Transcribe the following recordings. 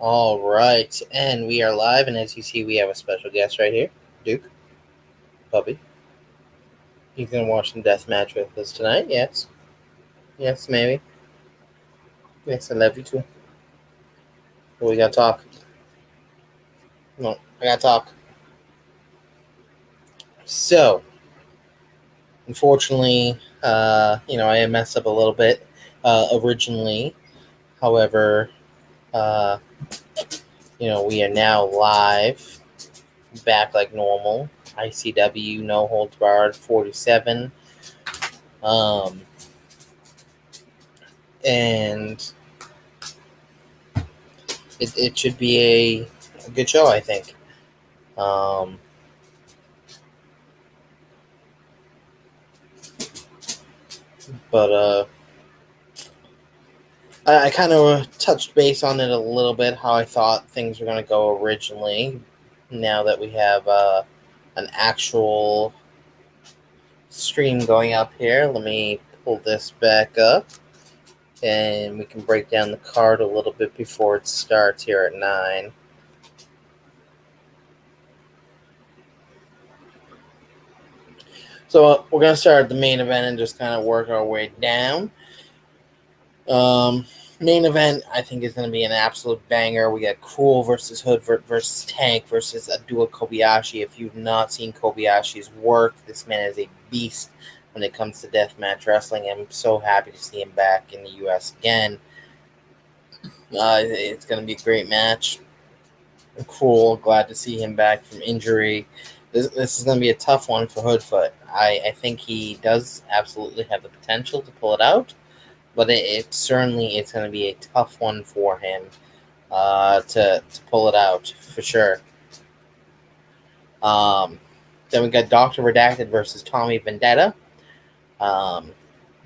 All right, and we are live, and as you see, we have a special guest right here, Duke, Puppy. He's gonna watch some death match with us tonight. Yes, maybe. Yes, I love you too. But we gotta talk. No, I gotta talk. So, unfortunately, I messed up a little bit originally. However, uh, we are now live, back like normal. ICW No Holds Barred 47. Um, and it should be a good show, I think. Um, but I kind of touched base on it a little bit, how I thought things were going to go originally. Now that we have an actual stream going up here, let me pull this back up, and we can break down the card a little bit before it starts here at 9. So we're going to start at the main event and just kind of work our way down. Main event, I think, is going to be an absolute banger. We got Cruel versus Hood versus Tank versus Abdul Kobayashi. If you've not seen Kobayashi's work, this man is a beast when it comes to deathmatch wrestling. I'm so happy to see him back in the U.S. again. It's going to be a great match. Cruel, glad to see him back from injury. This is going to be a tough one for Hoodfoot. I think he does absolutely have the potential to pull it out, but it certainly it's going to be a tough one for him to pull it out for sure. Then we got Dr. Redacted versus Tommy Vendetta.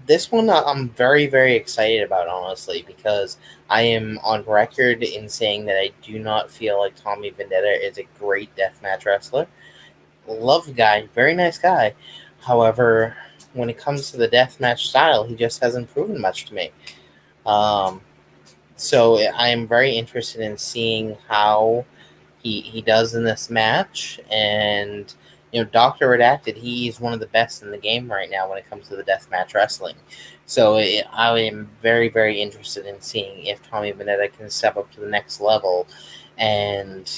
This one I'm very, very excited about, honestly, because I am on record in saying that I do not feel like Tommy Vendetta is a great deathmatch wrestler. Love the guy, very nice guy. However, when it comes to the deathmatch style, he just hasn't proven much to me. So I am very interested in seeing how he does in this match. And, Dr. Redacted, he's one of the best in the game right now when it comes to the deathmatch wrestling. So I am very, very interested in seeing if Tommy Vendetta can step up to the next level and,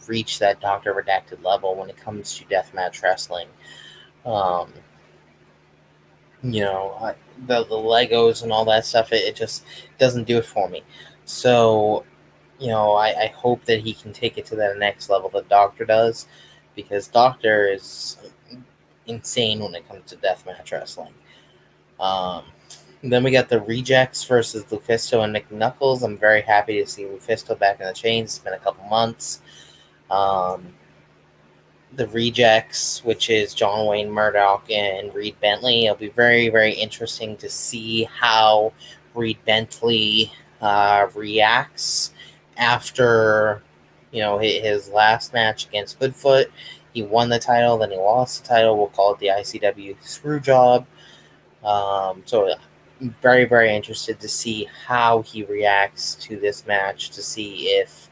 reach that Dr. Redacted level when it comes to deathmatch wrestling. The Legos and all that stuff, it just doesn't do it for me. So, I hope that he can take it to that next level that Doctor does, because Doctor is insane when it comes to deathmatch wrestling. Then we got the Rejects versus Lufisto and Mickey Knuckles. I'm very happy to see Lufisto back in the chains. It's been a couple months. The Rejects, which is John Wayne Murdoch and Reed Bentley. It'll be very, very interesting to see how Reed Bentley reacts after, his last match against Hoodfoot. He won the title, then he lost the title. We'll call it the ICW screw job. So I'm very, very interested to see how he reacts to this match, to see if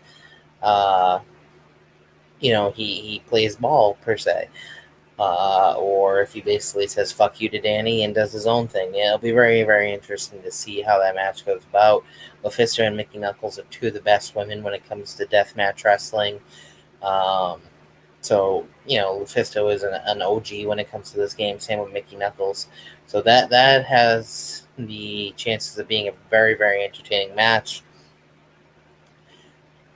he plays ball, per se. Or if he basically says fuck you to Danny and does his own thing. Yeah, it'll be very, very interesting to see how that match goes about. Lufisto and Mickey Knuckles are two of the best women when it comes to deathmatch wrestling. So, Lufisto is an OG when it comes to this game. Same with Mickey Knuckles. So that has the chances of being a very, very entertaining match.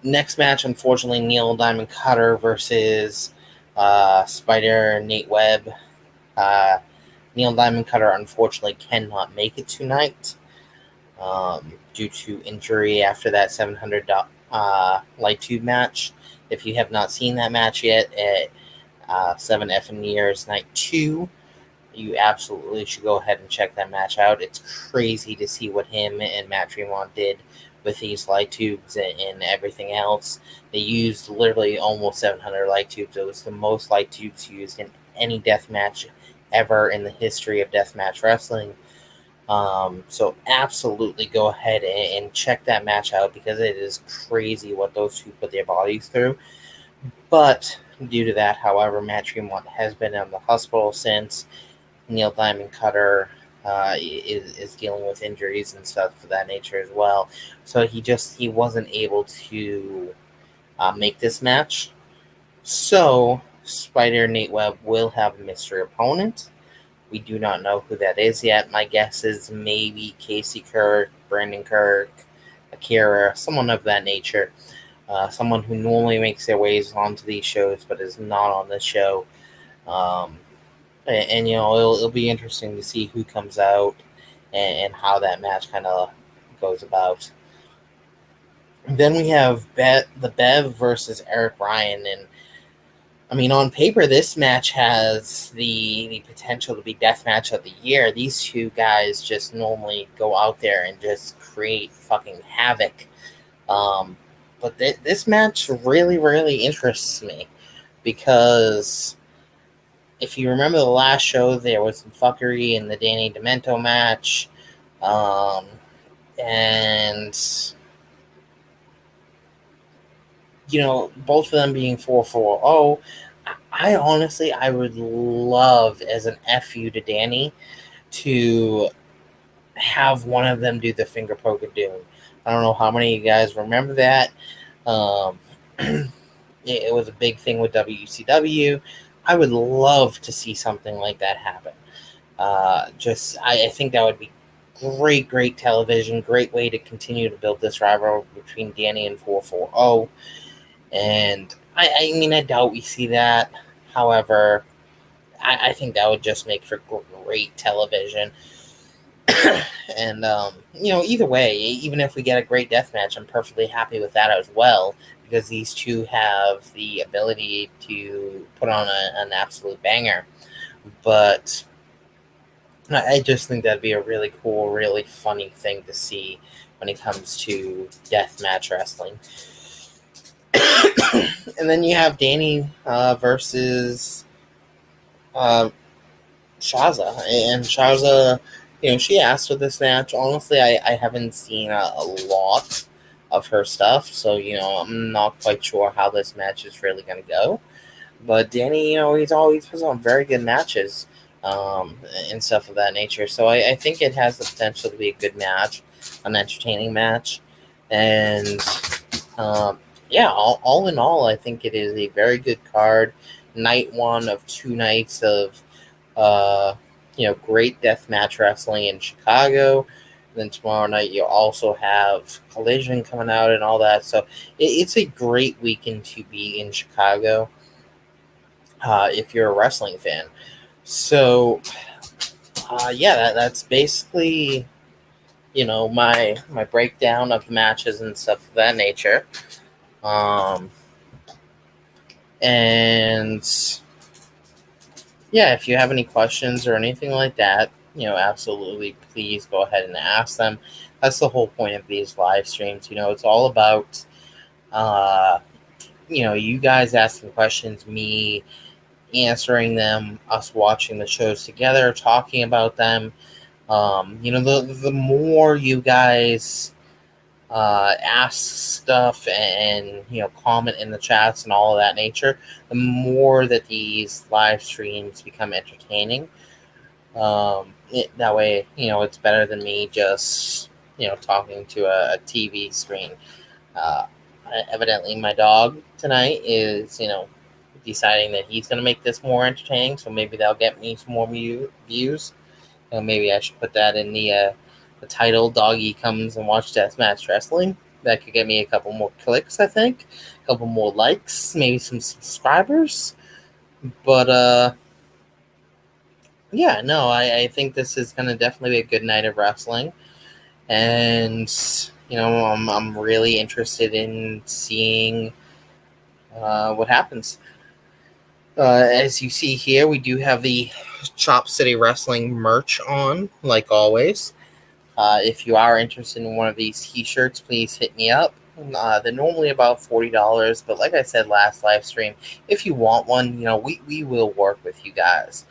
Next match, unfortunately, Neil Diamond Cutter versus Spider Nate Webb. Neil Diamond Cutter, unfortunately, cannot make it tonight due to injury after that 700 light tube match. If you have not seen that match yet at 7 effing Years Night 2, you absolutely should go ahead and check that match out. It's crazy to see what him and Matt Tremont did with these light tubes and everything else. They used literally almost 700 light tubes. It was the most light tubes used in any death match ever in the history of deathmatch wrestling. So absolutely go ahead and check that match out because it is crazy what those two put their bodies through. But due to that, however, Matt Tremont has been in the hospital since. Neil Diamond Cutter is dealing with injuries and stuff of that nature as well. So he wasn't able to make this match. So Spider Nate Webb will have a mystery opponent. We do not know who that is yet. My guess is maybe Casey Kirk, Brandon Kirk, Akira, someone of that nature. Someone who normally makes their ways onto these shows but is not on this show. Um, and it'll be interesting to see who comes out and how that match kind of goes about. Then we have the Bev versus Eric Ryan, and I mean, on paper, this match has the potential to be death match of the year. These two guys just normally go out there and just create fucking havoc. Um, but this match really, really interests me because if you remember the last show, there was some fuckery in the Danny Demento match. And both of them being 440. I honestly, I would love as an FU to Danny to have one of them do the finger poke of doom. I don't know how many of you guys remember that. Um, it was a big thing with WCW. I would love to see something like that happen. I think that would be great television, great way to continue to build this rivalry between Danny and 440. And I mean, I doubt we see that. However, I think that would just make for great television. And, either way, even if we get a great death match, I'm perfectly happy with that as well because these two have the ability to put on an absolute banger. But I just think that'd be a really cool, really funny thing to see when it comes to deathmatch wrestling. And then you have Danny versus Shaza. And Shaza, she asked for this match. Honestly, I haven't seen a lot of her stuff, so, I'm not quite sure how this match is really going to go. But Danny, he's always puts on very good matches and stuff of that nature. So I think it has the potential to be a good match, an entertaining match. And all in all, I think it is a very good card. Night one of 2 nights of, great deathmatch wrestling in Chicago. And then tomorrow night, you also have Collision coming out and all that. So it's a great weekend to be in Chicago if you're a wrestling fan. So, that's basically, my breakdown of matches and stuff of that nature. And if you have any questions or anything like that, absolutely please go ahead and ask them. That's the whole point of these live streams. It's all about, you guys asking questions, me answering them, us watching the shows together, talking about them. The more you guys ask stuff and comment in the chats and all of that nature, the more that these live streams become entertaining. That way, it's better than me just talking to a TV screen. Evidently, my dog tonight is deciding that he's going to make this more entertaining, so maybe that'll get me some more views. Maybe I should put that in the title, Doggy Comes and Watch Deathmatch Wrestling. That could get me a couple more clicks, I think. A couple more likes, maybe some subscribers. But, I think this is going to definitely be a good night of wrestling. And, I'm really interested in seeing what happens. As you see here, we do have the Chop City Wrestling merch on, like always. If you are interested in one of these t-shirts, please hit me up. They're normally about $40, but like I said last live stream, if you want one, we will work with you guys.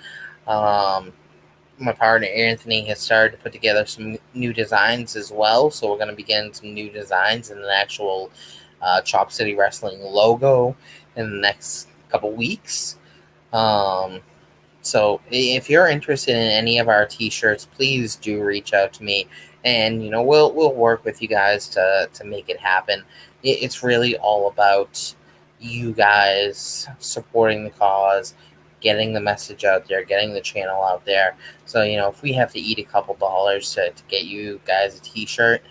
my partner Anthony has started to put together some new designs as well. So we're going to be getting some new designs and an actual Chop City Wrestling logo in the next couple weeks. So if you're interested in any of our T-shirts, please do reach out to me, and we'll work with you guys to make it happen. It's really all about you guys supporting the cause, getting the message out there, getting the channel out there. So if we have to eat a couple dollars to get you guys a T-shirt,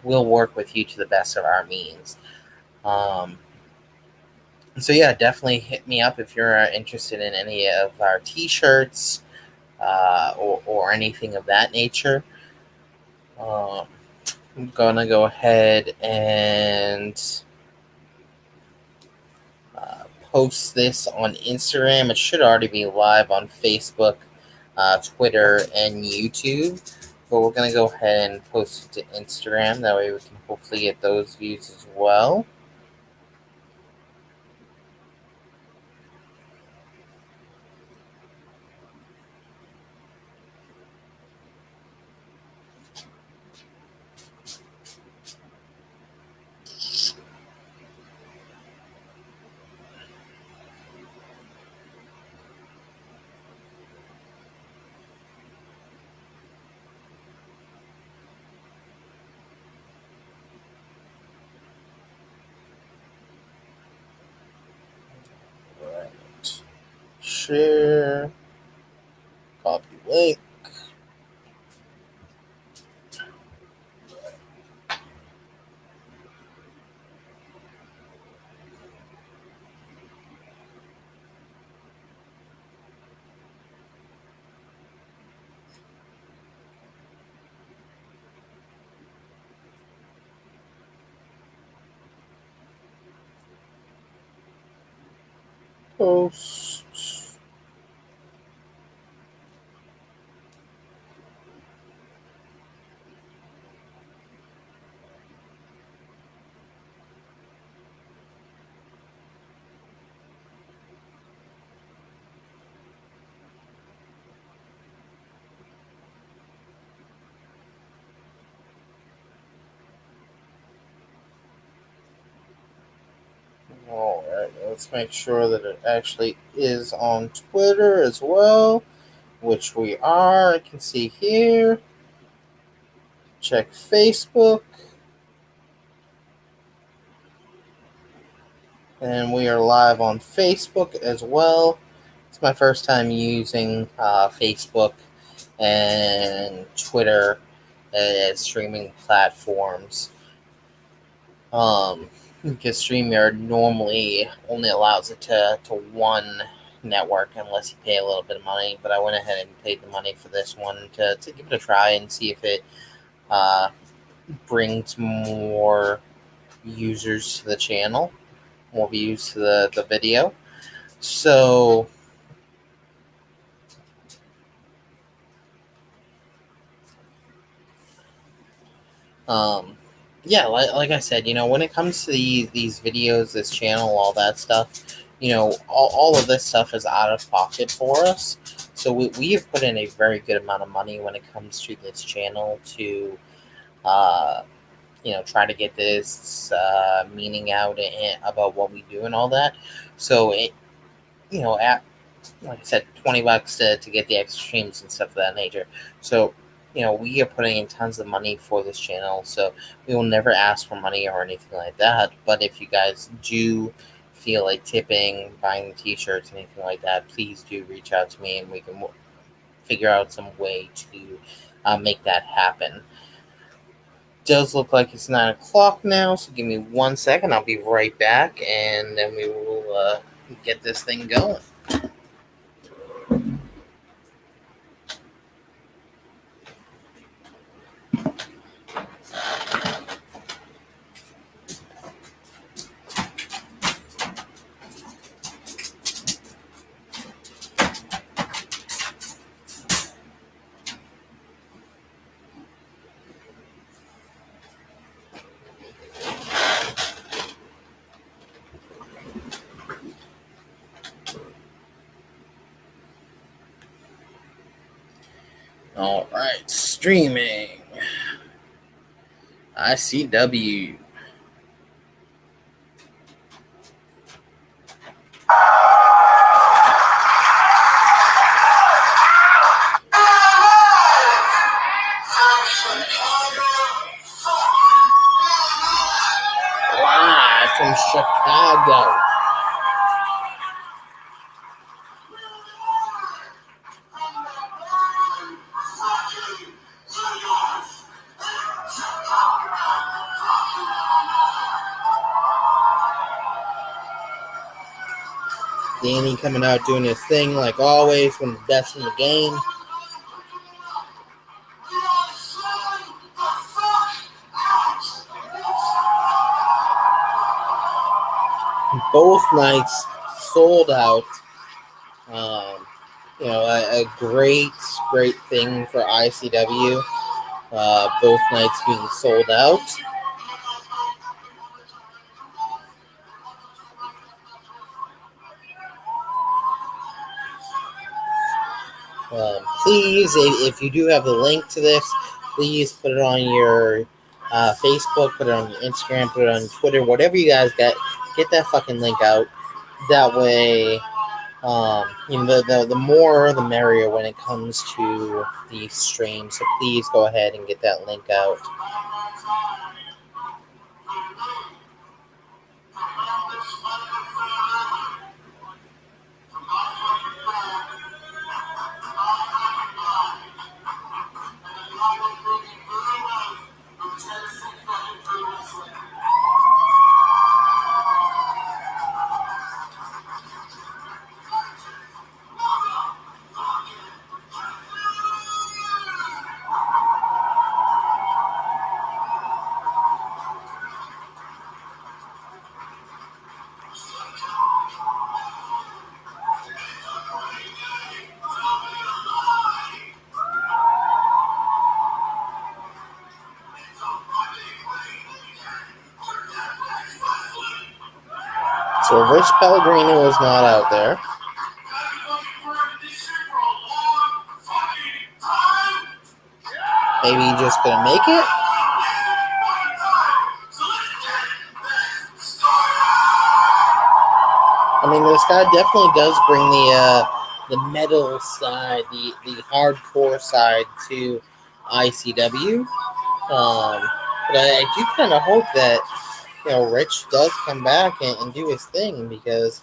we'll work with you to the best of our means. So yeah, definitely hit me up if you're interested in any of our T-shirts or anything of that nature. I'm gonna go ahead and post this on Instagram. It should already be live on Facebook, Twitter, and YouTube. But we're gonna go ahead and post it to Instagram. That way we can hopefully get those views as well. Right. Share. Copy link. Post. Alright, let's make sure that it actually is on Twitter as well, which we are. I can see here. Check Facebook. And we are live on Facebook as well. It's my first time using Facebook and Twitter as streaming platforms. Because StreamYard normally only allows it to one network unless you pay a little bit of money. But I went ahead and paid the money for this one to give it a try and see if it brings more users to the channel, more views to the video. So yeah, like I said, when it comes to these videos, this channel, all that stuff, all of this stuff is out of pocket for us. So we have put in a very good amount of money when it comes to this channel to uh, try to get this meaning out about what we do and all that. So at like I said, $20 to get the extra streams and stuff of that nature. So, we are putting in tons of money for this channel, so we will never ask for money or anything like that. But if you guys do feel like tipping, buying T-shirts, anything like that, please do reach out to me, and we can figure out some way to make that happen. Does look like it's 9 o'clock now, so give me 1 second. I'll be right back, and then we will get this thing going. All right, streaming. ICW. Live from Chicago. Danny coming out doing his thing like always, one of the best in the game. Both nights sold out. A great thing for ICW. Both nights being sold out. Please, if you do have the link to this, please put it on your Facebook, put it on your Instagram, put it on Twitter, whatever you guys got. Get that fucking link out. That way, the more the merrier when it comes to these streams. So please go ahead and get that link out. So Rich Pellegrino is not out there. Maybe he just couldn't make it. I mean, this guy definitely does bring the metal side, the hardcore side to ICW. But I do kind of hope that Rich does come back and do his thing because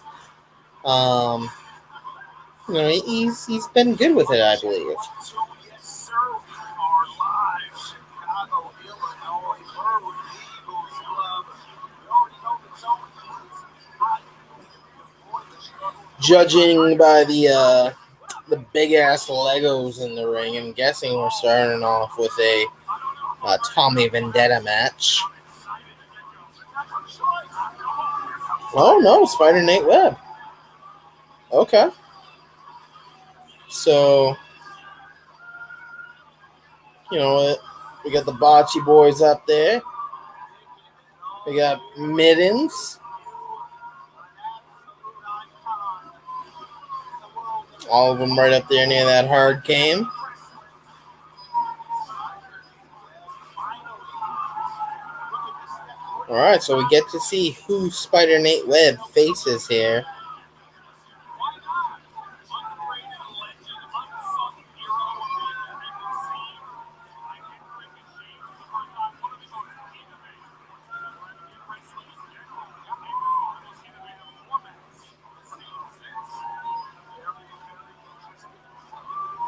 he's been good with it, I believe. Judging by the big ass Legos in the ring, I'm guessing we're starting off with a Tommy Vendetta match. Oh no, Spider Nate Webb. Okay. So, you know what? We got the Bocce boys up there. We got Middens. All of them right up there near that hard game. All right, so we get to see who Spider Nate Webb faces here.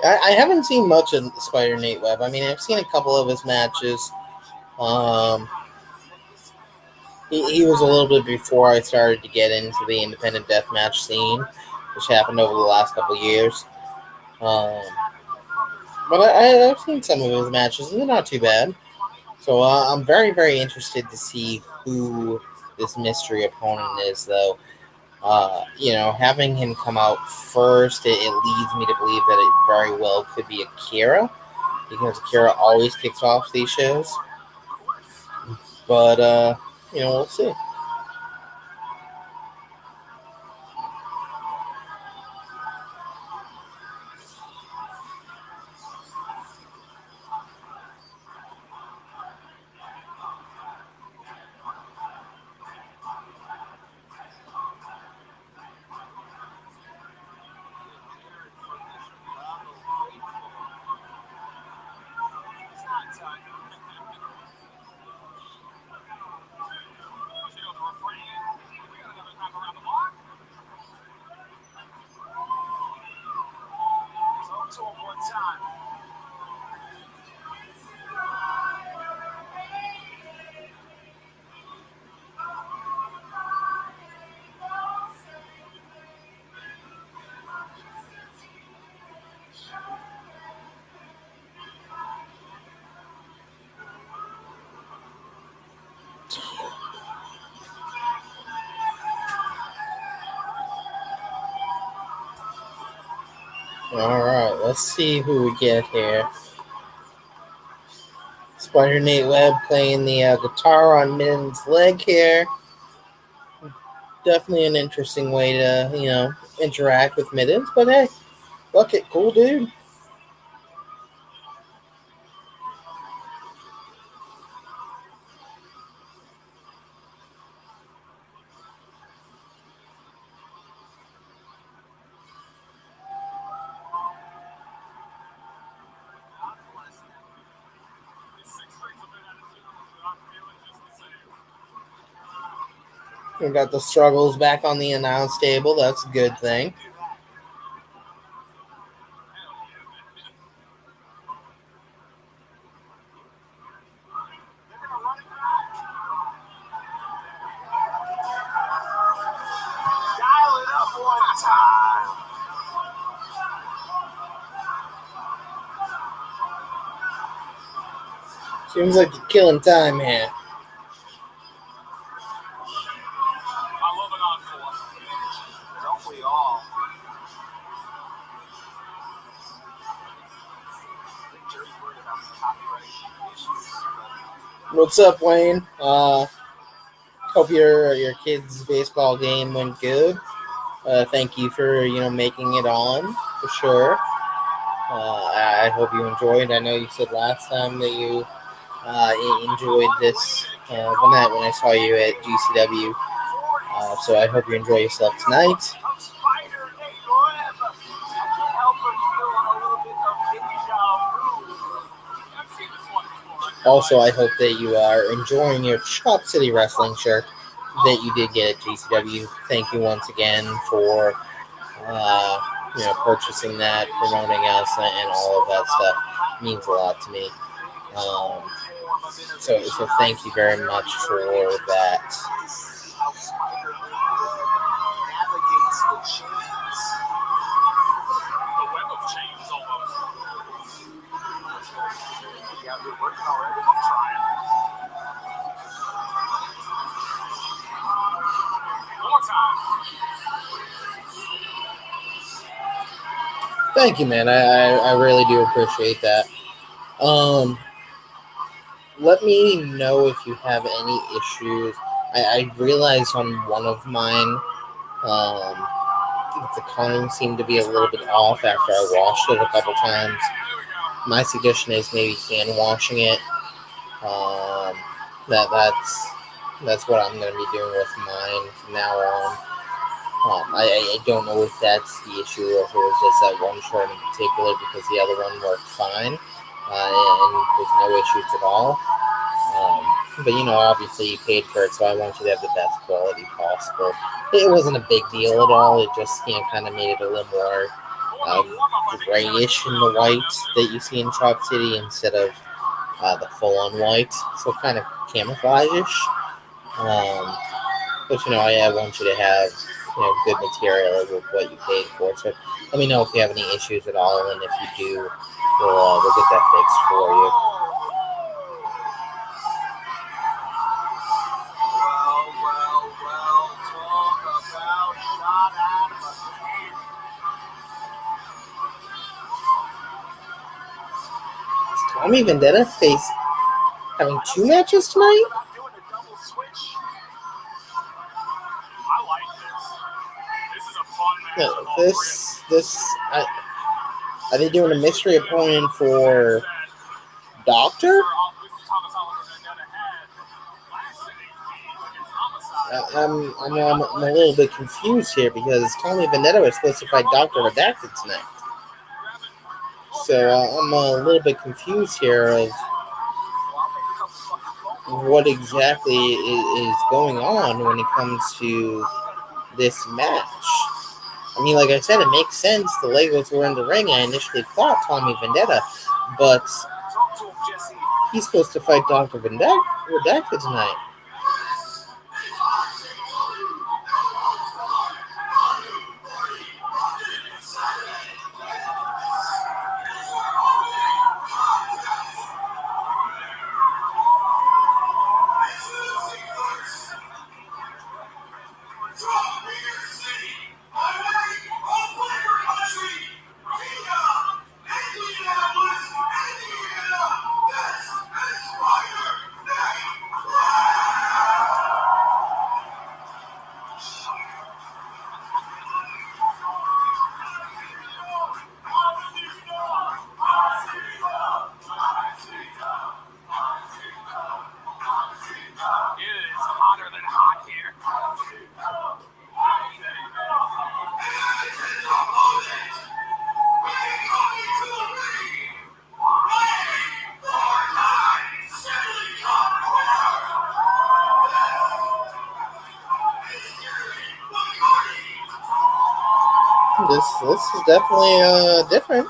I haven't seen much of Spider Nate Webb. I mean, I've seen a couple of his matches. He was a little bit before I started to get into the independent deathmatch scene, which happened over the last couple of years. But I've seen some of his matches, and they're not too bad. So I'm very, very interested to see who this mystery opponent is, though. Having him come out first, it leads me to believe that it very well could be Akira, because Akira always kicks off these shows. But, we'll see. All right, let's see who we get here. Spider Nate Webb playing the guitar on Midden's leg here. Definitely an interesting way to, interact with Middens, but hey, fuck it, cool dude. We got the struggles back on the announce table. That's a good thing. Seems like you're killing time here. What's up, Wayne? Hope your kid's baseball game went good. Thank you for making it on for sure. I hope you enjoyed. I know you said last time that you enjoyed this when I saw you at GCW. So I hope you enjoy yourself tonight. Also, I hope that you are enjoying your Chop City Wrestling shirt that you did get at GCW. Thank you once again for purchasing that, promoting us, and all of that stuff. It means a lot to me. So thank you very much for that. Thank you, man. I really do appreciate that. Let me know if you have any issues. I realized on one of mine, the coloring seemed to be a little bit off after I washed it a couple times. My suggestion is maybe hand washing it. That's what I'm going to be doing with mine from now on. I don't know if that's the issue or if it was just that one shirt in particular because the other one worked fine and there's no issues at all. But obviously you paid for it, so I want you to have the best quality possible. It wasn't a big deal at all. It just kind of made it a little more grayish in the white that you see in Chop City instead of the full-on white, so kind of camouflage-ish. But I want you to have good material with what you paid for. So let me know if you have any issues at all, and if you do, we'll get that fixed for you. Is Tommy Vendetta having 2 matches tonight? No, are they doing a mystery opponent for Doctor? I'm a little bit confused here because Tommy Vendetta was supposed to fight Doctor Redacted tonight. So I'm a little bit confused here of what exactly is going on when it comes to this match. I mean, like I said, it makes sense. The Legos were in the ring. I initially thought Tommy Vendetta, but he's supposed to fight Dr. Redacted tonight. This is definitely different.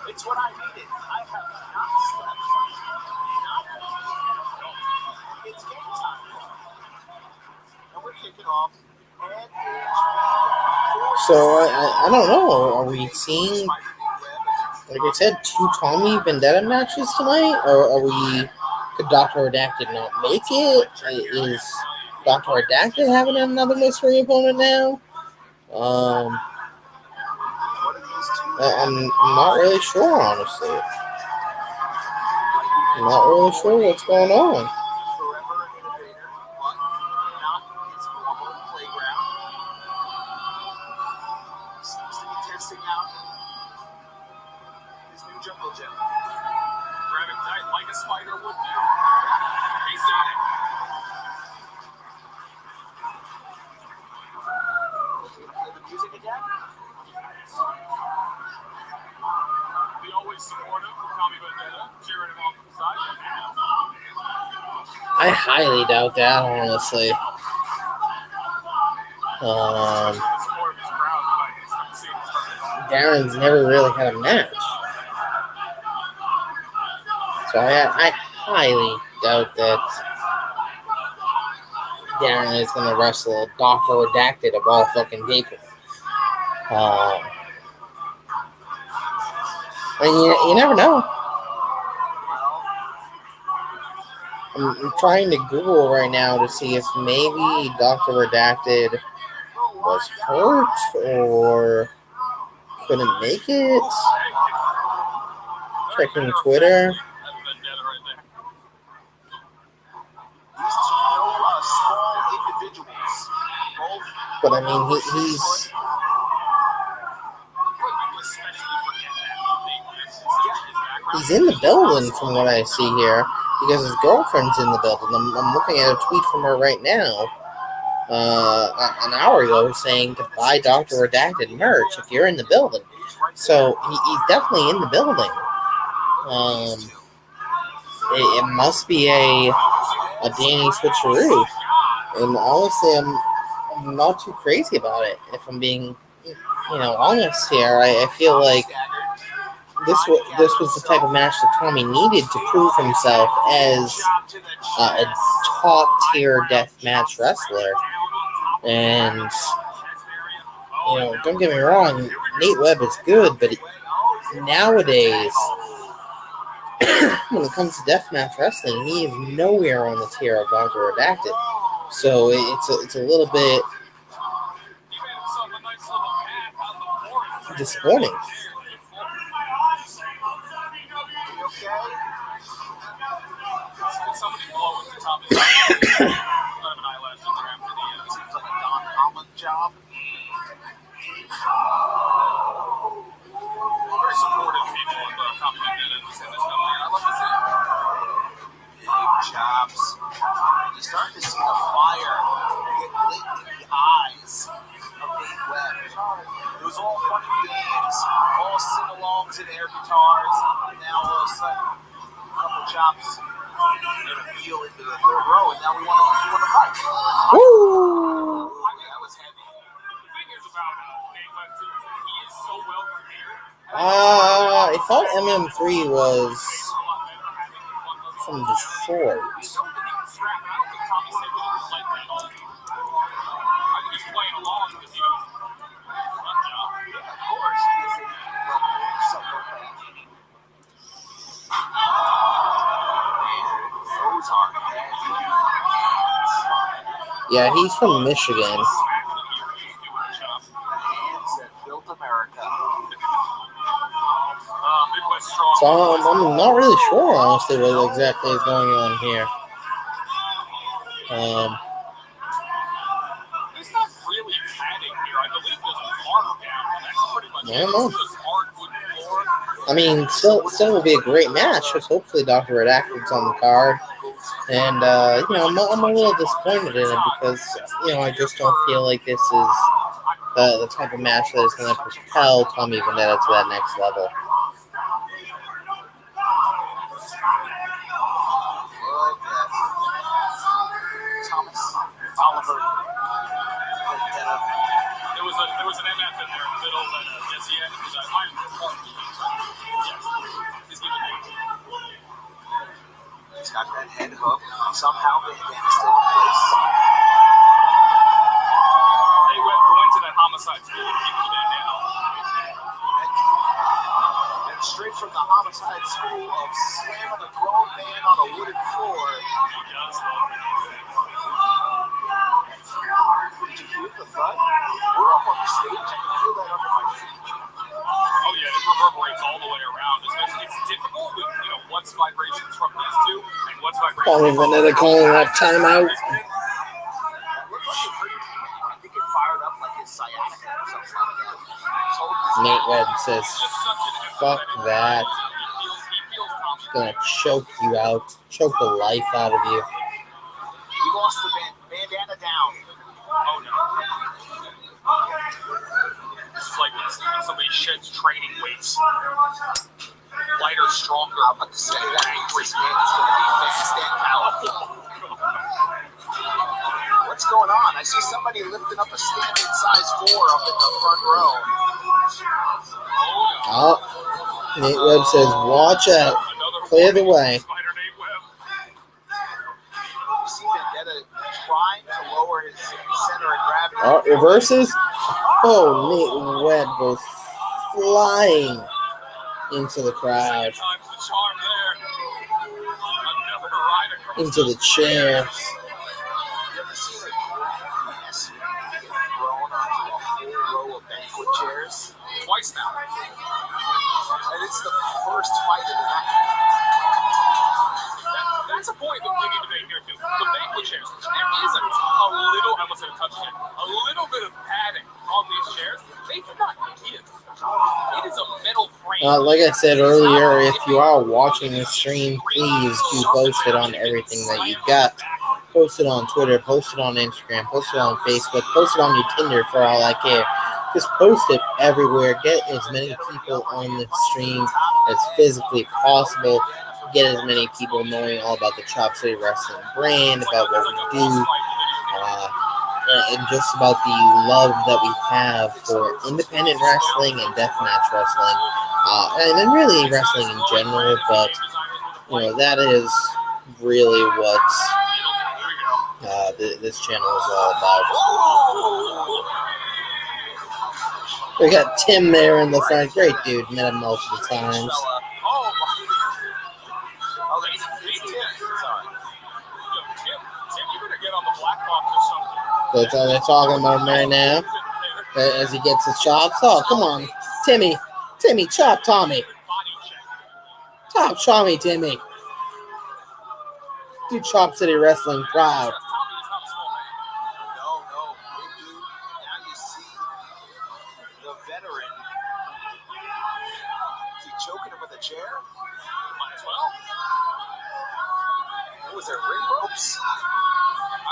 It's what I needed. I have not slept. It's game time. And we're kicking off. So I don't know. Are we seeing, like I said, 2 Tommy Vendetta matches tonight? Or could Dr. Redacted not make it? Is Dr. Redacted having another mystery opponent now? I'm not really sure, honestly. I'm not really sure what's going on. I highly doubt that, honestly. Darren's never really had a match. So I highly doubt that Darren is going to wrestle Dr. Redacted of all fucking people. I mean, you never know. I'm trying to Google right now to see if maybe Dr. Redacted was hurt or couldn't make it. Checking Twitter. But I mean, he's in the building from what I see here because his girlfriend's in the building. I'm looking at a tweet from her right now, an hour ago, saying to buy Dr. Redacted merch if you're in the building. So he's definitely in the building. It must be a Danny switcheroo, and honestly, I'm not too crazy about it. If I'm being, honest here, I feel like this was the type of match that Tommy needed to prove himself as a top tier deathmatch wrestler. And don't get me wrong, Nate Webb is good, but nowadays, when it comes to deathmatch wrestling, he is nowhere on the tier of Dr. Redacted. So it's a little bit disappointing. Did somebody blow at the top of the head? I have an eyelash in there after the seems like a Don Holland job. Very supportive people of Tommy McDonough in this company. I love to see it. Big chops. You're starting to see the fire get lit in the eyes of Nate Webb. It was all fun and games, all sing-alongs and air guitars, and now all of a sudden, a couple chops and a feel into the third row, and now we want to fight. Woo! That was heavy. The thing is about Nate Webb too, is that he is so well prepared. I thought MM3 was from Detroit. Yeah, he's from Michigan. Built America. So I'm not really sure, honestly, what exactly is going on here. There's not really padding here. I believe there's a mark down. That's pretty much I don't know. just hardwood floor. I mean, still will be a great match. Just hopefully Dr. Redacted's on the card. And, I'm a little disappointed in it because, I just don't feel like this is the type of match that is going to propel Tommy Vendetta to that next level. Oliver. There was an MF in there in the middle that Jesse had. It was Iron Fist. Yes. He's giving it. He's got that head hook. Somehow Bandana still in place. They went to that homicide school to keep the bandana. And straight from the homicide school of slamming a grown man on a wooden floor. He does Did you hear the thud? We're up on the stage. I can feel that under my feet. Oh yeah, it reverberates all the way around. Especially, it's difficult with what's vibrations from these two and what's vibrations. Tommy Vendetta calling that timeout. I think it fired up like his sciatica or something like that. Nate Webb says, "Fuck that. Gonna choke you out, choke the life out of you." We lost the bandana down. Oh no. This is like when somebody sheds training weights. Lighter, stronger. I'm about to say that Chris Man is going to be fast and powerful. What's going on? I see somebody lifting up a standard size 4 up in the front row. Oh, Nate Webb says, "Watch out. Clear the way." Trying to lower his center of gravity. Oh, reverses. Oh, Nate Webb goes flying into the crowd, into the chairs. You ever seen a yes get thrown onto a whole row of banquet chairs? Twice now. And it's the first fight of the night. That's a point that we need to make here too. The banquet chairs. There is a little, I almost said a touch here, a little bit of padding on these chairs. They do not give. It is a metal frame. Like I said earlier, if you are watching the stream, please do post it on everything that you got. Post it on Twitter, post it on Instagram, post it on Facebook, post it on your Tinder for all I care. Just post it everywhere. Get as many people on the stream as physically possible. Get as many people knowing all about the Chop City Wrestling brand, about what we do, and just about the love that we have for independent wrestling and deathmatch wrestling, and then really wrestling in general. But that is really what this channel is all about. We got Tim there in the front. Great dude. Met him multiple times. That's all they're talking about right now. As he gets his chops. Oh, come on. Timmy, chop Tommy. Chop Tommy, Timmy. Do Chop City Wrestling proud. No. Big dude. Now you see the veteran. Is he choking him with a chair? Might as well. What was there, ring ropes? I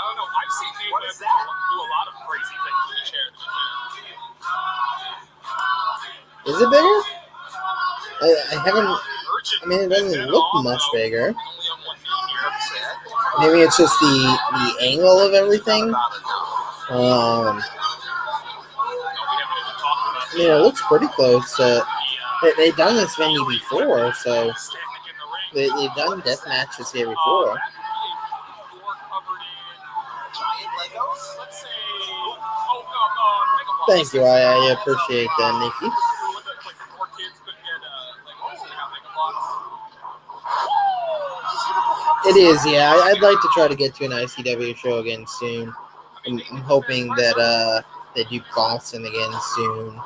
don't know. I've seen What is that? Do a lot of crazy things with a chair. Is it bigger? I haven't. I mean, it doesn't look much bigger. Maybe it's just the angle of everything. I mean, it looks pretty close. They've done this venue before, so they've done death matches here before. Thank you, I appreciate that, Nikki. It is, yeah. I'd like to try to get to an ICW show again soon. I'm hoping that they do Boston again soon.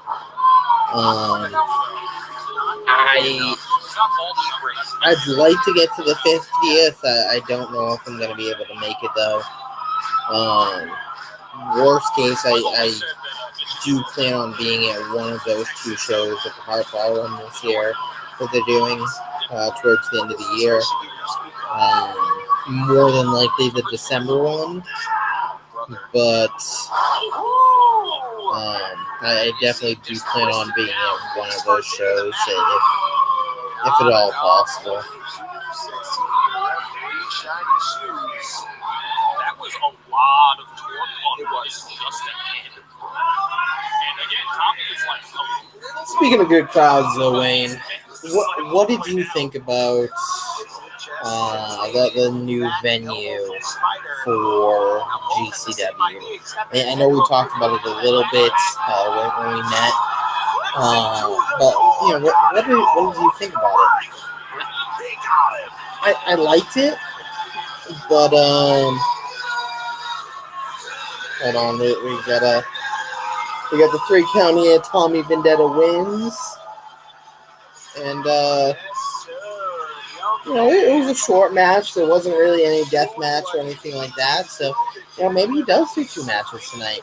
I'd like to get to the 50th. I don't know if I'm going to be able to make it, though. Worst case, I do plan on being at one of those two shows at the Hard Power one this year that they're doing towards the end of the year. More than likely the December one, but I definitely do plan on being at one of those shows if at all possible. That was a lot of torque on it was just a hand. And again, Tommy is like Speaking of good crowds, though, Wayne, what did you think about the new venue for GCW? I know we talked about it a little bit when we met, but what did you think about it? I liked it, but hold on, we got the 3 count here. Tommy Vendetta wins, and it was a short match. There wasn't really any death match or anything like that. So, maybe he does do 2 matches tonight.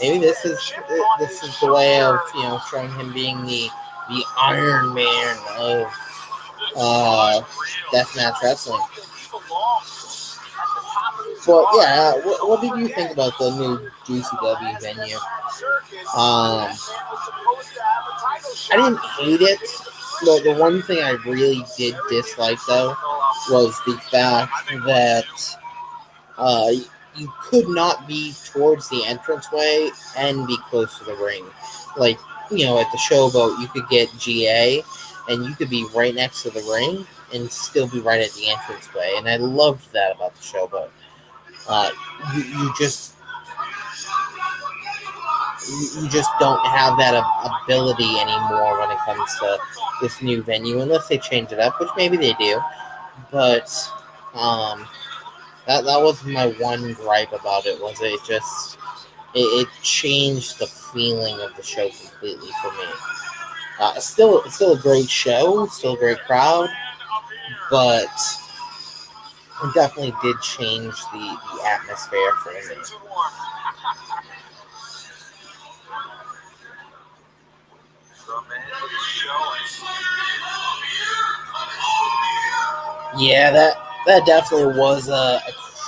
Maybe this is the way of showing him being the Iron Man of deathmatch wrestling. But yeah, what did you think about the new GCW venue? I didn't hate it. The one thing I really did dislike, though, was the fact that you could not be towards the entranceway and be close to the ring. Like, at the Showboat, you could get GA, and you could be right next to the ring and still be right at the entranceway. And I loved that about the Showboat. You just don't have that ability anymore when it comes to this new venue, unless they change it up, which maybe they do. But that was my one gripe about it. Was it changed the feeling of the show completely for me. Still a great show, still a great crowd, but it definitely did change the atmosphere for me. Yeah, that definitely was a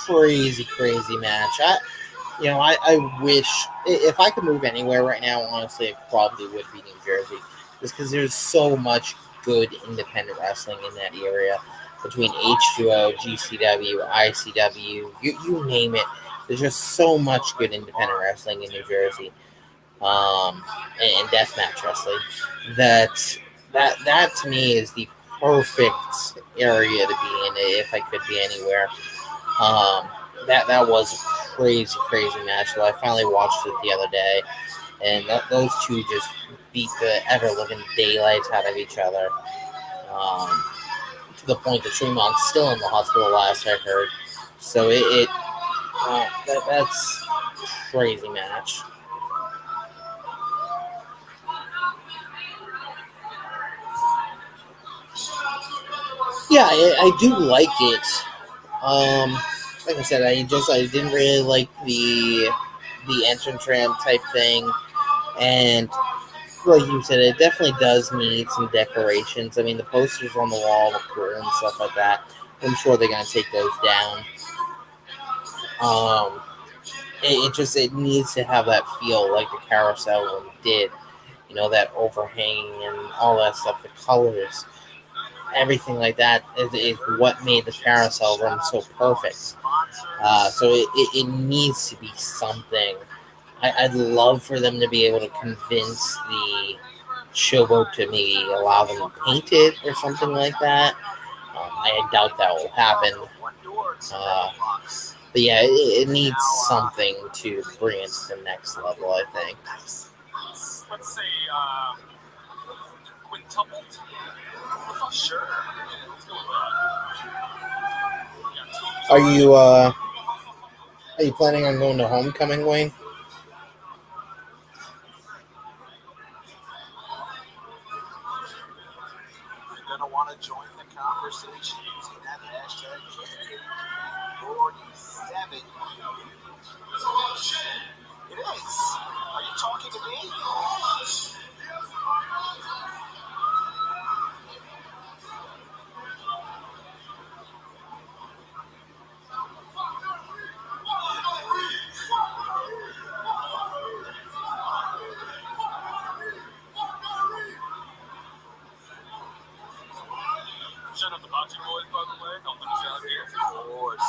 crazy match. I wish if I could move anywhere right now, honestly, it probably would be New Jersey, just because there's so much good independent wrestling in that area between H2O, GCW, ICW, you name it. There's just so much good independent wrestling in New Jersey, and deathmatch wrestling that to me is the perfect area to be in if I could be anywhere. That was a crazy match. So I finally watched it the other day, and those two just beat the ever-living daylights out of each other. To the point that Tremont's still in the hospital, last I heard. So that's a crazy match. Yeah, I do like it. Like I said, I didn't really like the entrance ramp type thing, and like you said, it definitely does need some decorations. I mean, the posters on the wall look cool and stuff like that. I'm sure they're gonna take those down. Um, it needs to have that feel like the carousel one did. You know, that overhang and all that stuff, the colors, everything like that is what made the carousel run so perfect. So it needs to be something. I'd love for them to be able to convince the showboat to maybe allow them to paint it or something like that. I doubt that will happen. But yeah, it needs something to bring it to the next level, I think. Let's say quintupled. Sure. Are you planning on going to homecoming, Wayne? You're gonna want to join the conversation using that hashtag 47. It is. Are you talking to me? Shout out the Bocce Boys, by the way. Helping us out here. Of course.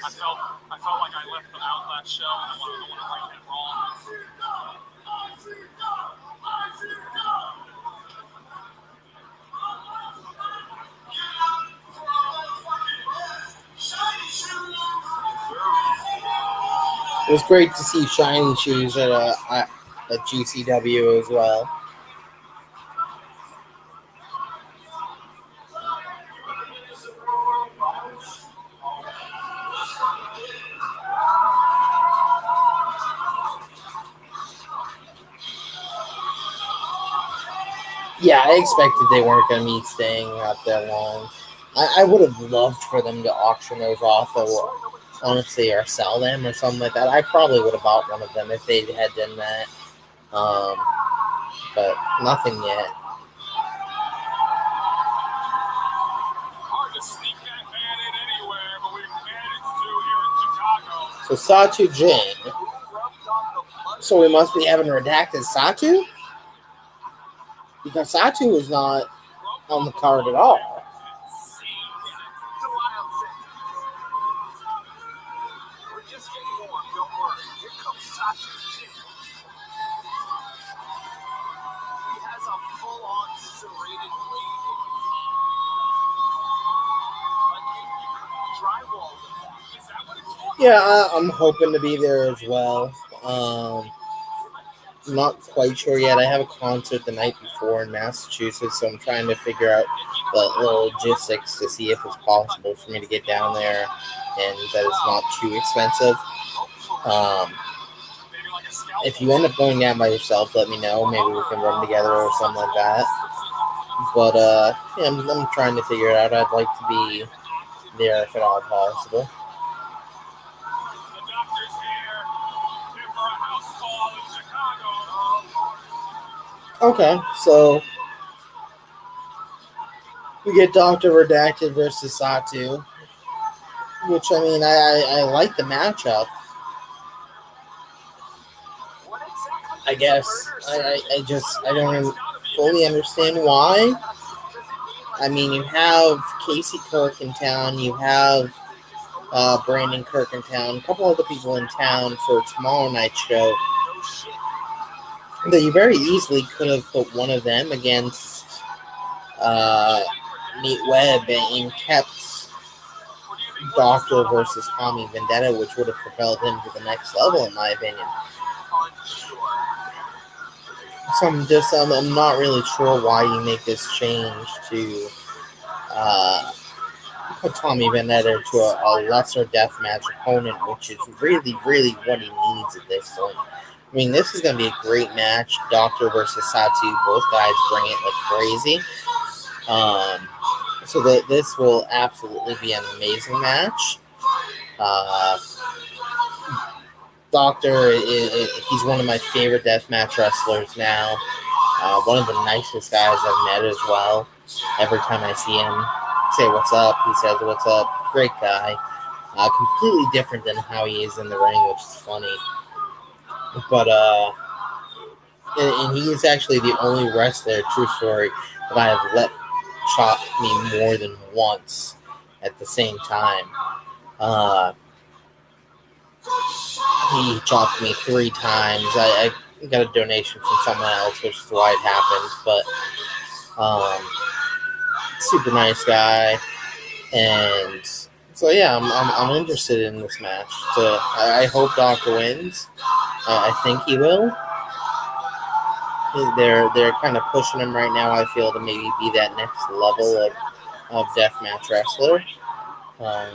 I felt like I left them out last show, and I want to right that wrong. It was great to see shiny shoes at GCW as well. Yeah, I expected they weren't going to be staying out that long. I would have loved for them to auction those off, or honestly, or sell them or something like that. I probably would have bought one of them if they had done that. But nothing yet. Hard to sneak that man in anywhere, but we've managed to here in Chicago. So Satu Jin. So we must be having redacted Satu? Because Satu is not on the card at all. We're just getting warm, don't worry. Here comes Satu Jin. He has a full-on serrated blade in his hand. Like you drywall with that. Is that what it's for? Yeah, I'm hoping to be there as well. I'm not quite sure yet. I have a concert the night before in Massachusetts, so I'm trying to figure out the logistics to see if it's possible for me to get down there and that it's not too expensive. If you end up going down by yourself, let me know. Maybe we can run together or something like that. But yeah, I'm trying to figure it out. I'd like to be there if at all possible. Okay, so we get Dr. Redacted versus Satu, which, I mean, I like the matchup. I guess I don't fully understand why. I mean, you have Casey Kirk in town, you have Brandon Kirk in town, a couple other people in town for tomorrow night's show. That you very easily could have put one of them against Nate Webb and kept Doctor versus Tommy Vendetta, which would have propelled him to the next level, in my opinion. So I'm not really sure why you make this change to put Tommy Vendetta to a lesser deathmatch opponent, which is really, really what he needs at this point. I mean, this is going to be a great match. Doctor versus Satu. Both guys bring it like crazy. So that this will absolutely be an amazing match. Uh, Doctor, he's one of my favorite deathmatch wrestlers now. One of the nicest guys I've met as well. Every time I see him, say what's up, he says what's up. Great guy. Completely different than how he is in the ring, which is funny. But and he is actually the only wrestler, true story, that I have let chop me more than once at the same time. Uh, he chopped me 3 times. I got a donation from someone else, which is why it happened. But super nice guy, and so yeah, I'm interested in this match. So I hope Doctor wins. I think he will. They're kind of pushing him right now. I feel to maybe be that next level of deathmatch wrestler. Um,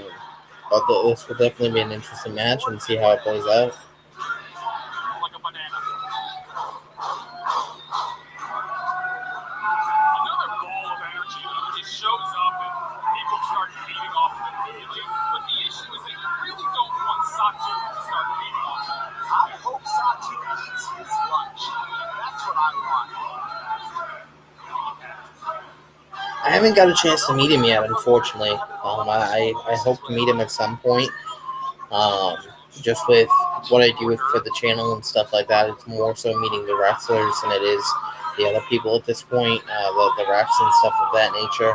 but this will definitely be an interesting match and see how it plays out. Like a banana. Another ball of energy just shows up and people start feeding off of it immediately. But the issue is that you really don't want Satu to start feeding off of it. I hope Satu eats his lunch. That's what I want. I haven't got a chance to meet him yet, unfortunately. I hope to meet him at some point. Just with what I do for the channel and stuff like that, it's more so meeting the wrestlers than it is the other people at this point, the refs and stuff of that nature.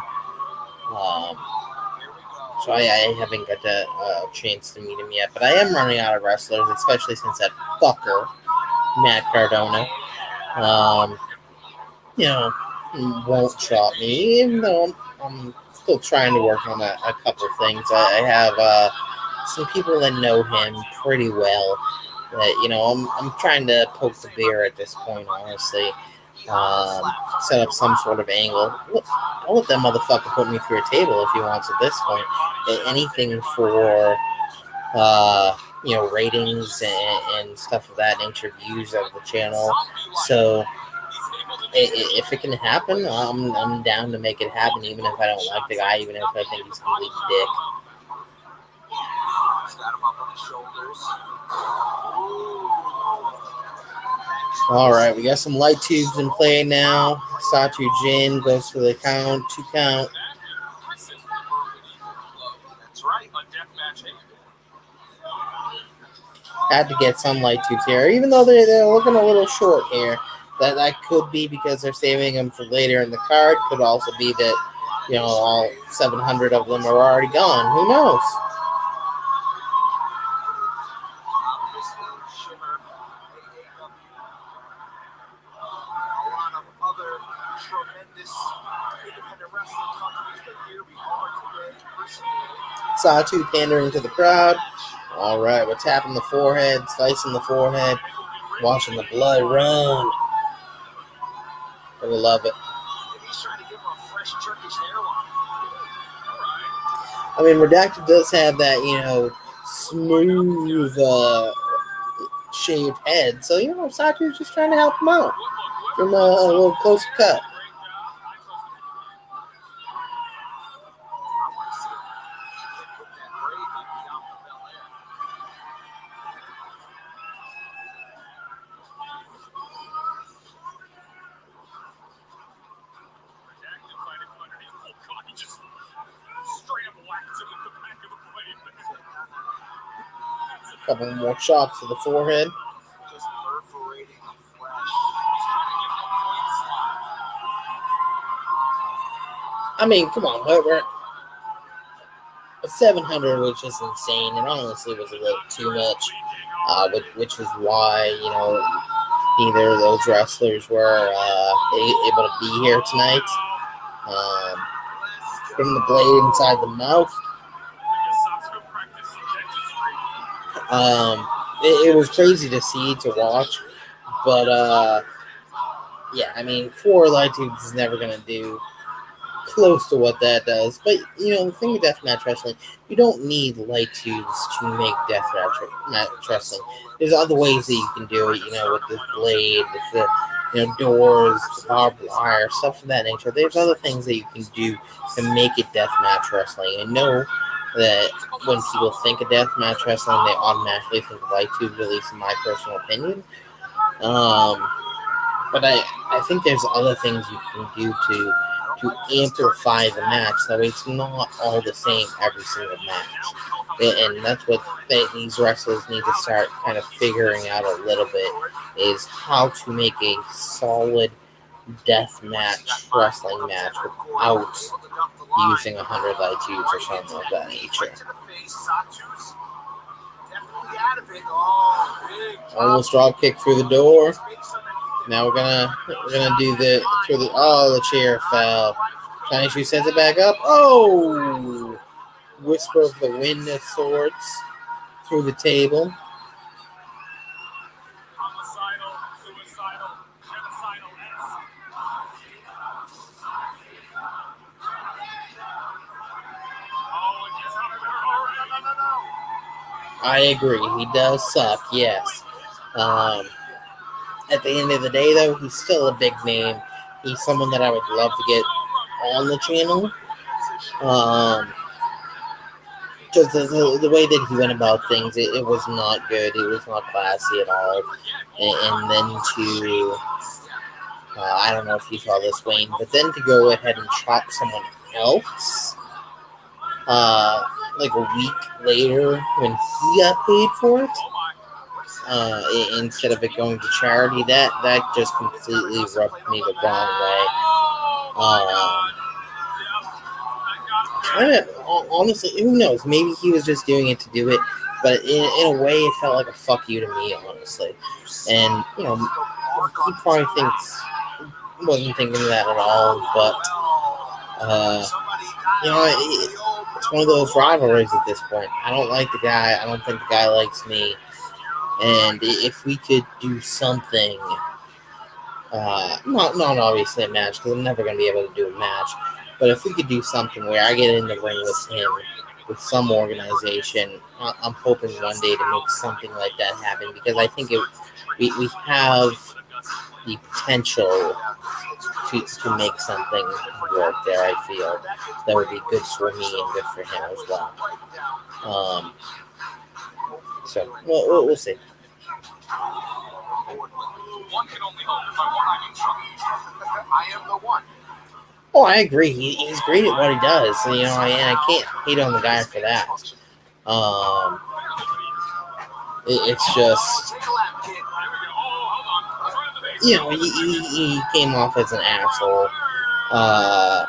So I haven't got a chance to meet him yet, but I am running out of wrestlers, especially since that fucker, Matt Cardona, you know, won't chop me, even though I'm still trying to work on a couple things. I have some people that know him pretty well. That I'm trying to poke the bear at this point, honestly. Set up some sort of angle. I'll let that motherfucker put me through a table if he wants at this point. Anything for ratings and stuff of that nature, views of the channel. So if it can happen, I'm down to make it happen, even if I don't like the guy, even if I think he's a complete dick. Got him up on his shoulders. All right, we got some light tubes in play now. Satu Jin goes for the count, 2 count. That's right, a deathmatch. Had to get some light tubes here, even though they're looking a little short here. That could be because they're saving them for later in the card. Could also be that all 700 of them are already gone. Who knows? Satu pandering to the crowd. All right, we're tapping the forehead, slicing the forehead, watching the blood run. I love it. I mean, Redacted does have that, smooth, shaved head. So, Satu's just trying to help him out. Give him a little closer cut. Couple more chops to the forehead. Just perforating the flesh. I mean, come on, we're 700 was just insane, and honestly was a little too much, which is why neither of those wrestlers were able to be here tonight. Putting the blade inside the mouth. It was crazy to see, to watch, but yeah, I mean, 4 light tubes is never gonna do close to what that does. But the thing with deathmatch wrestling, you don't need light tubes to make deathmatch wrestling. There's other ways that you can do it, with the blade, with doors, barbed wire, stuff of that nature. There's other things that you can do to make it deathmatch wrestling. I know that when people think of deathmatch wrestling, they automatically think of light tubes, at least in my personal opinion. But I think there's other things you can do to amplify the match, so it's not all the same every single match. And that's what these wrestlers need to start kind of figuring out a little bit, is how to make a solid death match wrestling match without using 100 light tubes or something of that nature. Almost drop kick through the door. Now we're gonna do the chair fell. Tiny sets it back up. Oh, whisper of the wind of sorts through the table. I agree. He does suck, yes. At the end of the day, though, he's still a big name. He's someone that I would love to get on the channel. Just the way that he went about things, it was not good. It was not classy at all. And then to, I don't know if you saw this, Wayne, but then to go ahead and chop someone else, like a week later when he got paid for it, instead of it going to charity, that just completely rubbed me the wrong way. Kind of, honestly, who knows? Maybe he was just doing it to do it, but in a way, it felt like a fuck you to me, honestly. And he probably wasn't thinking of that at all, but it's one of those rivalries at this point. I don't like the guy. I don't think the guy likes me. And if we could do something, not obviously a match, because I'm never going to be able to do a match, but if we could do something where I get in the ring with him, with some organization, I'm hoping one day to make something like that happen, because I think we have the potential to make something work there. I feel that would be good for me and good for him as well. So we'll see. One can only hope. If I want, I mean trouble. I am the one. Oh, I agree. He's great at what he does. And I can't hate on the guy for that. It's just, he came off as an asshole at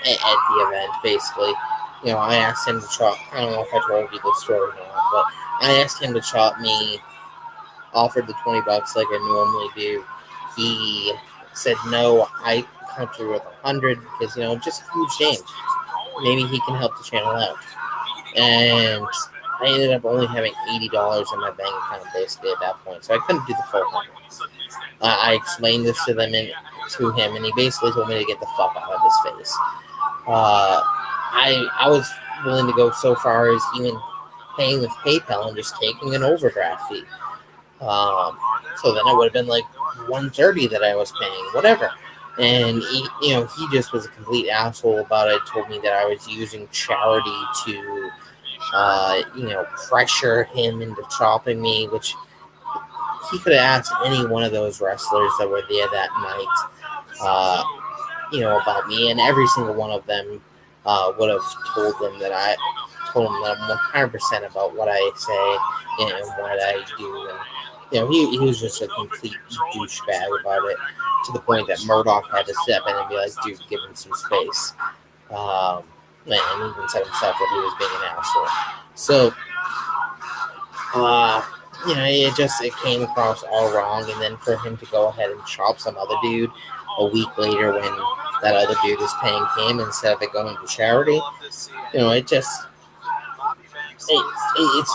the event, basically. I asked him to chop. I don't know if I told you this story or not, but I asked him to chop me. Offered the $20 like I normally do. He said no. I countered with 100 because just a huge name. Maybe he can help the channel out. And I ended up only having $80 in my bank account basically at that point, so I couldn't do the full 100. I explained this to him, and he basically told me to get the fuck out of his face. I was willing to go so far as even paying with PayPal and just taking an overdraft fee. So then it would have been like $130 that I was paying, whatever. And he just was a complete asshole about it. Told me that I was using charity to, pressure him into chopping me, which he could have asked any one of those wrestlers that were there that night, about me, and every single one of them would have told him that I'm 100% about what I say and what I do. And he was just a complete douchebag about it, to the point that Murdoch had to step in and be like, dude, give him some space. And even said himself that he was being an asshole. So, it came across all wrong. And then for him to go ahead and chop some other dude a week later when that other dude is paying him instead of it going to charity, it's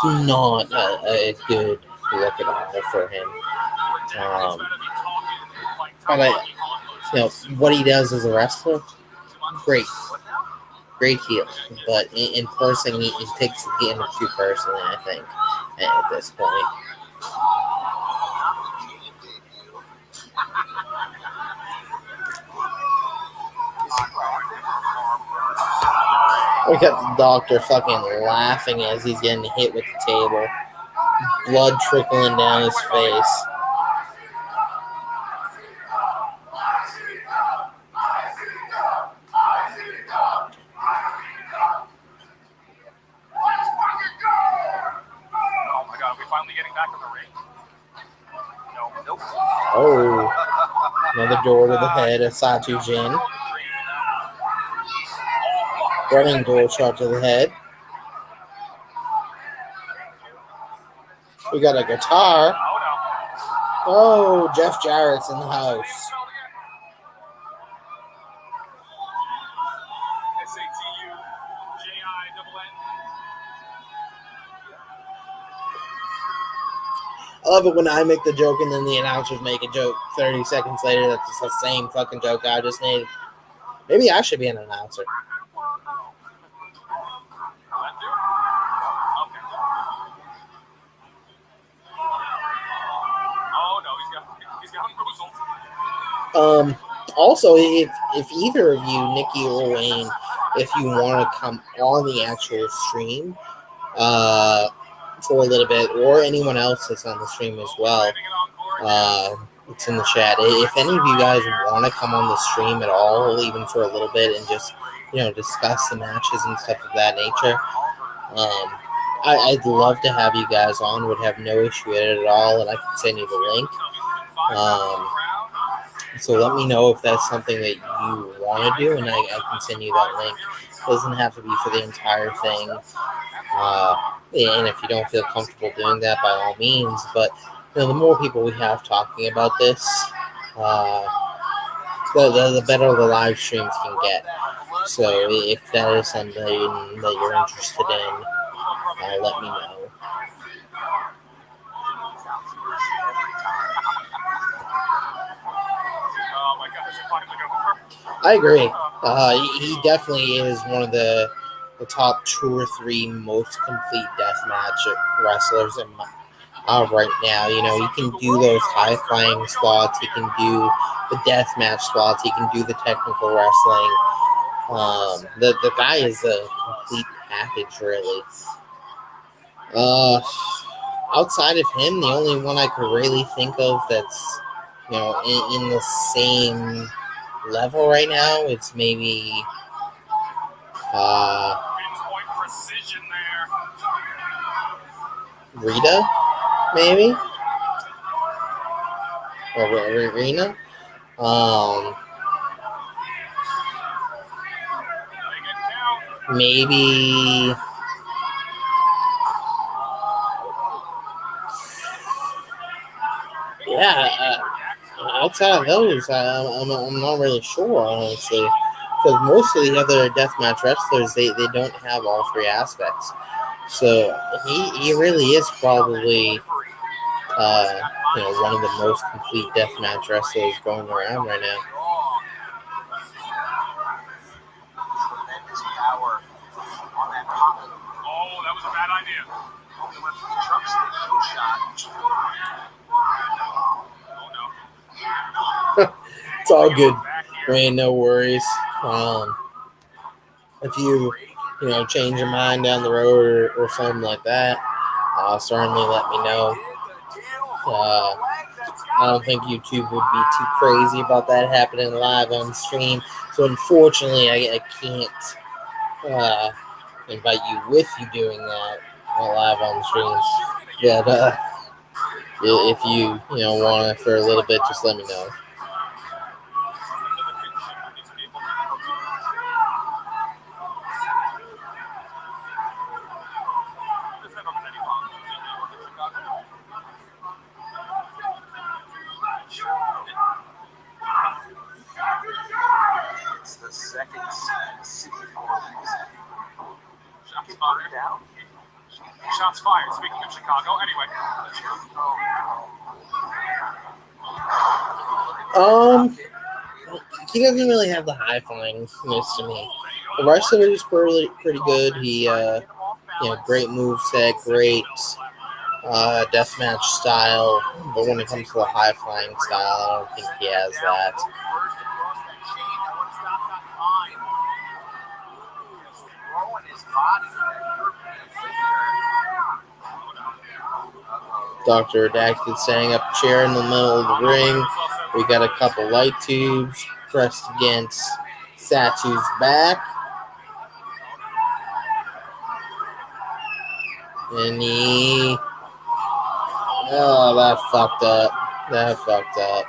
not a good look at all for him. But what he does as a wrestler, great heel. But in person, he takes the game too personally, I think, at this point. We got the doctor fucking laughing as he's getting hit with the table. Blood trickling down his face. Oh my God, are we finally getting back on the ring? No, nope. Oh, another door to the head of Satu Jin. Running door shot to the head. We got a guitar. Oh, Jeff Jarrett's in the house. I love it when I make the joke and then the announcers make a joke 30 seconds later that's the same fucking joke I just made. Maybe I should be an announcer. Also, if either of you, Nikki or Wayne, if you want to come on the actual stream for a little bit, or anyone else that's on the stream as well, it's in the chat. If any of you guys want to come on the stream at all, even for a little bit, and just discuss the matches and stuff of that nature, I'd love to have you guys on. Would have no issue with it at all, and I can send you the link. So let me know if that's something that you want to do, and I can send you that link. It doesn't have to be for the entire thing. And if you don't feel comfortable doing that, by all means. But the more people we have talking about this, the better the live streams can get. So if that is something that you're interested in, let me know. I agree. He definitely is one of the top 2 or 3 most complete deathmatch wrestlers right now. He can do those high flying spots. He can do the deathmatch spots. He can do the technical wrestling. The guy is a complete package, really. Outside of him, the only one I could really think of that's in the same level right now, it's maybe Rita, maybe, or Rena. Maybe outside of those, I'm not really sure, honestly, because most of the other deathmatch wrestlers, they don't have all 3 aspects. So he really is probably one of the most complete deathmatch wrestlers going around right now. Oh, that was a bad idea. It's all good, Wayne. No worries. If you change your mind down the road or something like that, certainly let me know. I don't think YouTube would be too crazy about that happening live on stream. So unfortunately, I can't invite you with you doing that live on stream. But if you want to for a little bit, just let me know. It's the second city for Shots fired. Down. Shots fired. Speaking of Chicago, anyway. He doesn't really have the high flyingness to me. The wrestler is pretty good. He great moveset, great deathmatch style, but when it comes to the high flying style, I don't think he has that. Dr. Redacted setting up a chair in the middle of the ring. We got a couple light tubes pressed against Satu's back. And that fucked up.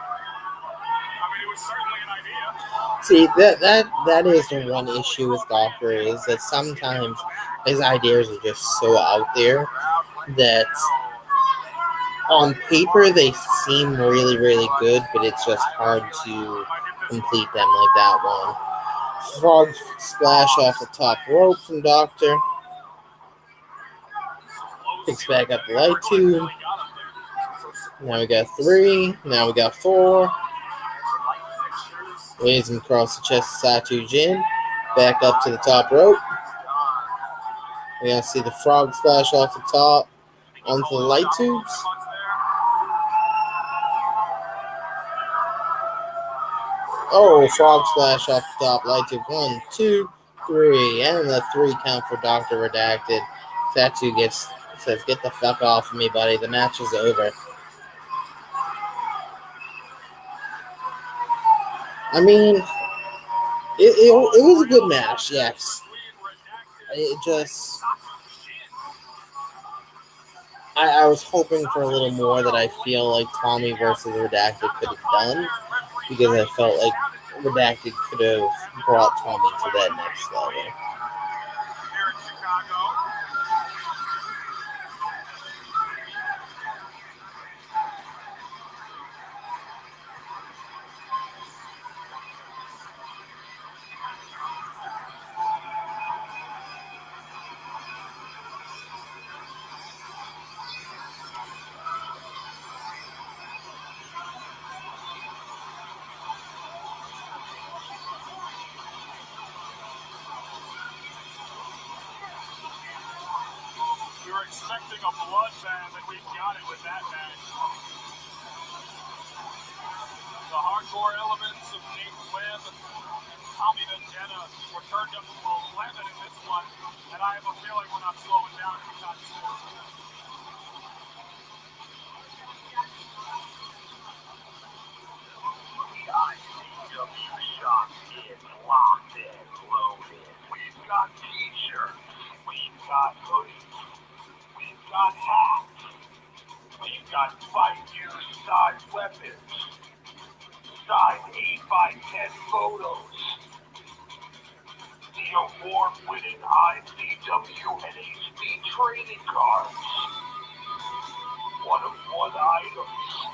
See, that is the one issue with Doctor is that sometimes his ideas are just so out there that on paper they seem really, really good, but it's just hard to complete them like that one. Frog splash off the top rope from Doctor. Picks back up the light tube. Now we got 3. Now we got 4. Lays him across the chest of Satu Jin. Back up to the top rope. We're going to see the frog splash off the top onto the light tubes. Oh, frog splash off the top light tube. 1, 2, 3. And the 3 count for Dr. Redacted. Satu says, "Get the fuck off of me, buddy. The match is over." I mean, it was a good match, yes. It just... I was hoping for a little more that I feel like Tommy versus Redacted could have done, because I felt like Redacted could have brought Tommy to that next level. We were expecting a bloodbath, and we got it with that match. The hardcore elements of Nate Webb and Tommy Vendetta were turned up to 11 in this one, and I have a feeling we're not slowing down anytime soon. The ICW shop is locked and loaded. We've got t-shirts, we've got hoodies, we've got hats, we've got fight use size weapons, size 8x10 photos, the award-winning ICW NHB trading cards, one-of-one items,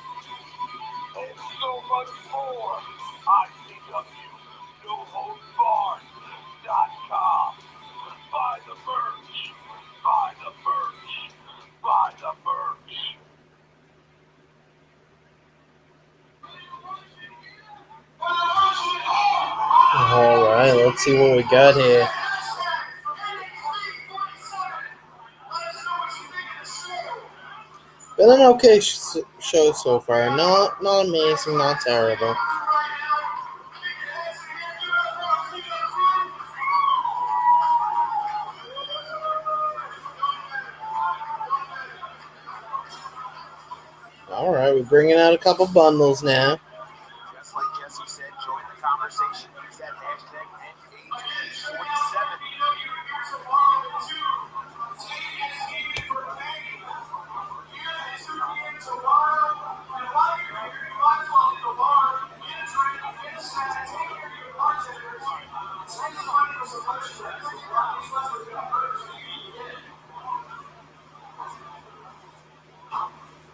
and so much more. ICW NoHoldBarred.com. Buy the merch. Buy the merch. Buy the merch. Alright, let's see what we got here. Been an okay show so far. Not amazing, not terrible. Alright, we're bringing out a couple bundles now. Just like Jesse said, join the conversation. Use that hashtag NHB47.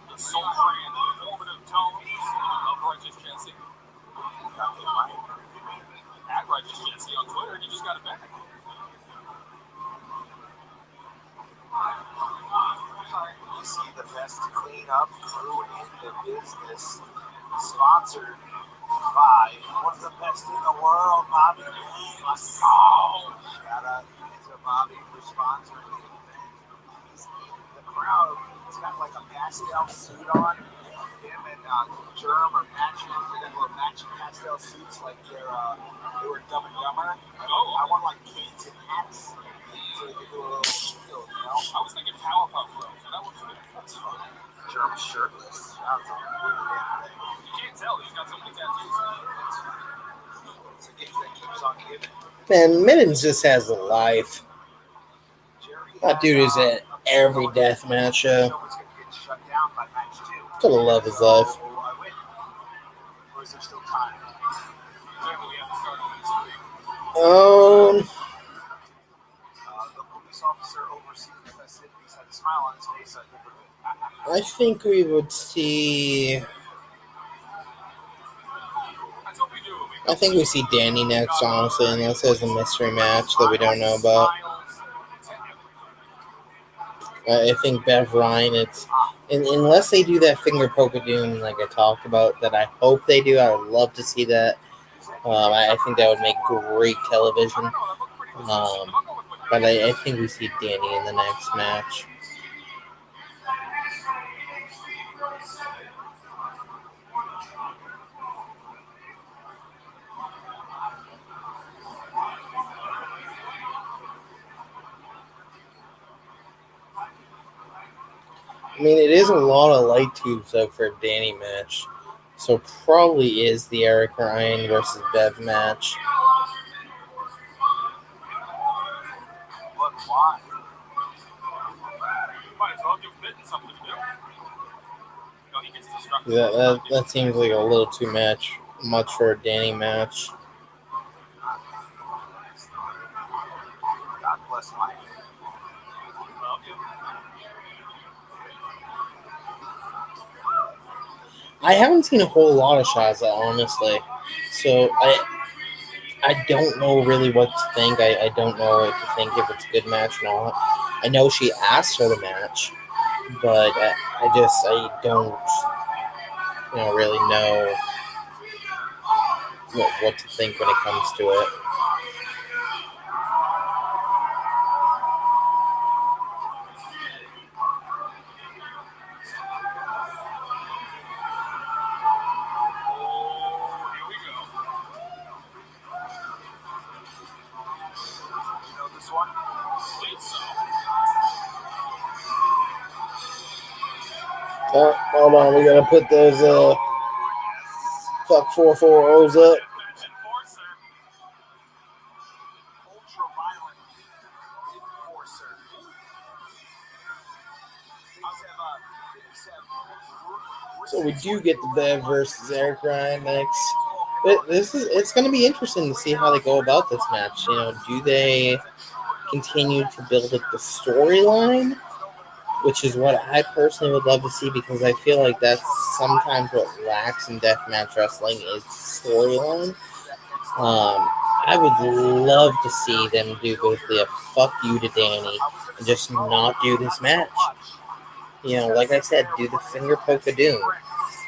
The sultry and informative tones of Righteous Jesse. At Righteous Jesse on Twitter, he just got it back. You see the best cleanup crew in the business, sponsored by one of the best in the world, Bobby. Let's go! Shout out to Bobby for sponsoring the event. The crowd, he's got like a pastel suit on. Him and Germ are matching. They got little matching pastel suits like they were Dumb and Dumber. Oh, I want like canes and hats. So they could do a little shield, you know? I was thinking Powerpuff Girls, so that works good. That's fine. Germ Man, Mittens just has a life. That dude is at every deathmatch show. Gotta love his life. Or is there still time? The police officer overseeing the festivities had a smile on his face. I think we would see. I think we see Danny next, honestly, unless there's a mystery match that we don't know about. I think Bev Ryan, unless they do that finger poke of doom like I talked about, that I hope they do. I would love to see that. I think that would make great television. But I think we see Danny in the next match. I mean, it is a lot of light tubes though for a Danny match, so probably is the Eric Ryan versus Bev match. But why? Might as well give Mitten something to do. That seems like a little too much for a Danny match. God bless Mike. I haven't seen a whole lot of Shaza, honestly, so I don't know really what to think. I don't know what to think if it's a good match or not. I know she asked for the match, but I don't really know what to think when it comes to it. Hold on, we gotta put those fuck 440s up. So we do get the Bev versus Eric Ryan next. But it's going to be interesting to see how they go about this match. Do they continue to build up the storyline, which is what I personally would love to see, because I feel like that's sometimes what lacks in deathmatch wrestling is storyline. I would love to see them do basically a fuck you to Danny and just not do this match. Like I said, do the finger poke of doom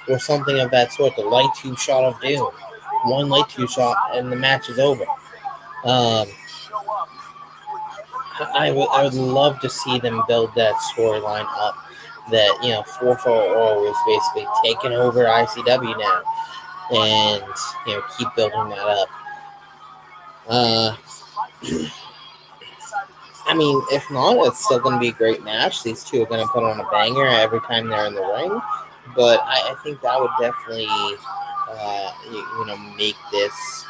or something of that sort, the light tube shot of doom. One light tube shot and the match is over. I would love to see them build that storyline up, that 440 is basically taking over ICW now, and keep building that up. I mean, if not, it's still going to be a great match. These two are going to put on a banger every time they're in the ring, but I think that would definitely make this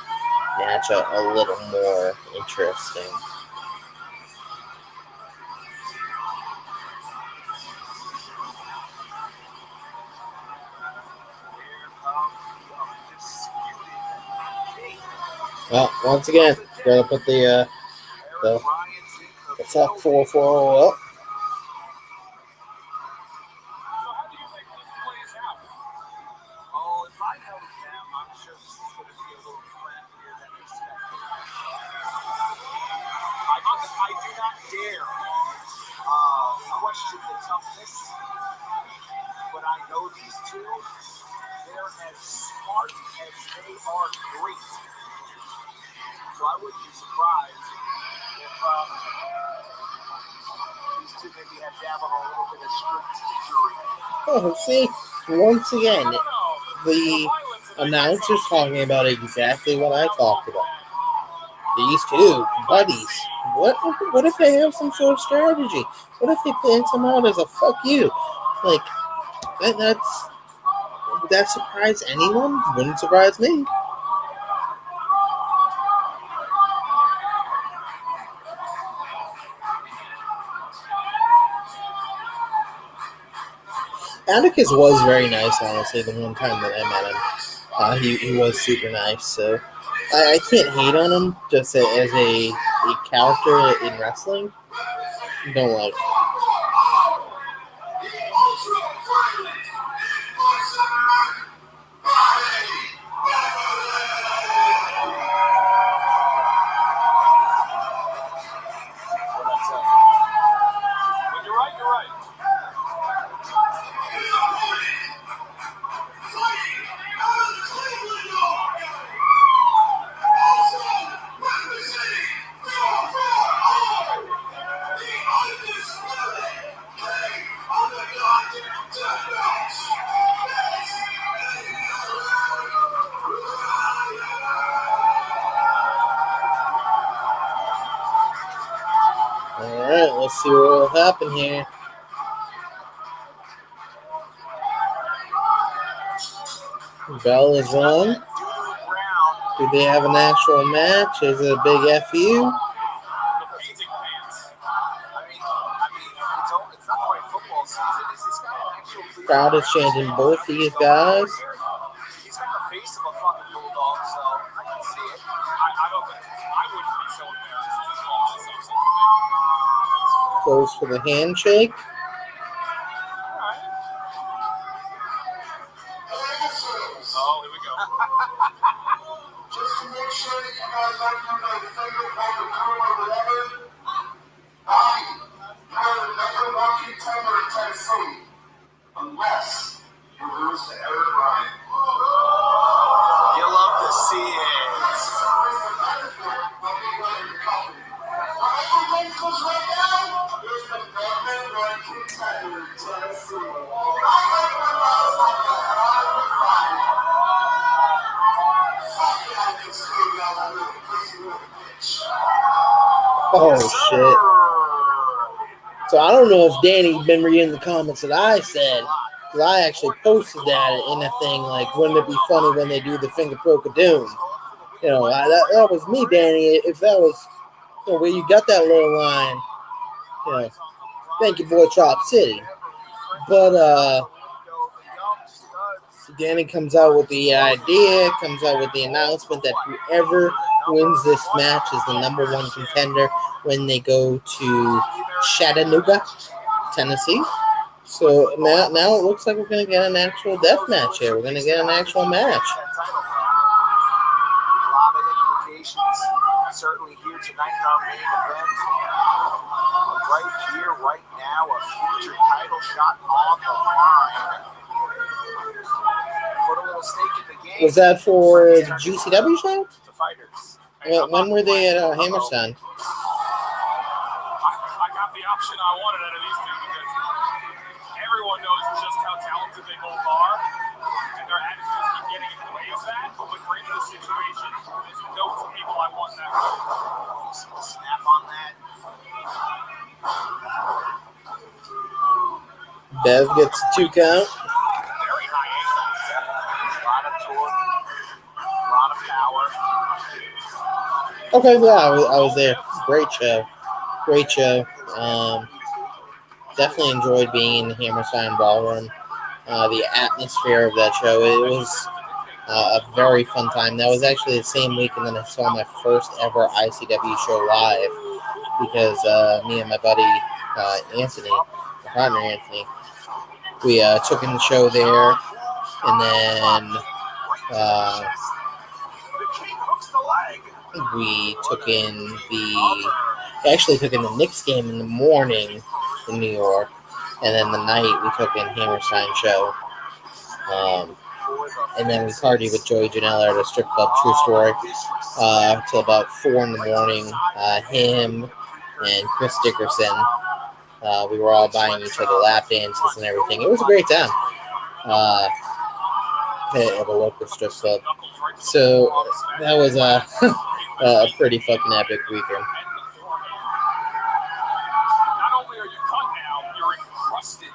match a little more interesting. Well, once again, we're gonna put the fuck 440 up. I do not dare question the toughness, but I know these two, they're as smart as they are great. So I wouldn't be surprised if these two maybe had dabbled a little bit of strategery. Oh, see, once again, the announcer's talking about exactly what I talked about. These two buddies. What if they have some sort of strategy? What if they plan some out as a fuck you? Like would that surprise anyone? Wouldn't surprise me. Atticus was very nice, honestly, the one time that I met him. He was super nice, so I can't hate on him just as a character in wrestling. Don't like him. When you're right, you're right. Alright, let's see what will happen here. Bell is on. Do they have an actual match? Is it a big FU? Crowd is chanting both these guys. He's got the face of a fucking bulldog, so I can see it. I don't think I wouldn't be so embarrassed if he called myself something. Goes for the handshake. Oh, here we go. Just to make sure that you guys don't do my finger on the curve or whatever, you're number one contender in Tennessee. Unless you lose to Eric Ryan. You love to see it. Right now, there's the number one contender in Tennessee. Oh, shit. So I don't know if Danny's been reading the comments that I said, because I actually posted that in a thing, like, wouldn't it be funny when they do the finger poke of doom? You know, that was me, Danny. If that was, you know, where you got that little line, you know, thank you, boy, Chop City. But, Danny comes out with the idea, comes out with the announcement that whoever wins this match is the number one contender when they go to Chattanooga, Tennessee. So now it looks like we're going to get an actual death match here. We're going to get an actual match. A lot of implications. Certainly here tonight in our main event. Right here, right now, a future title shot on the line. Put a little stake in the game. Was that for the GCW show? The fighters. When were they at Hammerstein? I got the option I wanted out of these two because everyone knows just how talented they both are, and their attitudes keep getting in the way of that. But when we're in this situation, there's no two people I want in that room. Snap on that. Bev gets a 2 count. Very high angles. A lot of torque, a lot of power. Okay, yeah, I was there. Great show. Great show. Definitely enjoyed being in the Hammerstein Ballroom. The atmosphere of that show, it was a very fun time. That was actually the same weekend that I saw my first ever ICW show live because me and my buddy Anthony, my partner Anthony, we took in the show there, and then we actually took in the Knicks game in the morning in New York, and then the night we took in Hammerstein show. And then we partied with Joey Janela at a strip club, true story, till about 4 in the morning. Him and Chris Dickerson, we were all buying each other lap dances and everything. It was a great time at a local strip club. So that was a pretty fucking epic weekend. Not only are you cut now, you're encrusted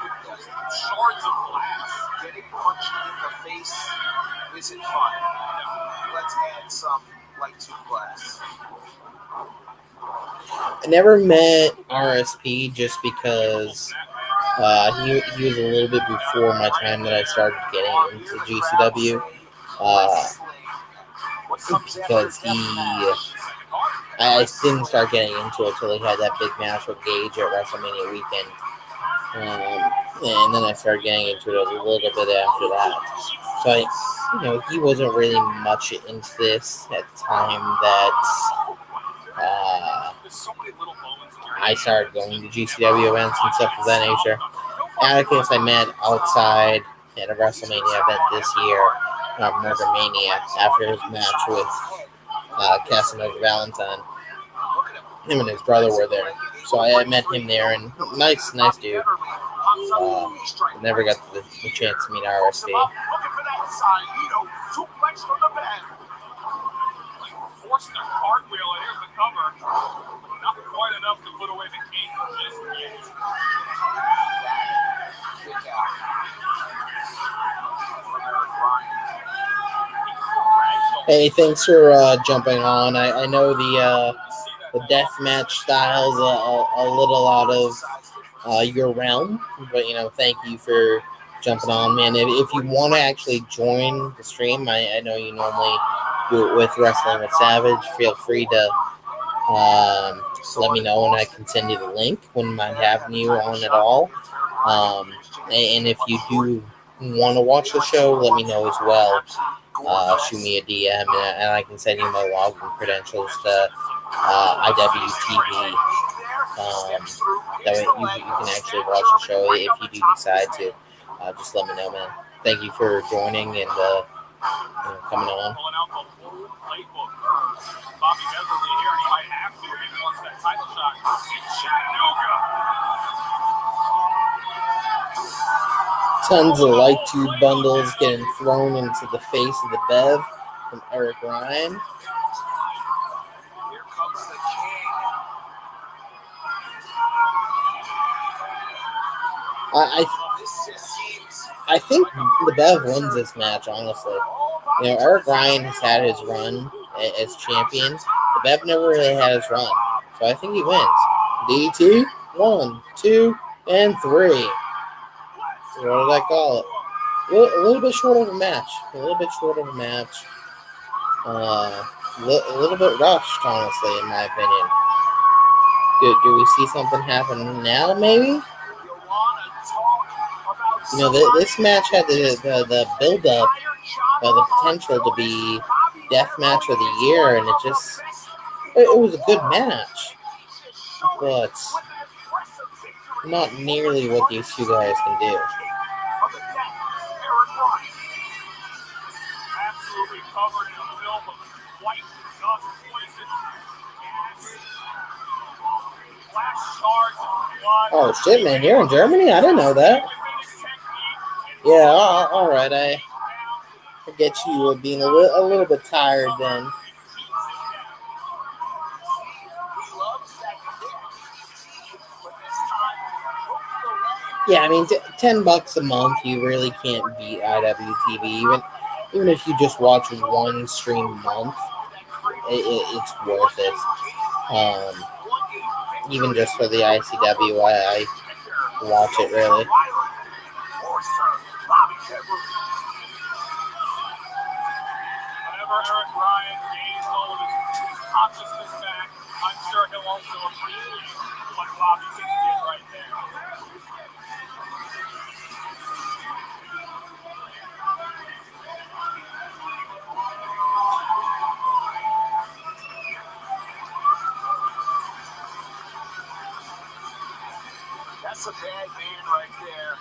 with those shards of glass. Getting punched in the face isn't fun. Let's add some light to glass. I never met RSP just because He was a little bit before my time that I started getting into GCW. Because I didn't start getting into it until he had that big match with Gage at WrestleMania weekend. And then I started getting into it a little bit after that. So he wasn't really much into this at the time that I started going to GCW events and stuff of that nature. Atticus I met outside at a WrestleMania event this year, Murder Mania, after his match with Casanova Valentine. Him and his brother were there, so I met him there, and nice dude. Never got the chance to meet RSP. Forced a cartwheel, and here's the cover. Not quite enough to put away the king just yet. Hey, thanks for jumping on. I know the death match style's a little out of your realm, but thank you for jumping on, man. If you want to actually join the stream, I know you normally do it with Wrestling with Savage. Feel free to let me know, and I can send you the link. Wouldn't mind having you on at all. And if you do want to watch the show, let me know as well. Shoot me a DM, and I can send you my login credentials to IWTV. That way you can actually watch the show if you do decide to. Just let me know, man. Thank you for joining and coming on. Bobby Beverly here, and he might have to if he wants that title shot in Chattanooga. Tons of light tube bundles getting thrown into the face of the Bev from Eric Ryan. Here comes the king. I think the Bev wins this match, honestly. Eric Ryan has had his run as champion. The Bev never really had his run. So I think he wins. DT, 1, 2, and 3. What did I call it? A little bit short of a match. A little bit rushed, honestly, in my opinion. Do we see something happen now, maybe? This match had the build-up, the potential to be death match of the year, and it was a good match, but not nearly what these two guys can do. Absolutely covered in a film of white dust, poison, gas, flash shards of blood. Oh shit, man! You're in Germany? I didn't know that. Yeah, all right. I get you being a little bit tired then. Yeah, I mean, $10 a month, you really can't beat IWTV. Even if you just watch one stream a month, it's worth it. Even just for the ICW, I watch it really. Whenever Eric Ryan gains hold his consciousness back, I'm sure he'll also appreciate what Bobby just did right there. That's a bad man right there.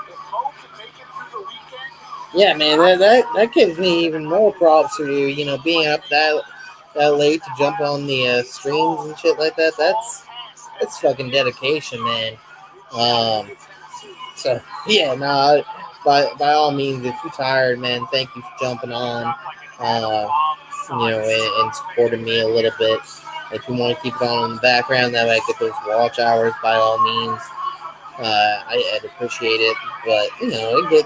If Mo can make it through the weekend. Yeah, man, that gives me even more props for you. Being up that late to jump on the streams and shit like that. That's fucking dedication, man. So yeah, no. By all means, if you're tired, man, thank you for jumping on. And supporting me a little bit. If you want to keep it on in the background, that way I get those watch hours. By all means, I'd appreciate it. But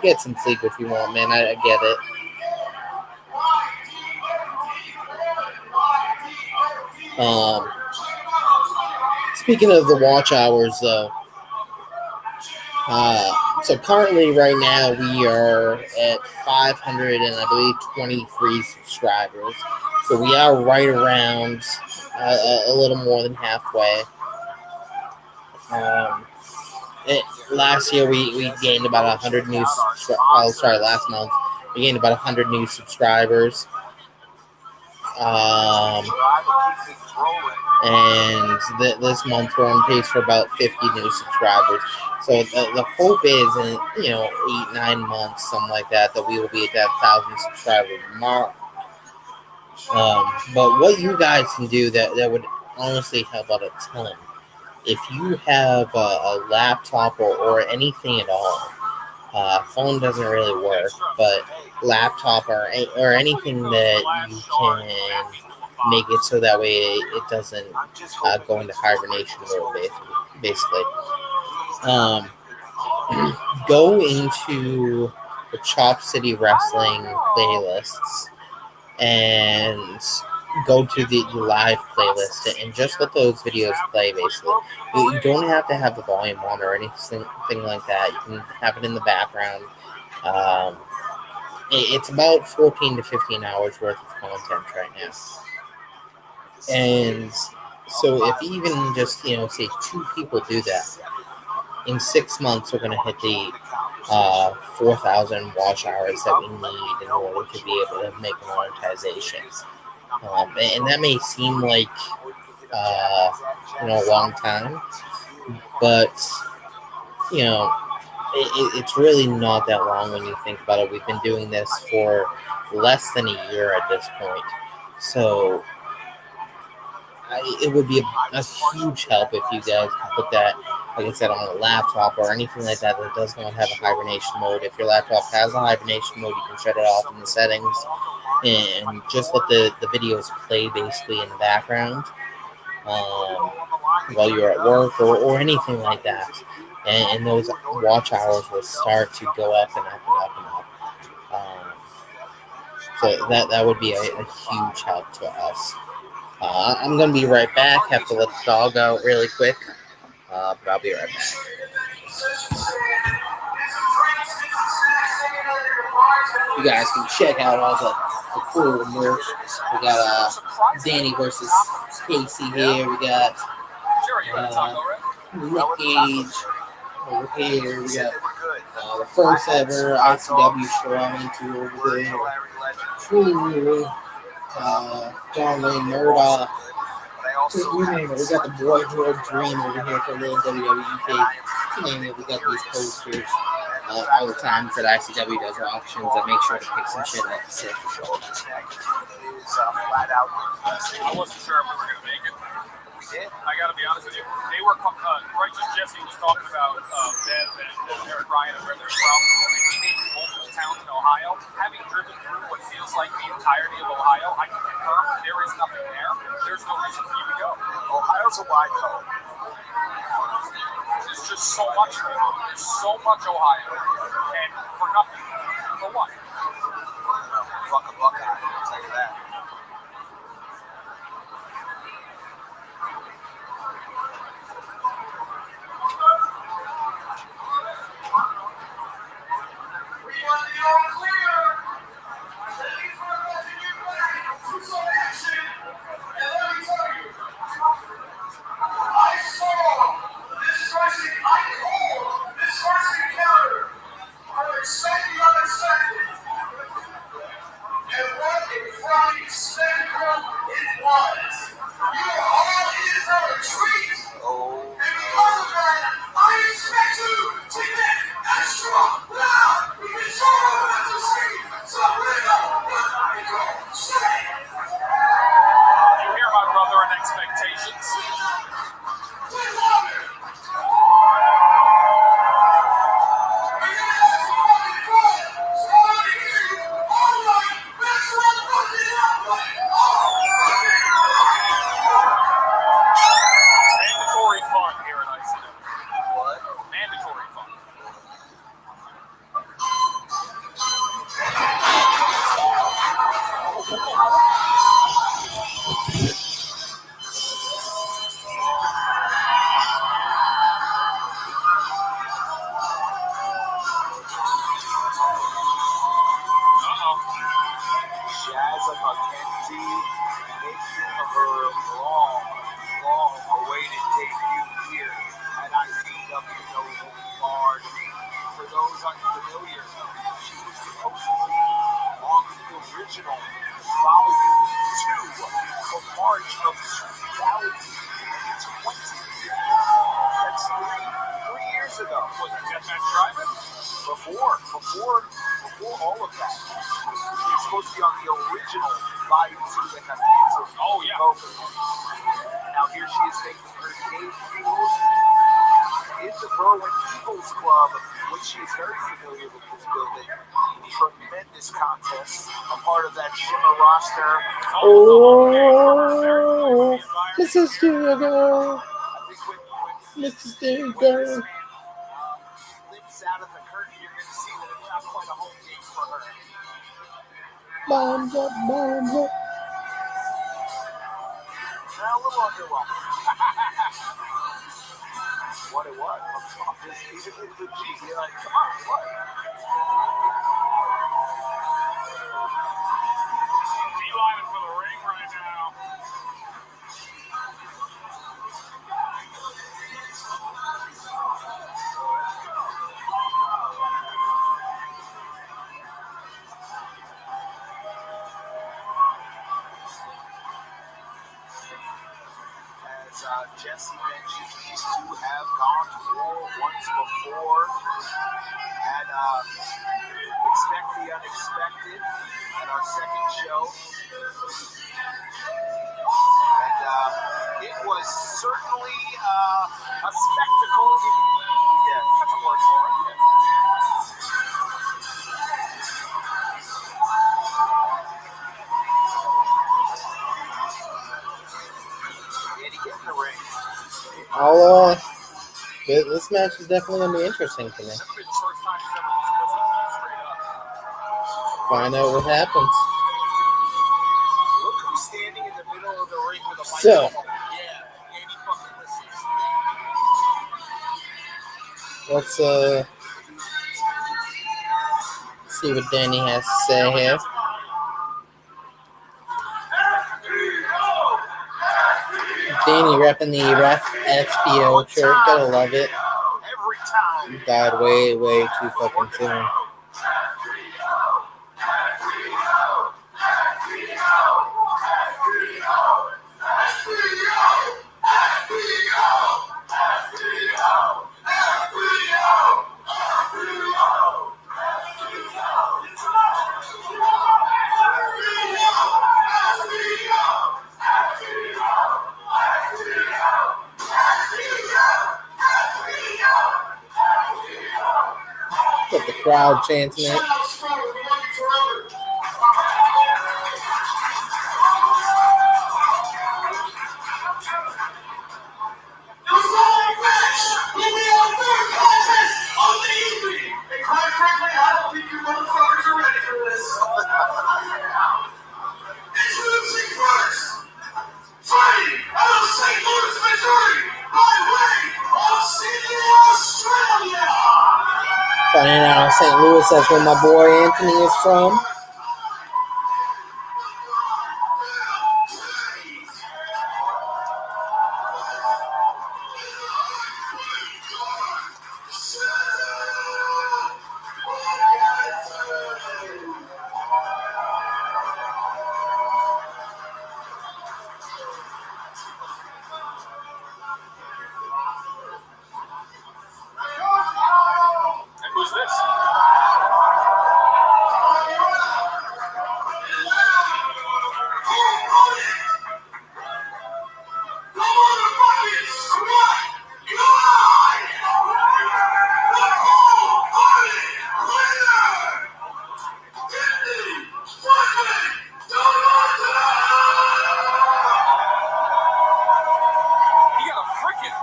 get some sleep if you want, man. I get it. Speaking of the watch hours, though, So currently, right now, we are at 500 and I believe 23 subscribers. So we are right around a little more than halfway. Last year we gained about 100 new. Last month we gained about 100 new subscribers. And this month we're on pace for about 50 new subscribers. So the hope is in 8-9 months, something like that, that we will be at that 1,000 subscriber mark. But what you guys can do that would honestly help out a ton. If you have a laptop or anything at all, phone doesn't really work, but laptop or anything that you can make it so that way it doesn't go into hibernation mode, basically. Go into the Chop City Wrestling playlists and go to the live playlist and just let those videos play, basically. You don't have to have the volume on or anything like that. You can have it in the background. It's about 14 to 15 hours worth of content right now. And so if even just, say 2 people do that, in 6 months, we're going to hit the 4,000 watch hours that we need in order to be able to make monetization. And that may seem like a long time, but it's really not that long when you think about it. We've been doing this for less than a year at this point, so it would be a huge help if you guys can put that, like I said, on a laptop or anything like that that does not have a hibernation mode. If your laptop has a hibernation mode, you can shut it off in the settings and just let the videos play basically in the background while you're at work or anything like that. And those watch hours will start to go up and up and up and up. So that would be a huge help to us. I'm going to be right back. Have to let the dog out really quick. But I'll be right back. You guys can check out all the cool merch. We got Danny versus Casey here. We got Nick Gage over here. We got the first ever ICW show I went to over there. John Wayne Murdoch. You name it. We got the Boyhood Dream over here for Little WWK. You name it. We got these posters. All the times that ICW does auctions, I make sure to pick some shit up. So. I wasn't sure if we were going to make it. We did. I got to be honest with you. They were, Righteous Jesse was talking about Bev and Eric Ryan and where they're from. They came from multiple towns in Ohio. Having driven through what feels like the entirety of Ohio, I can confirm there is nothing there. There's no reason for you to go. Ohio's a wide code. There's just so much there. There's so much Ohio. And for nothing. For what? Fuck a Buckeye, I'll tell you that. of 2020. That's three years ago. Was it Deathmatch Driving? Before all of that. It's supposed to be on the original live TV that got canceled. Oh, yeah. COVID. Now here she is making her debut in the Berwyn Eagles Club, which she is very familiar with this building. Tremendous contest. A part of that Shimmer roster. Oh, Mr. Studio. I think when Mr. Studio. this man limps out of the curtain, you're going to see that it's not quite a home game for her. Bombs up, bombs up. Now a little underwhelming. What it was. Even in the G, you're like, come on, what? Beeline for the ring right now. As Jesse mentioned, these two have gone to war once before. And expect the unexpected at our second show. And it was certainly a spectacle. Yeah, that's a word for it. Did he get in the ring? This match is definitely going to be interesting to me. That'll be the first time he's ever just listened straight up. Find out what happens. Look who's standing in the middle of the ring with a microphone. So. Yeah, Danny fucking listens. Let's see what Danny has to say here. Danny repping the Ref SPO shirt. Gotta love it. Every time. Died way, way too fucking soon. Got the crowd chanting it. Finding out in St. Louis, that's where my boy Anthony is from. And who's this? He got a freaking.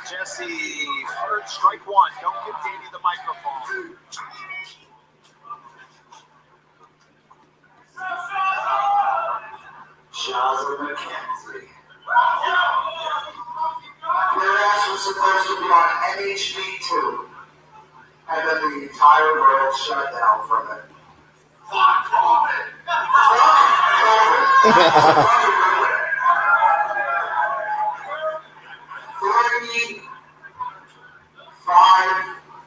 Jesse, strike one. Don't give Danny the microphone. Shazza McKenzie. Your ass was supposed to be on NHB 2, and then the entire world shut down from it. Fuck COVID! Fuck COVID! 35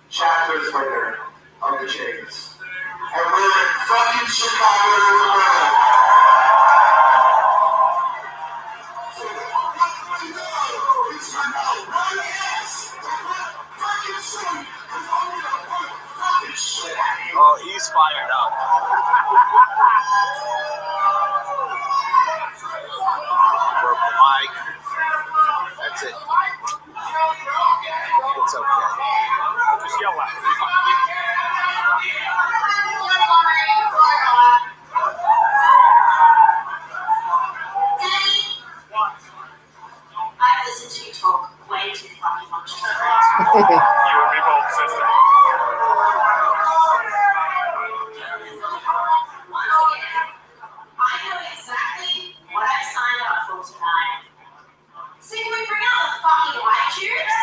chapters later of the Chains, and we're in fucking Chicago to the world. So what you know is you know, right? Yes. Fucking soon, because I'm gonna put fucking shit at you. Oh, he's fired up. Broke the mic. That's it. It's okay. Just yell at him. I've listened to you talk way too fucking much. You and me both, sister. Once again, I know exactly what I signed up for tonight. So can we bring out the fucking light tubes?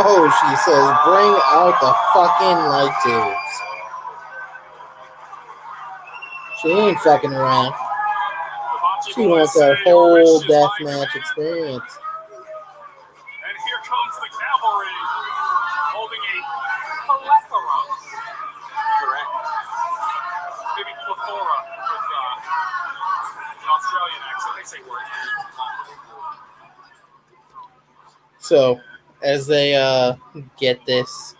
Oh, she says, bring out the fucking light tubes. She ain't fucking around. She wants that whole deathmatch experience. And here comes the cavalry, holding a plethora. Correct. Maybe plethora with an Australian accent. They say words. So, as they get this,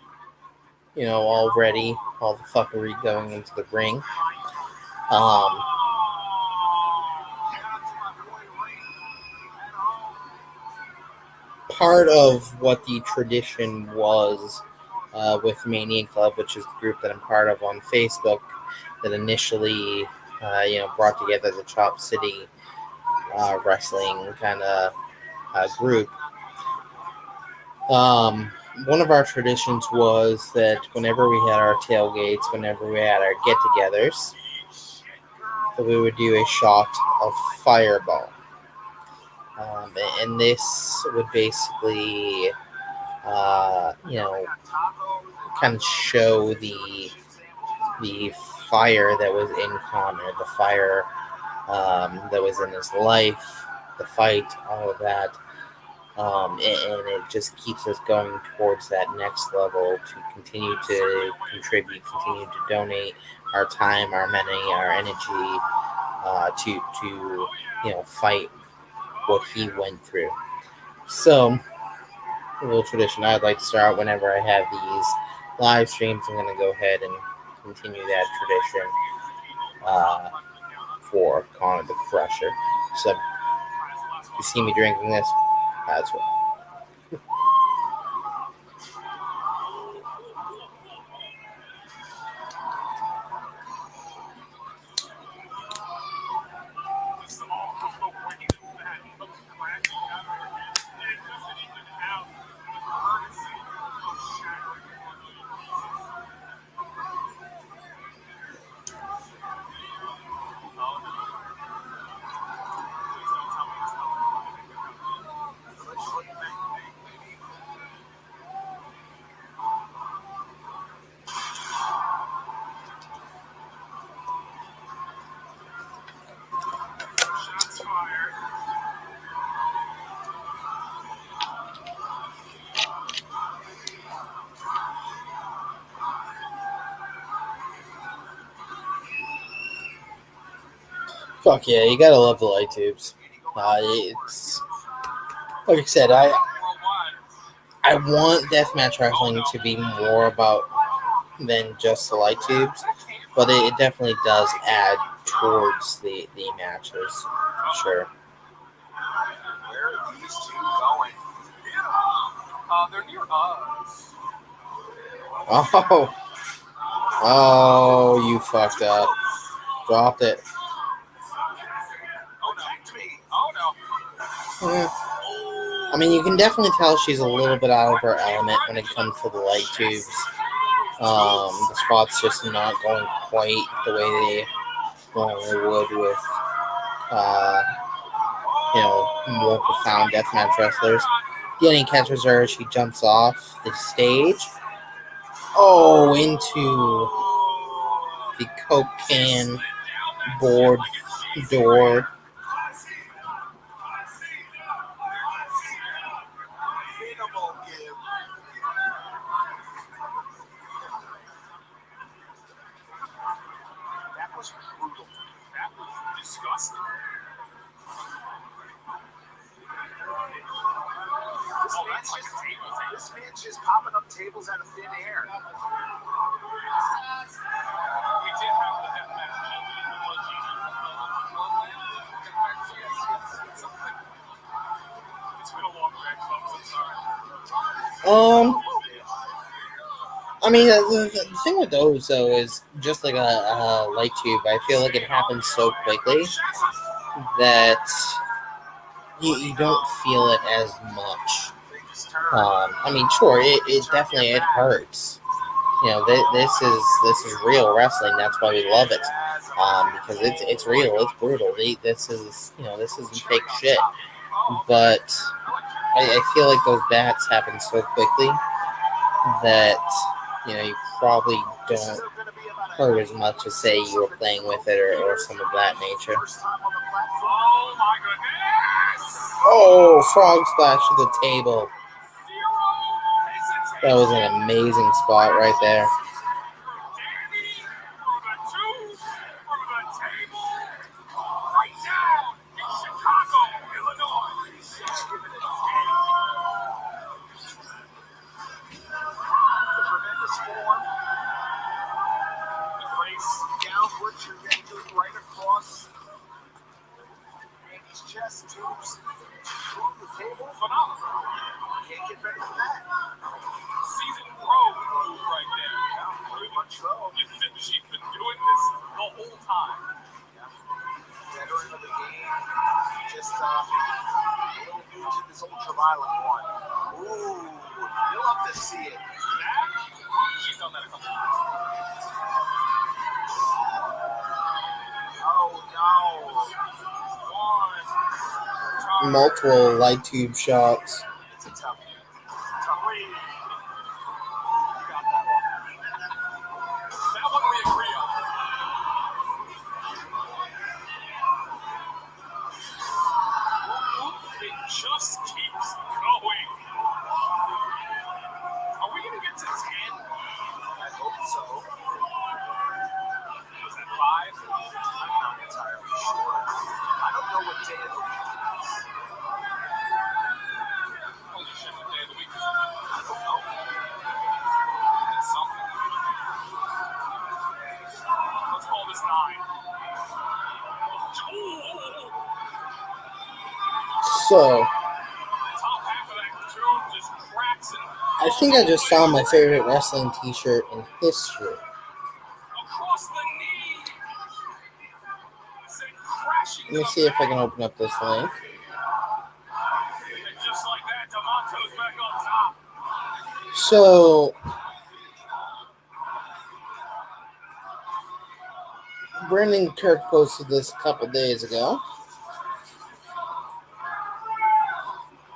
all ready, all the fuckery going into the ring, part of what the tradition was with Mania Club, which is the group that I'm part of on Facebook, that initially, brought together the Chop City wrestling kind of group. One of our traditions was that whenever we had our tailgates, whenever we had our get-togethers, that we would do a shot of Fireball. And this would basically, kind of show the fire that was in Connor, the fire that was in his life, the fight, all of that. And it just keeps us going towards that next level to continue to contribute, continue to donate our time, our money, our energy to fight what he went through. So, a little tradition I'd like to start whenever I have these live streams. I'm going to go ahead and continue that tradition for Connor the Crusher. So, you see me drinking this? That's right. Fuck yeah, you gotta love the light tubes. It's like I said, I want deathmatch wrestling to be more about than just the light tubes, but it definitely does add towards the matches. Sure. Where are these two going? They're near us. Oh, you fucked up. Dropped it. Oh, no. Me. Oh no. Yeah. I mean, you can definitely tell she's a little bit out of her element when it comes to the light tubes. The spot's just not going quite the way they normally would with, more profound deathmatch wrestlers. Getting catches her, she jumps off the stage. Oh, into the Coke can board door. Minimal give. was brutal. That was disgusting. Oh, that's like a table. This man's just popping up tables out of thin air. We did have the death match. It's been a long day, folks. I'm sorry. I mean, the thing with those though is just like a light tube. I feel like it happens so quickly that you don't feel it as much. I mean, sure, it definitely it hurts. You know, this is real wrestling. That's why we love it, because it's real, it's brutal. This isn't fake shit. But I feel like those bats happen so quickly that you probably don't hurt as much as say you were playing with it or some of that nature. Oh my goodness! Oh, frog splash to the table. That was an amazing spot right there. Downward trajectory right across Randy's chest tubes. Through the table. Phenomenal. Can't get better than that. Season pro move right there. Yeah, very much so. She's been doing this the whole time. Veteran of the game. Just a little new to this ultraviolet one. Ooh, you'll have to see it. She's done that a couple times. Oh no. One. Multiple light tube shots. It's a tough one. You got that one. That one we agree on. It just keeps going. Are we going to get to 10? I hope so. Was that 5? I'm not entirely sure. I don't know what day of the week it is. Holy shit, the day of the week. I don't know. It's something. Let's call this 9. Ooh. So, Top half of that tube just cracks and I think I just found my favorite wrestling t-shirt in history. across the knee. Sent crashing Let me see if I can open up this link. And just like that, D'Amato's back on top. So, Brandon Kirk posted this a couple days ago.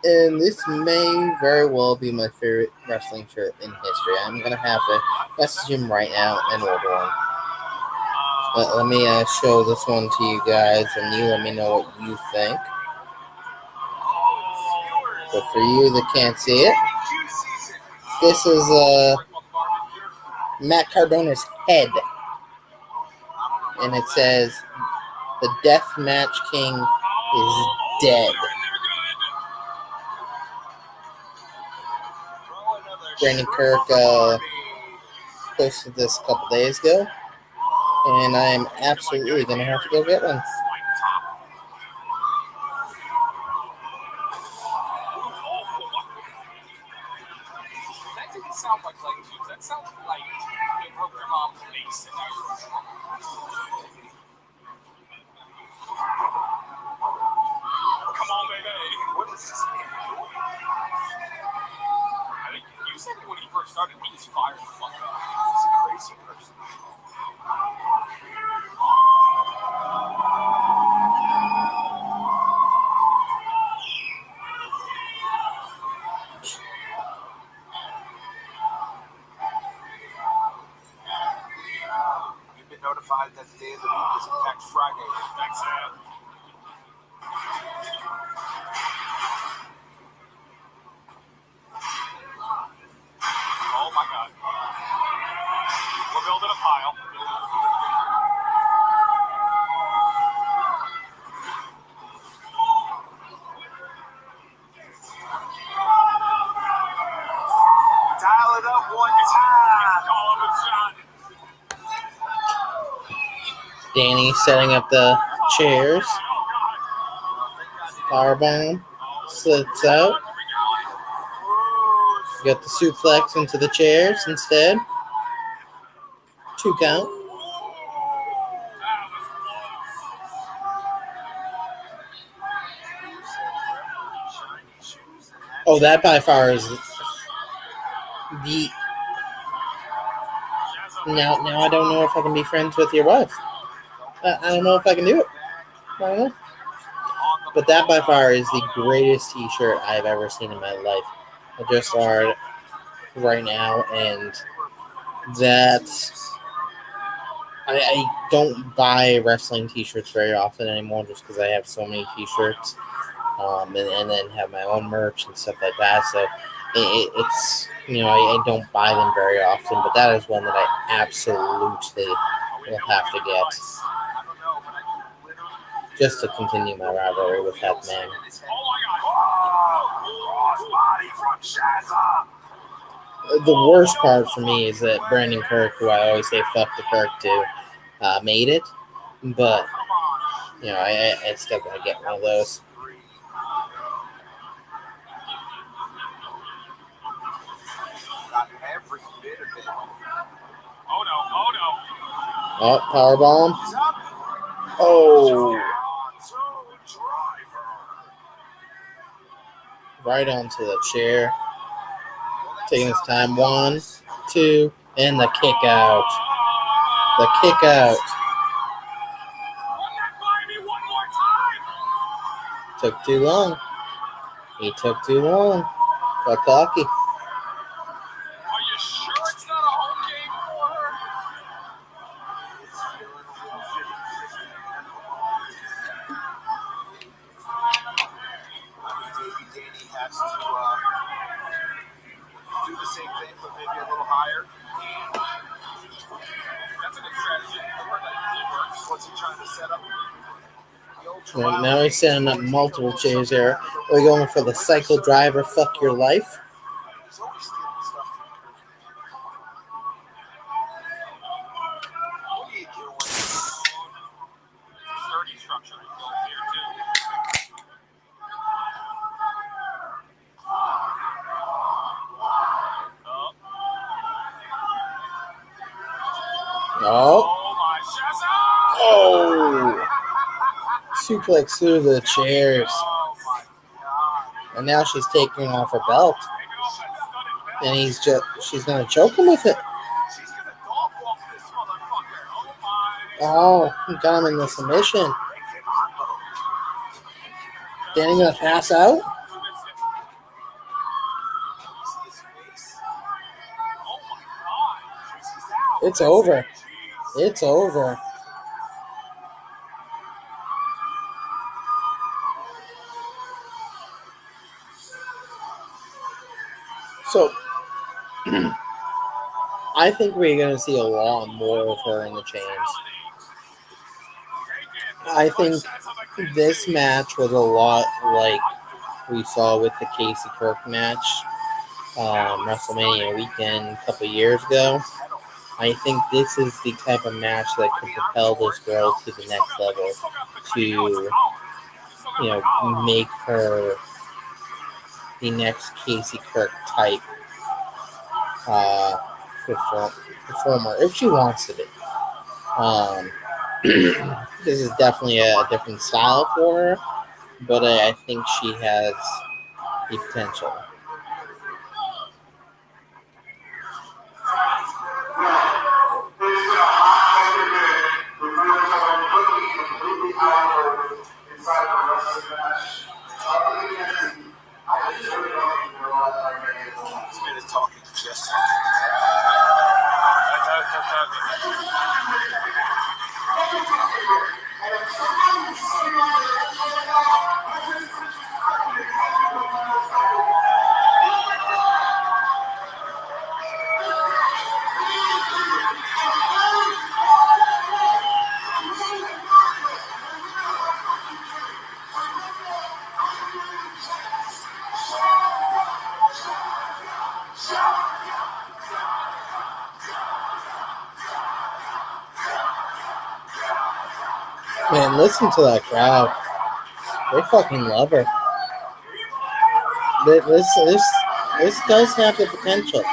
And this may very well be my favorite wrestling shirt in history. I'm going to have to message him right now and order one. But let me show this one to you guys, and you let me know what you think. But for you that can't see it, this is Matt Cardona's head. And it says, "The Death Match King is dead." Brandon Kirk posted this a couple days ago, and I am absolutely going to have to go get one. That didn't sound like light tubes. That sounded like you broke your mom's face. Come on, baby. What is this man doing? I think you said when he first started, he was fired the fuck up. He's a crazy person. You've been notified that the day of the week is in fact Friday. That's it. Oh my god. We're building a pile. Danny setting up the chairs. Powerbomb. Slits out. Got the suplex into the chairs instead. 2 count. Oh, that by far is the... Now I don't know if I can be friends with your wife. I don't know if I can do it. I don't know. But that by far is the greatest t-shirt I've ever seen in my life. I just saw it right now, and that's... I don't buy wrestling t-shirts very often anymore just because I have so many t-shirts, and then have my own merch and stuff like that. So it's, I don't buy them very often, but that is one that I absolutely will have to get just to continue my rivalry with that man. The worst part for me is that Brandon Kirk, who I always say fuck the Kirk to, made it, but I still gotta get one of those. Oh, powerbomb. Oh. Right onto the chair. Taking his time. 1, 2, and the kick out. The kick out. Took too long. He took too long. Got cocky. Are you sure it's not a home game for her? Maybe Danny has to do the same thing, but maybe a little higher. That's a good strategy. I've heard that usually works. What's he trying to set up? Well, now he's setting up multiple chairs here. We're going for the cycle driver, fuck your life. He's always stealing stuff. What are you doing? Sturdy structure here too. Oh. My Shazam! Oh. Suplex through the chairs. Oh my God. And now she's taking off her belt. And she's gonna choke him with it. She's gonna dog walk this motherfucker. Oh my. Oh, got him in the submission. Danny gonna pass out? It's over. It's over. So, I think we're going to see a lot more of her in the chains. I think this match was a lot like we saw with the Casey Kirk match, WrestleMania weekend a couple years ago. I think this is the type of match that could propel this girl to the next level, to make her the next Casey Kirk type performer, if she wants to be. This is definitely a different style for her, but I think she has the potential. This man is talking just. Man, listen to that crowd. They fucking love her. This does have the potential.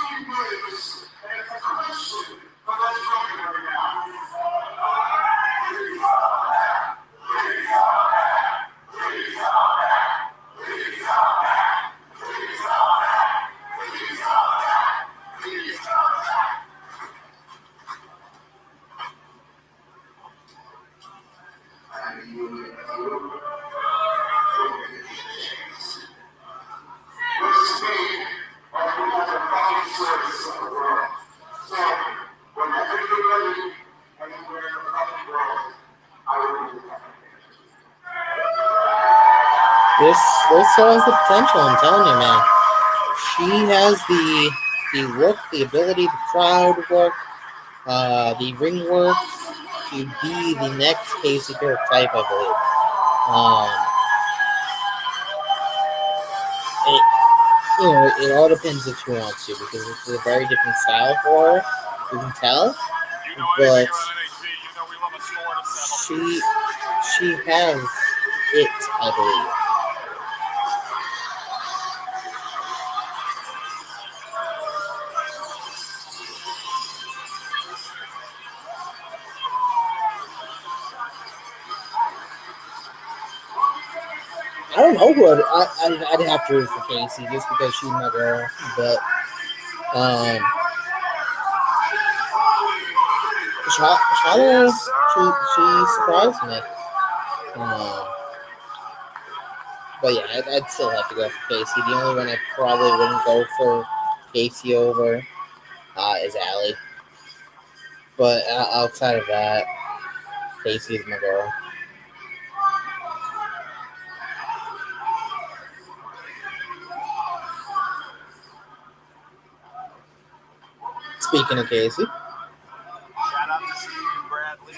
This has the potential. I'm telling you, man. She has the work, the ability, the crowd work, the ring work to be the next Casey Kirk type, I believe. It all depends if she wants to, because it's a very different style for her. You can tell, but she has it, I believe. I don't know who I'd have to root for Casey just because she's my girl, but Charlotte, she surprised me. But yeah, I'd still have to go for Casey. The only one I probably wouldn't go for Casey over is Allie. But outside of that, Casey is my girl. Speaking of Casey. Shout out to Steve Bradley.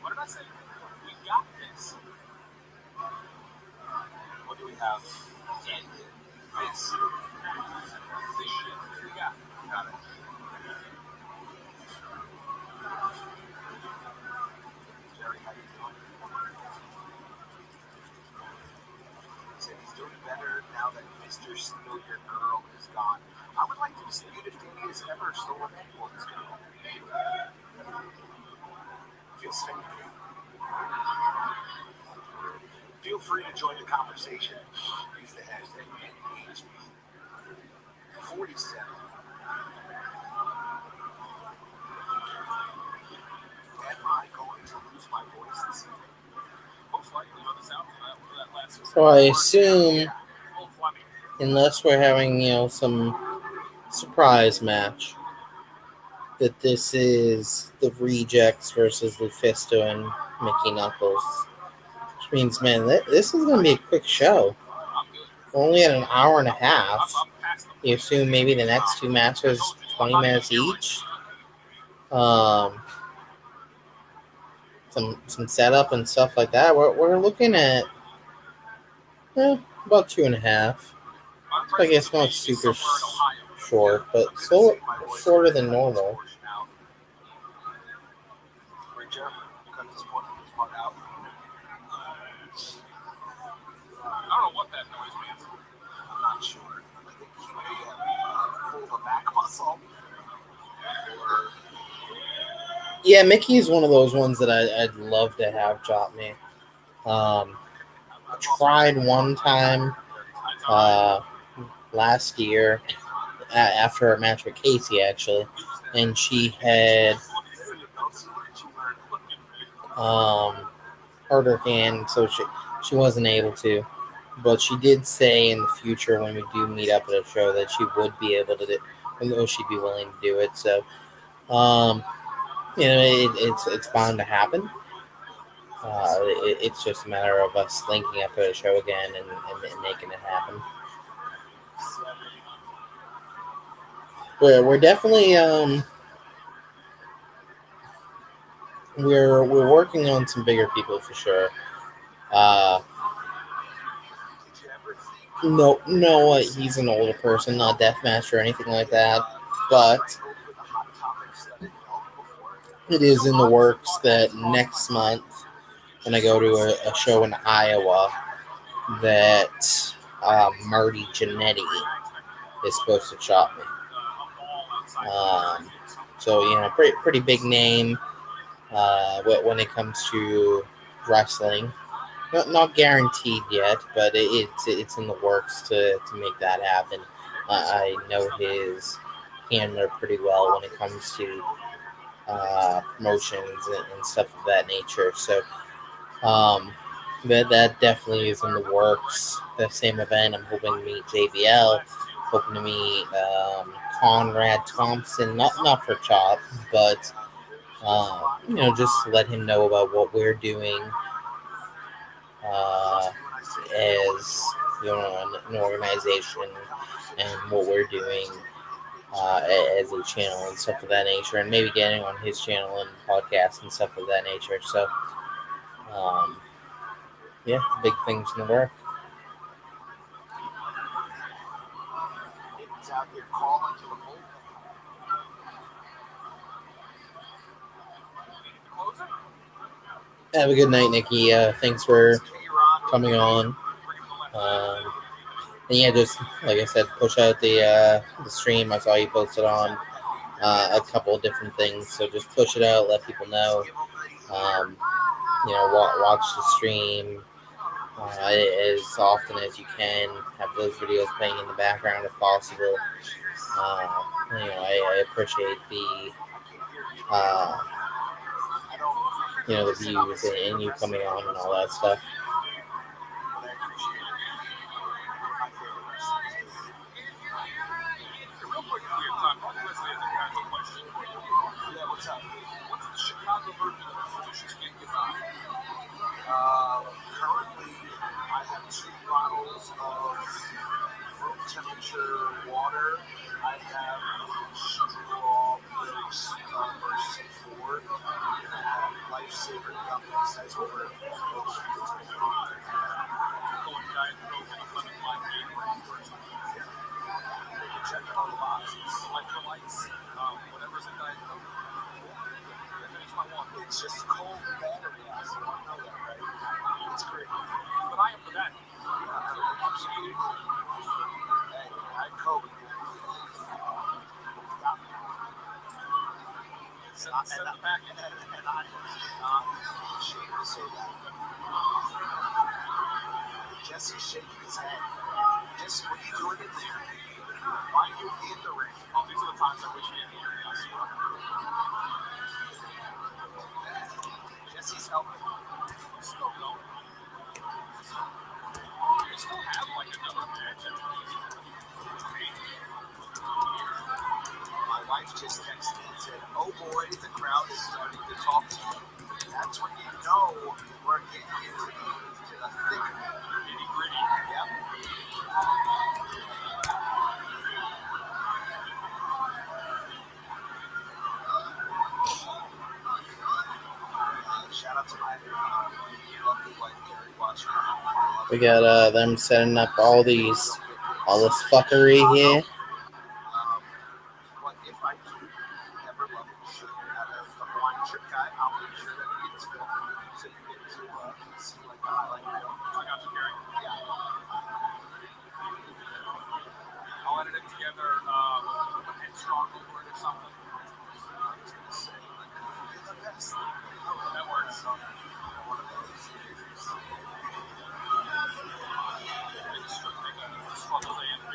What did I say? We got this. What do we have? In this shit. We got it. Jerry, how you doing? He said he's doing better now that Mr. Steal Your Girl is gone. I would like to dispute if Danny has ever stolen anyone's girl. Feels fake. Feel free to join the conversation. Use the hashtag NHB. 47. Am I going to lose my voice this evening? Most likely, the sound of that last. So I assume, unless we're having some surprise match, that this is the Rejects versus Lufisto and Mickey Knuckles. Which means, man, this is going to be a quick show. Only at an hour and a half. You assume maybe the next two matches 20 minutes each. Some setup and stuff like that. We're looking at about 2.5. So I guess not super short, but still shorter than normal. I don't know what that noise means. I'm not sure. I think he may have pulled a back muscle. Yeah, Mickey is one of those ones that I'd love to have drop me. I tried one time last year after a match with Casey, actually, and she had hurt her hand, so she wasn't able to. But she did say in the future when we do meet up at a show that she would be able to do, or she'd be willing to do it. So, it's bound to happen. It's just a matter of us linking up at a show again and making it happen. We're definitely we're working on some bigger people for sure. No, he's an older person, not Deathmatch or anything like that, but it is in the works that next month, when I go to a show in Iowa, that Marty Jannetty is supposed to chop me. So pretty big name when it comes to wrestling. Not guaranteed yet, but it's in the works to make that happen. I know his handler pretty well when it comes to promotions and stuff of that nature. So that definitely is in the works. The same event, I'm hoping to meet JBL, hoping to meet Conrad Thompson, not for Chop, but just let him know about what we're doing as an organization and what we're doing as a channel and stuff of that nature, and maybe getting on his channel and podcasts and stuff of that nature. So, big things in the work. It's out here calling to the bullpen. Have a good night, Nikki. Thanks for coming on. And just like I said, push out the stream. I saw you posted on a couple of different things, so just push it out, let people know. Watch the stream as often as you can. Have those videos playing in the background if possible. I appreciate the the views and you coming on and all that stuff. What's the Chicago version of the Fish's Get Goodbye? Currently, I have 2 bottles of room temperature water. I have strawberry C4. I have Lifesaver gummies. That's what we're check out all the boxes. Electrolytes, whatever's in Diet Coke. It's just cold battery acid. You know that, right? It's great. But I am for that. Absolutely. Hey, I Coke. Send it back and I am not ashamed to say that. Jesse's shaking his head. Jesse, what are you doing in there? Why are you in the ring? Oh, these are the times I wish we had here. Jesse's helping. Still going. We still have like another match. My wife just texted me and said, "Oh boy, the crowd is starting to talk to you." That's when you know we're getting into the thick nitty-gritty. Yep. Shout out to my lovely wife, Carrie, watching. We got them setting up all this fuckery here. But if I do ever love a shirt out of a Hawaiian shirt guy, I'll make sure that it gets filmed so you get to see like the highlight reel. I got you, Gary. Yeah. I'll edit it together and strong over it or something. I was gonna say, like, you're the best. That works. One of those. Struggle A and B.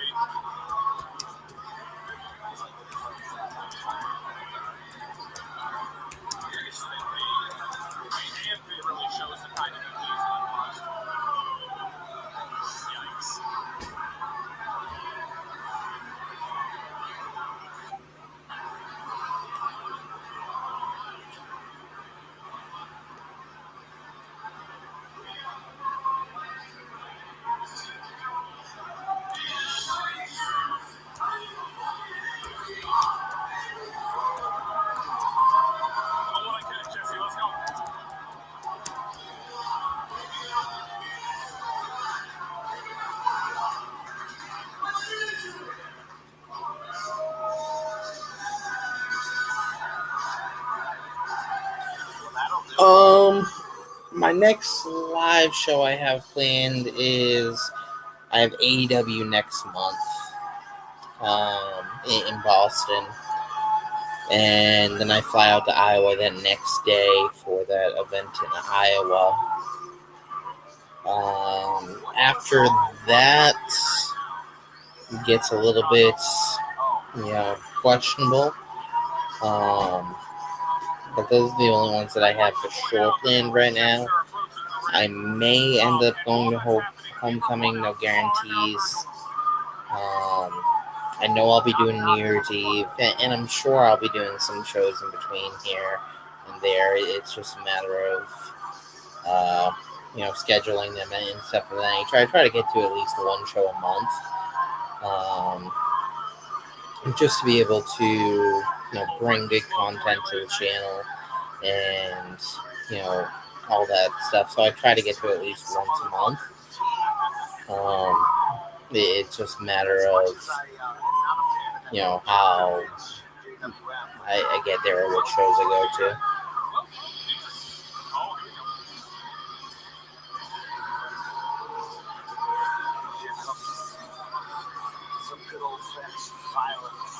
My next live show I have planned is I have AEW next month in Boston. And then I fly out to Iowa that next day for that event in Iowa. After that, it gets a little bit, questionable. But those are the only ones that I have for sure planned right now. I may end up going to Homecoming, no guarantees. I know I'll be doing New Year's Eve, and I'm sure I'll be doing some shows in between here and there. It's just a matter of, scheduling them and stuff of that nature. I try to get to at least one show a month, just to be able to, bring good content to the channel and, all that stuff. So I try to get to at least once a month. It's just a matter of, how I get there or what shows I go to. Some good old-fashioned violence.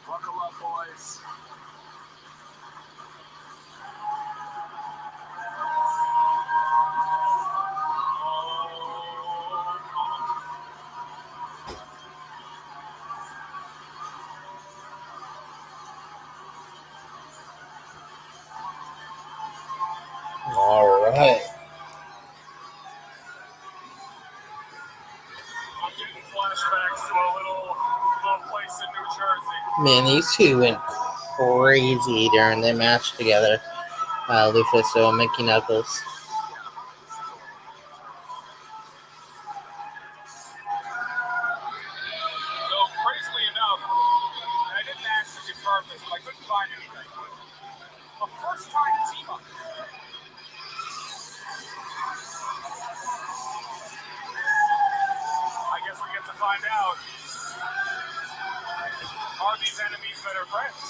Buckle up, boys. All right. I'm getting flashbacks to a little place in New Jersey. Man, these two went crazy during their match together. Lufisto and Mickey Knuckles. So, crazily enough, and I didn't actually confirm this, but I couldn't find anything. A first-time team-up. I guess we get to find out. Are these enemies better friends?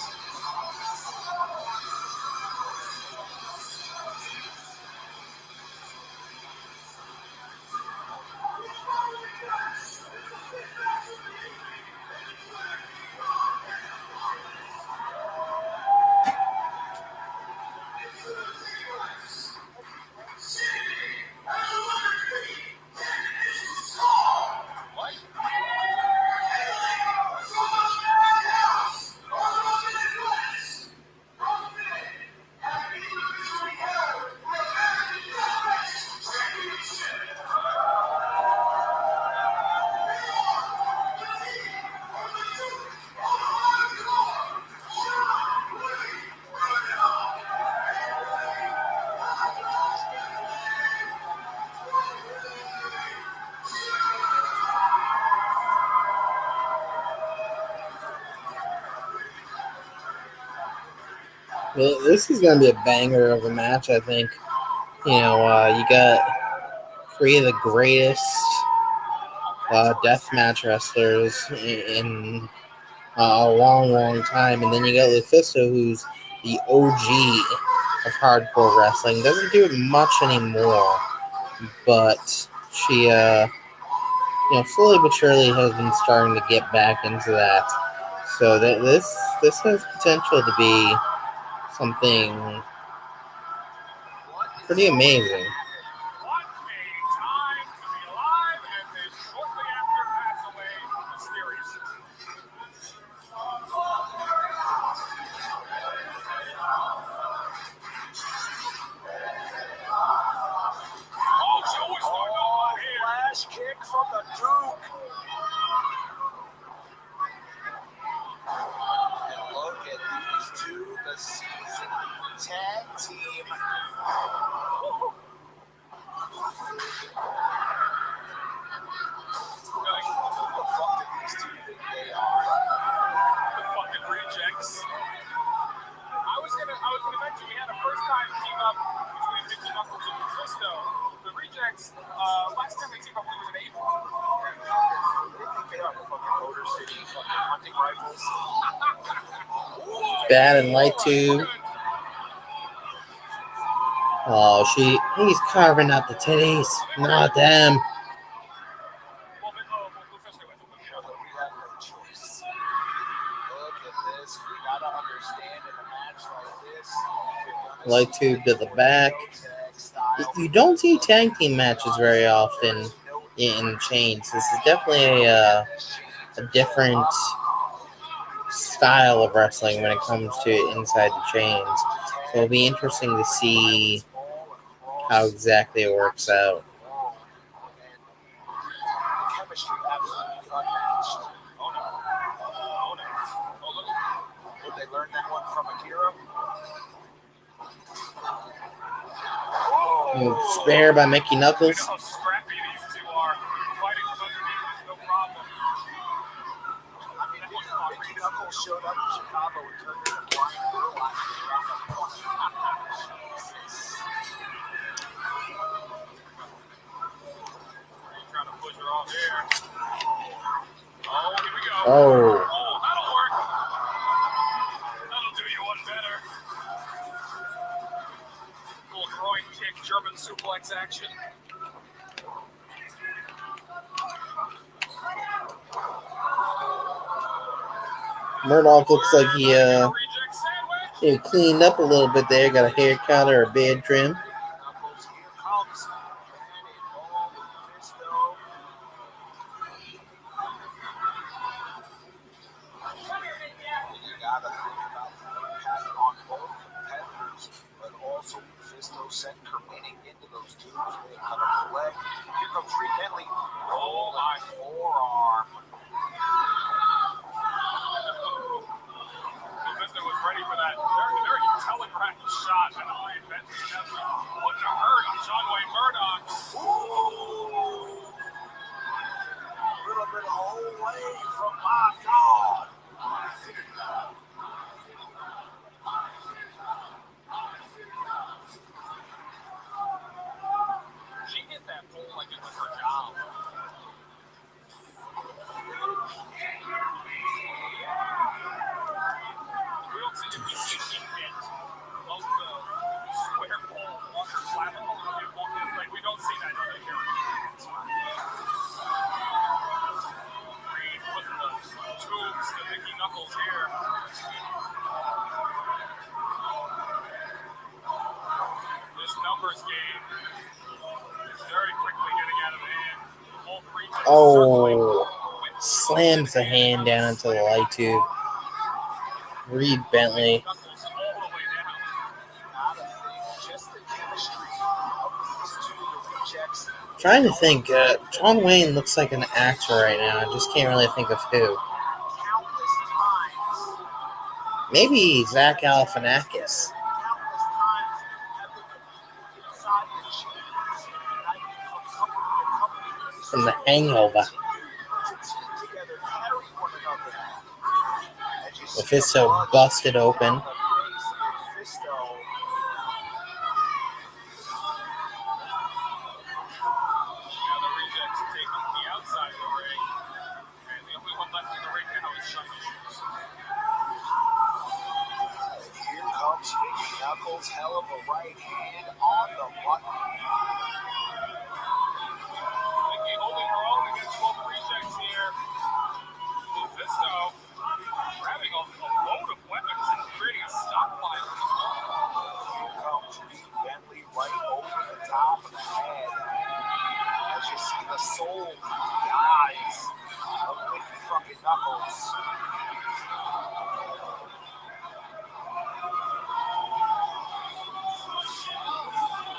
This is going to be a banger of a match, I think. You got three of the greatest deathmatch wrestlers in a long, long time. And then you got Lufisto, who's the OG of hardcore wrestling. Doesn't do it much anymore, but she, slowly but surely has been starting to get back into that. So this has potential to be something pretty amazing. What a time to be alive, and they shortly after pass away mysteriously. Oh, she always started off here. Flash kick from the Duke. And look at these two, the season tag team. Like, who the fuck do these two think they are? The fucking rejects. I was gonna mention we had a first time team up between Mickey Knuckles and Lufisto. The rejects, last time they teamed up was in April. They have a fucking Motor City fucking hunting rifles. Bad and light tube. Oh, he's carving up the titties, not them. Well, Mephisto, we have no choice. Look at this. We gotta understand in a match like this. Light tube to the back. You don't see tag team matches very often in chains. This is definitely a different style of wrestling when it comes to inside the chains. So it'll be interesting to see how exactly it works out. Chemistry absolutely unmatched. Oh no. Oh no. Oh look. Would they learn that one from Akira? Spare by Mickey Knuckles. You know how scrappy these two are. Fighting from underneath, no problem. I mean, Mickey Knuckles showed up in Chicago and turned into Brian Burlock around the corner. Jesus. Trying to push her off there. Oh, here we go. Oh. That'll work. That'll do you one better. Little groin kick, German suplex action. Murdoch looks like he cleaned up a little bit there. Got a haircut or a beard trim. Knuckles, here comes. And it all Mephisto. You gotta think about the impact on both competitors, but also Mephisto sent Kermini into those tubes where they cut up the leg. Here comes Reed Bentley. Oh, my forearm. Mephisto was ready for that very telegraphed shot and a Reed Bentley putting a hurt on John Wayne Murdoch. Ooh. A little bit away from my dog. She hit that pole like it was her job. We don't see if he's hit both the square pole on her clavicle. We don't see that here. Reed putting the tubes to Mickey Knuckles here. This numbers game is very quickly getting out of hand. Both regions Oh, slams the hand down into the light tube. Reed Bentley. Trying to think. John Wayne looks like an actor right now. I just can't really think of who. Maybe Zach Galifianakis from The Hangover. Mephisto busted open. Here comes Mickey Knuckles, hell of a right hand on the button. Mickey holding her own against both rejects here. Mephisto grabbing a load of weapons and creating a stockpile. Here comes Reed Bentley right over the top of the head. As you see the soul in the eyes of Mickey fucking Knuckles.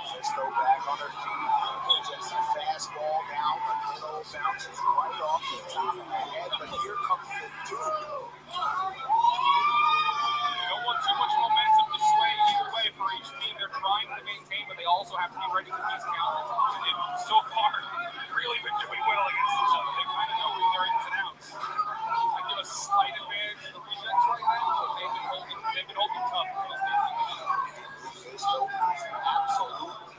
Mephisto back on her feet. Just a fastball down the middle, bounces right off the top of the head, but here comes the dude. You don't want too much momentum to sway either way for each team. They're trying to maintain, but they also have to be ready for these counters. And so far, really been doing well against each other. They kind of know their ins and outs. I give a slight advantage to the rejects right now, but they've been holding tough. Mephisto is absolutely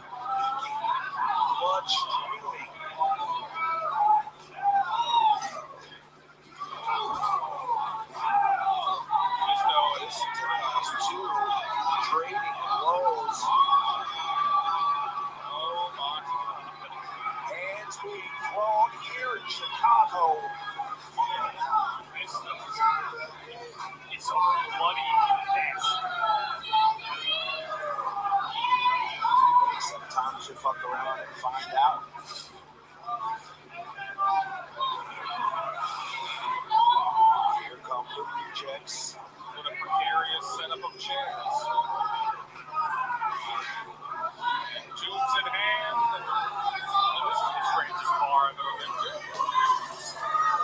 blood streaming. trading blows. Oh my God. Hands being thrown here in Chicago. It's a bloody mess. Sometimes you fuck around and find out. Here come the rejects. With a precarious setup of chairs. Tubes in hand. Oh, this is the strangest bar I've ever been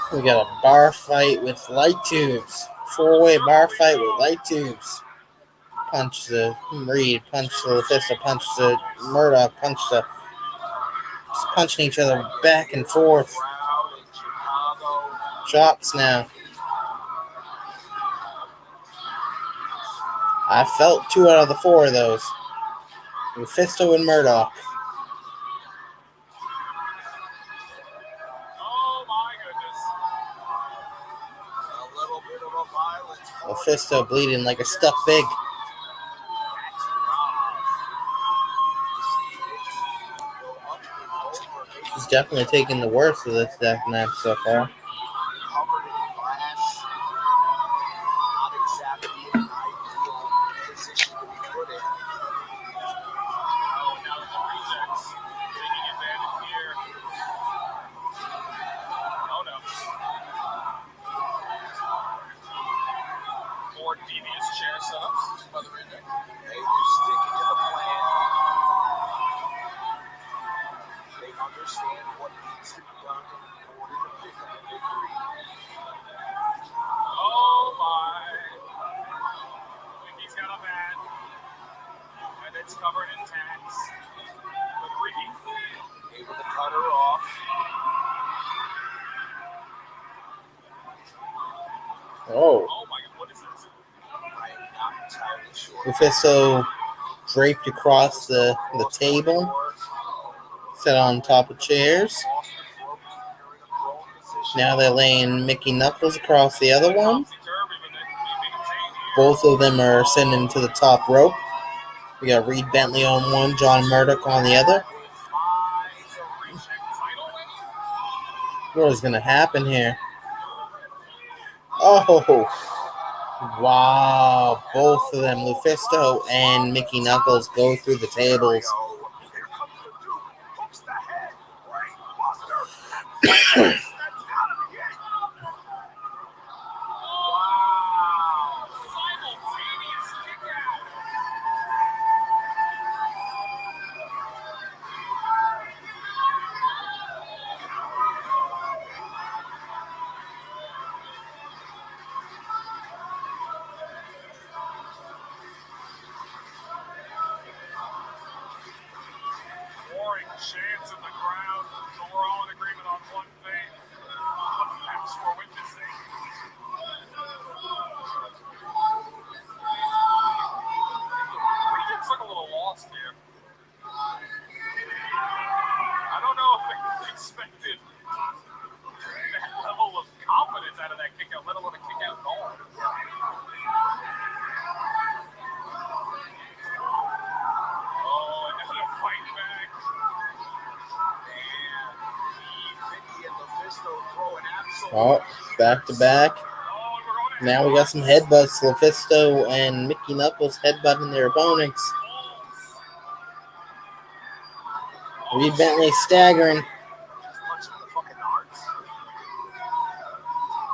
to. We got a bar fight with light tubes. 4-way bar fight with light tubes. Punch the Reed, punch the LaFista, punch the Murdoch, punch the. Just punching each other back and forth. Crowd in Chicago. Chops now. I felt 2 out of the 4 of those. LaFista and Murdoch. Oh my goodness. A little bit of a violence. LaFista bleeding like a stuck pig. He's definitely taking the worst of this death match so far. Covered in glass. Not exactly an ideal position to be put in. Oh, and now the rejects taking advantage here. Oh no. More devious chair setups by the reject. They were sticking to the plan. They understand what needs to be done in order to pick up a victory. Oh my. He's got a bat. And it's covered in tacks. But Reed Able to cut her off. Oh. oh my god, what is this? I am not entirely sure. LaFista draped across the table, set on top of chairs. Now they're laying Mickey Knuckles across the other one. Both of them are sending to the top rope. We got Reed Bentley on one, John Murdoch on the other. What is going to happen here? Oh, wow. Both of them, LuFisto and Mickey Knuckles, go through the tables. Here comes the Duke. Hooks the head. Brainbuster. That's gotta be it. Wow! Simultaneous kick out. Warring chants in the crowd, so we're all in agreement on one thing. What facts we're witnessing. Regents look a little lost here. I don't know if they expected that level of confidence out of that kick out, let alone a kick out at all. Oh, another fight back. Mickey and LuFisto throw an absolute. Oh, back to back. Oh, and we're going to Now we got some headbutts. LuFisto and Mickey Knuckles headbutting their opponents. Reed Bentley staggering. Punching the fucking nards.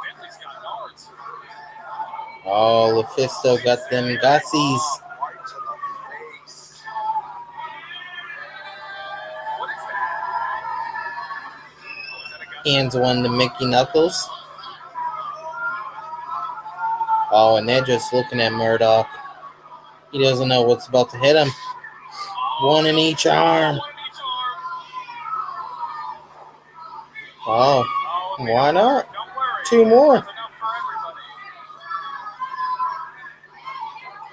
Bentley's got guards. Oh, LuFisto got them gutsies. Right to the face. What is that? Oh, is that a gun? Hands one to Mickey Knuckles. Oh, and they're just looking at Murdoch. He doesn't know what's about to hit him. One in each arm. Oh, why not? Two more.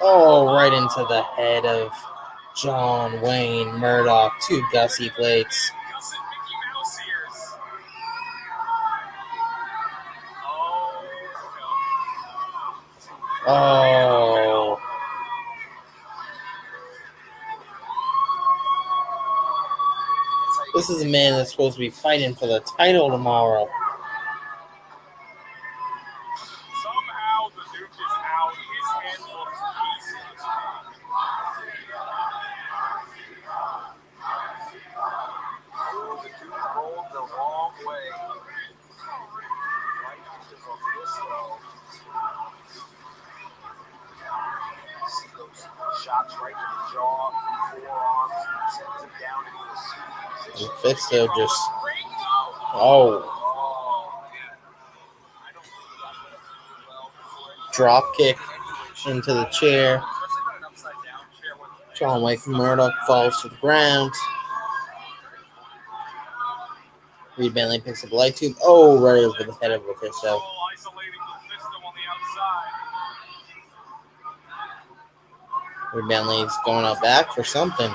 Oh, right into the head of John Wayne Murdoch. 2 Gussie plates. Oh. This is a man that's supposed to be fighting for the title tomorrow. Somehow the Duke is out. His head looks pieces. The Duke rolled the wrong way. Right into the whistle. See those shots right to the jaw, forearms, sends him down into a seated position. Fisto just. Oh. Drop kick into the chair. John Wayne Murdoch falls to the ground. Reed Bentley picks up a light tube. Oh, right over the head of Fisto. Reed Bentley's going out back for something.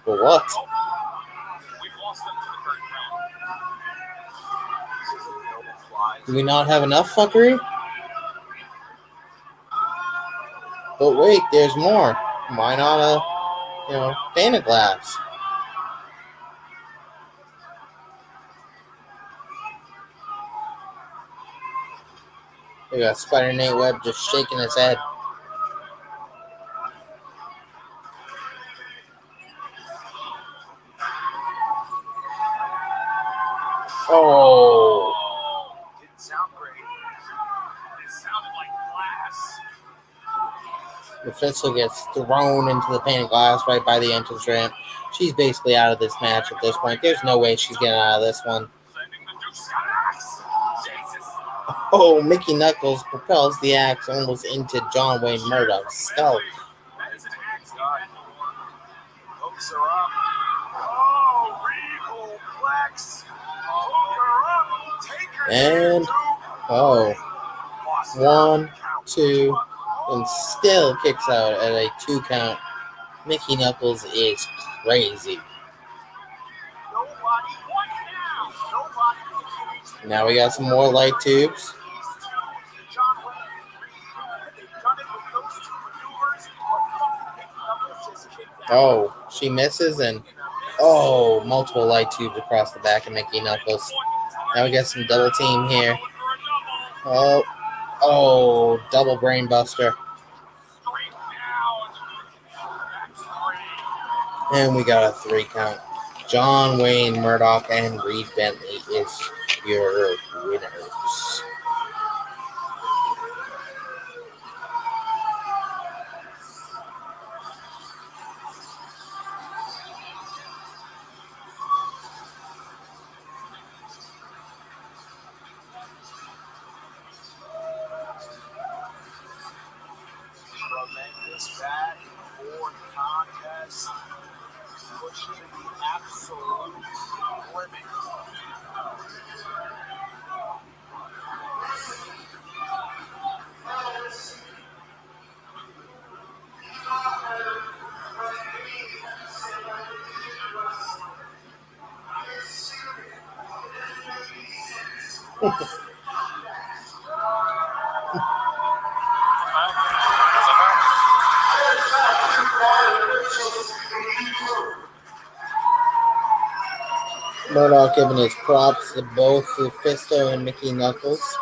For what? Do we not have enough fuckery? But wait, there's more. Why not a, pane of glass? We got Spider Nate Webb just shaking his head. Oh. Didn't sound great. It sounded like glass. Mephisto gets thrown into the pane of glass right by the entrance ramp. She's basically out of this match at this point. There's no way she's getting out of this one. Oh, Mickey Knuckles propels the axe almost into John Wayne Murdoch's skull. Hooks her up. Oh, Regal Plex. Hook her up. Take her And, oh, 1, 2, and still kicks out at a 2 count. Mickey Knuckles is crazy. Now we got some more light tubes. Oh, she misses and multiple light tubes across the back of Mickey Knuckles. Now we got some double team here. Oh, double brain buster. And we got a 3 count. John Wayne Murdoch and Reed Bentley is your winners. Tremendous back and forth contest. Pushing the absolute limit. Murdoch giving his props to both Fisto and Mickey Knuckles.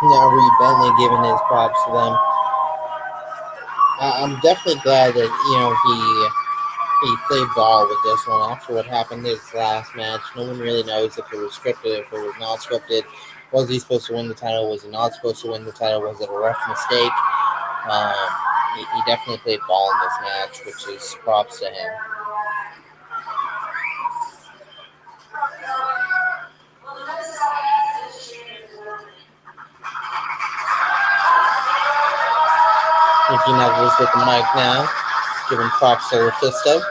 Now Reed Bentley giving his props to them. I'm definitely glad that he played ball with this one after what happened in his last match. No one really knows if it was scripted, if it was not scripted. Was he supposed to win the title? Was he not supposed to win the title? Was it a rough mistake? He definitely played ball in this match, which is props to him. Mickey Knuckles with the mic now, giving props to Lufisto.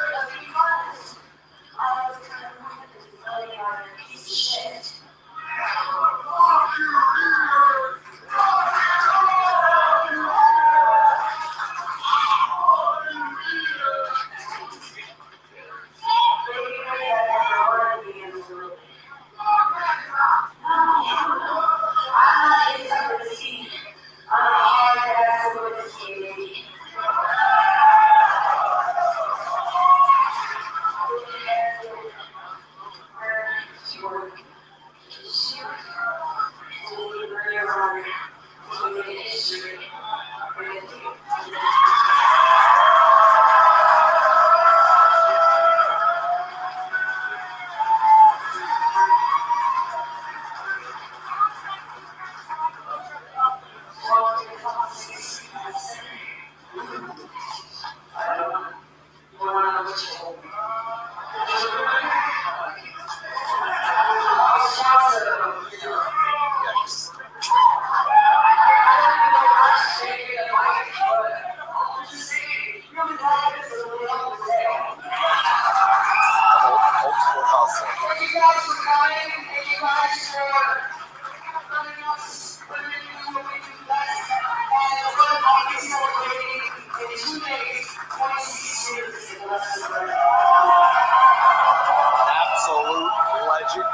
Absolute legend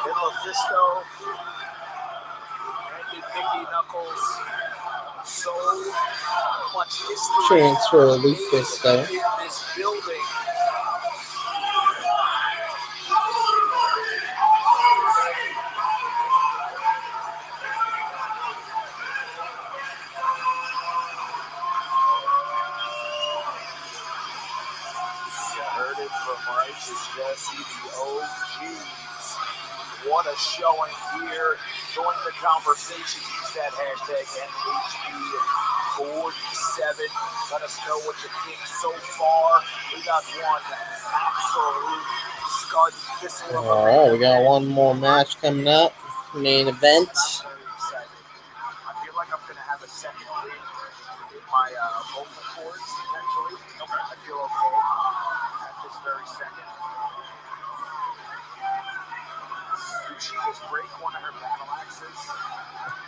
in Lufisto and in Mickey Knuckles. So much history Transfer Lufisto. in this building. You heard it from Righteous Jesse, the OGs. What a showing here. Join the conversation. Use that hashtag NHB47. Let us know what you think so far. We got one absolute scud missile. All right, we got one more match coming up. Main event. I'm very excited. I feel like I'm going to have a second win in my vocal cords, potentially. Okay. I feel okay at this very second. Did she just break one of her battle axes?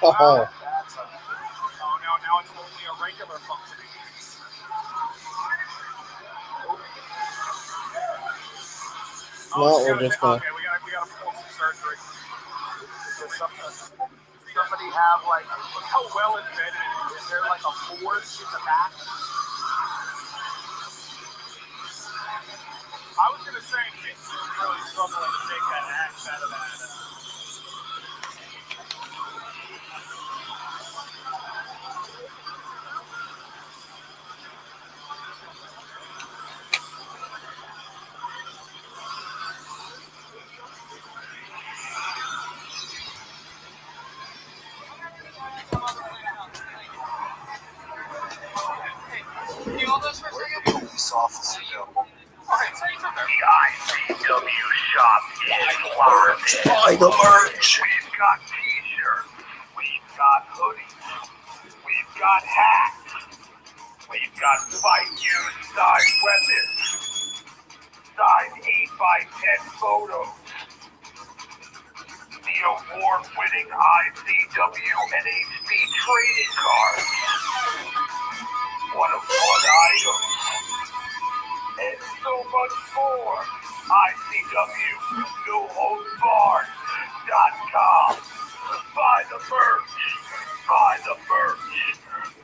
Oh, That's a... Oh, now it's only a regular functioning axe. well, we're just gonna. Okay, we gotta pull some surgery. Does somebody have, like, Look how well embedded it is. is there like a force in the back? I was gonna say Mick's really struggling to take that axe out of that. Police officer bill. The ICW shop is locked. Buy the merch. We've got t-shirts. We've got hoodies. We've got hats. We've got fight use size weapons. Size 8x10 photos. The award-winning ICW NHB trading cards. What a fun item. And so much more. ICW NoHoldsBarred.com. Buy the merch. Buy the merch.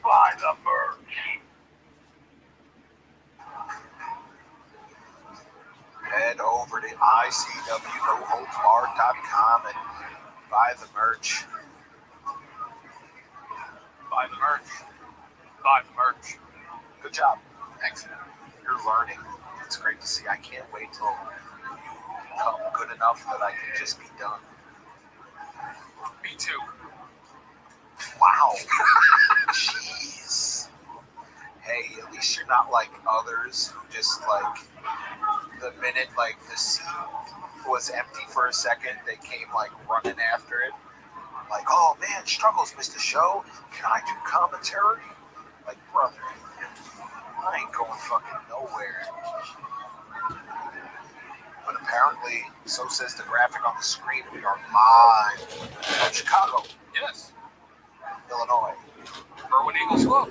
Buy the merch. Head over to ICWNoHoldsBarred.com and buy the merch. Buy the merch. Buy the merch. Good job. Thanks. You're learning. It's great to see. I can't wait till you become good enough that I can just be done. Me too. Wow. Jeez. not like others who just like the minute like the seat was empty for a second, they came like running after it. Like, oh man, struggles missed the show. Can I do commentary? Like, brother, I ain't going fucking nowhere. But apparently, so says the graphic on the screen. We are live from Chicago, Yes. Illinois. Irwin Eagles Club.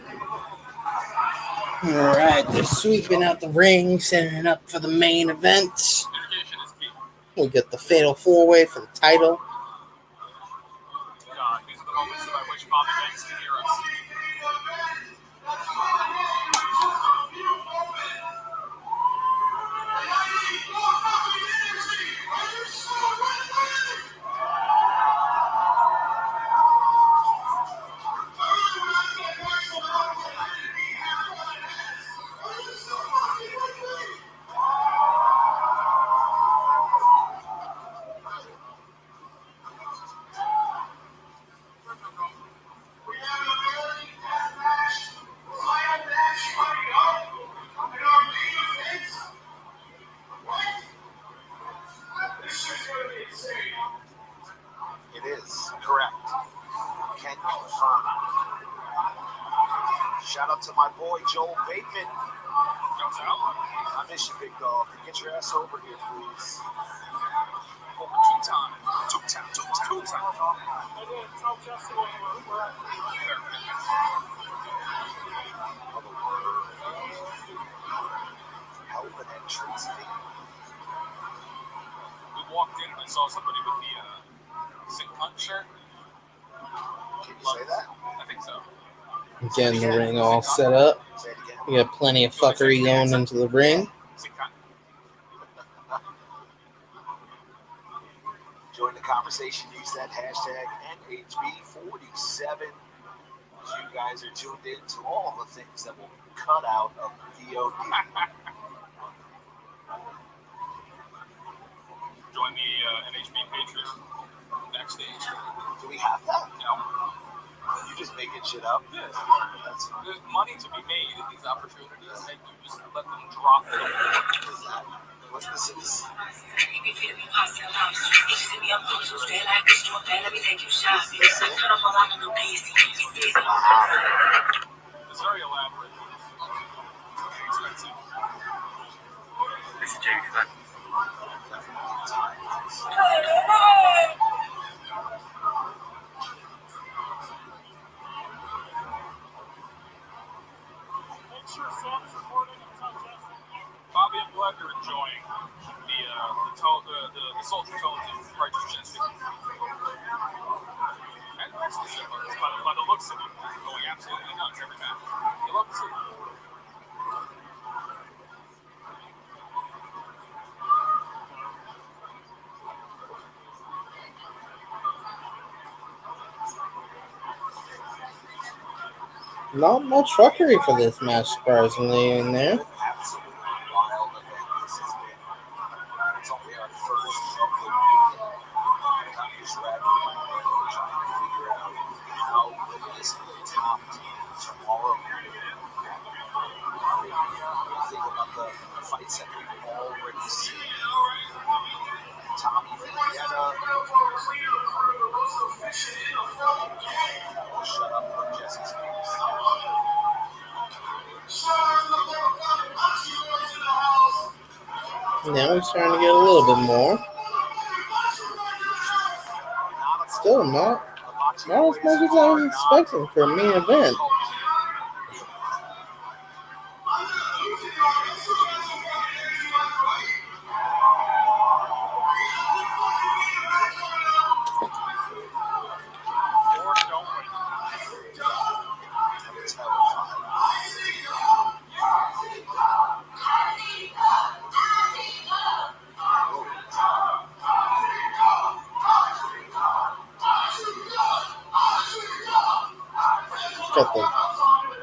All right, they're sweeping out the ring, setting it up for the main event. Communication is key. We get the fatal four-way for the title. God, these are the moments that I wish Bobby Banks could hear us. It is correct. Can confirm. Shout out to my boy Joel Bateman. Comes out. I miss you, big dog. Get your ass over here, please. Over two-time. Hell of an entrance theme. We walked in and I saw somebody with the Sick Hunt shirt. Can you say that? I think so. Getting the ring all set up. Say it again. We got plenty of fuckery going into the ring. Sick Hunt. Join the conversation. Use that hashtag NHB47. You guys are tuned in to all the things that will be cut out of VOD. Join the NHB Patriots backstage. Do we have that? No. You just making shit up? Yes. That's There's money to be made in these opportunities, and you just let them drop it. is that? What's this? Is? It's very elaborate. Expensive. This is Jamie Fun. Bobby and Black are enjoying the sultry tones of Righteous Chastity. And that's the shit by the looks of it, going absolutely nuts every match. You love to see it. Not much fuckery for this match, surprisingly, in there. Absolutely wild event this has been. It's only our first of the weekend. I'm just wrapping my head trying to figure out how this top teams tomorrow. Think about the fights that we've already seen. Tommy Vendetta. Shut up, Jesse Spears. Now we're starting to get a little bit more. Still not as much as I was expecting for a main event. Got the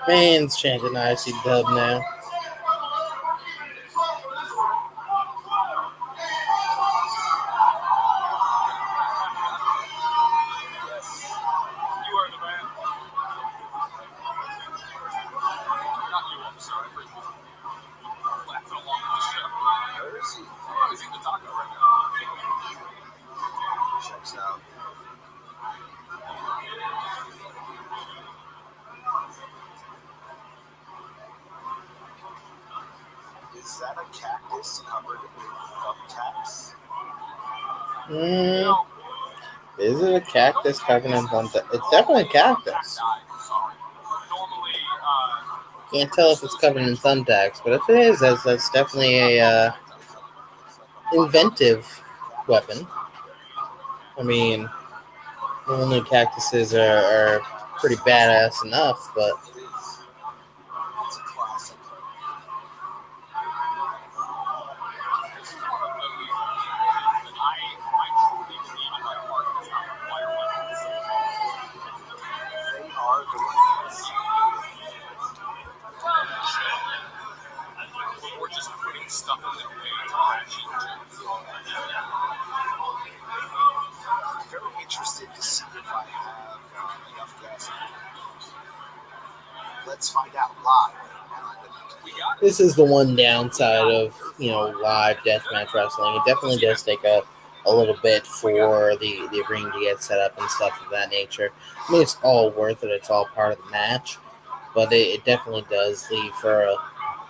fans chanting ICW now. You are the man. Not you, I'm sorry. Is that a cactus covered in thumbtacks? Is it a cactus covered in thumbtacks? It's definitely a cactus. Normally, Can't tell if it's covered in thumbtacks, but if it is, that's definitely a inventive weapon. I mean, normally cactuses are pretty badass enough, but It's a classic. this is one of those weapons that I truly believe in my heart does not require weapons. They are the weapons. Or just putting stuff in the way to patch it. I'm very interested to see if I have enough gas. Let's find out live. this is the one downside of live deathmatch wrestling. It definitely does take a little bit for the ring to get set up and stuff of that nature. I mean, it's all worth it. It's all part of the match, but it definitely does leave for a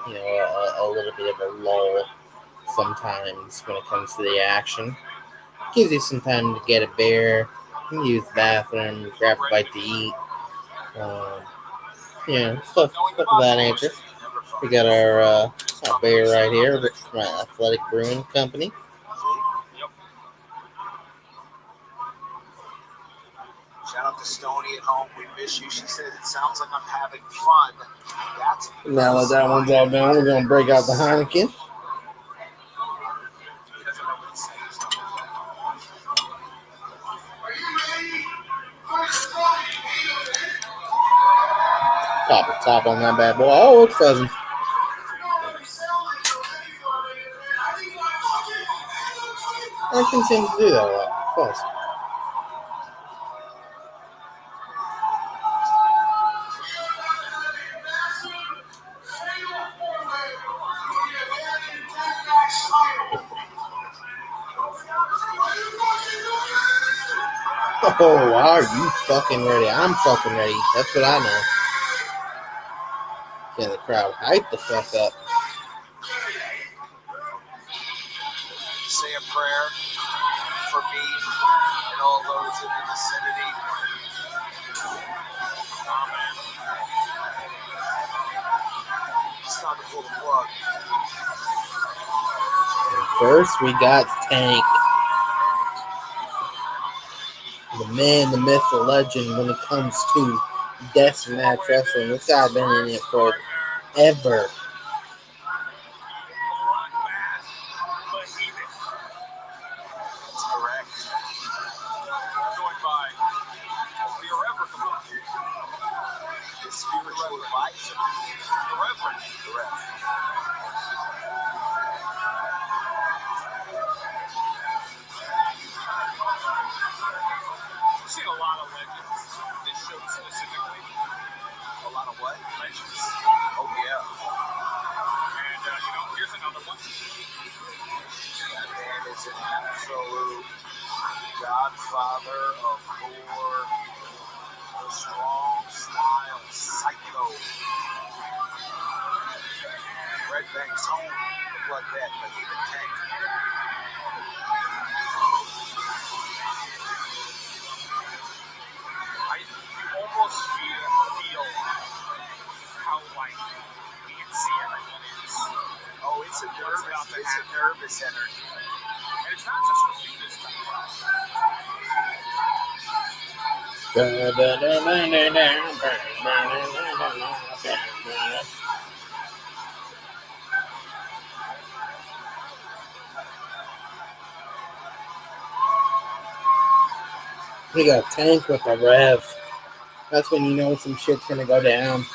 little bit of a lull sometimes when it comes to the action. Gives you some time to get a beer, use the bathroom, grab a bite to eat. Stuff of that nature. We got our beer right here from Athletic Brewing Company. Shout out to Stoney at home. We miss you. She said it sounds like I'm having fun. That's Now that that one's all done, we're gonna break out the Heineken. Pop the top on that bad boy. Oh, it's frozen. I can seem to do that a lot. Fuzz. Oh, are you fucking ready? I'm fucking ready. That's what I know. Get the crowd hype the fuck up. Say a prayer for me and all those in the vicinity. It's time to pull the plug. And first, we got Tank. The man, the myth, the legend when it comes to deathmatch wrestling. This guy's been in it forever. That's correct. Joined by the irrevocable, The spiritual advisor. the reverend. Correct. We've seen a lot of legends this show specifically. A lot of what? Legends. Oh, yeah. And, here's another one. That man is an absolute godfather of core, the strong style psycho. Red Bank's home, the blood bet, but even Tank. You almost feel how, antsy everyone is. Oh, it's a nervous energy. And it's not just for me this time. We got Tank with the rev. That's when you know some shit's gonna go down.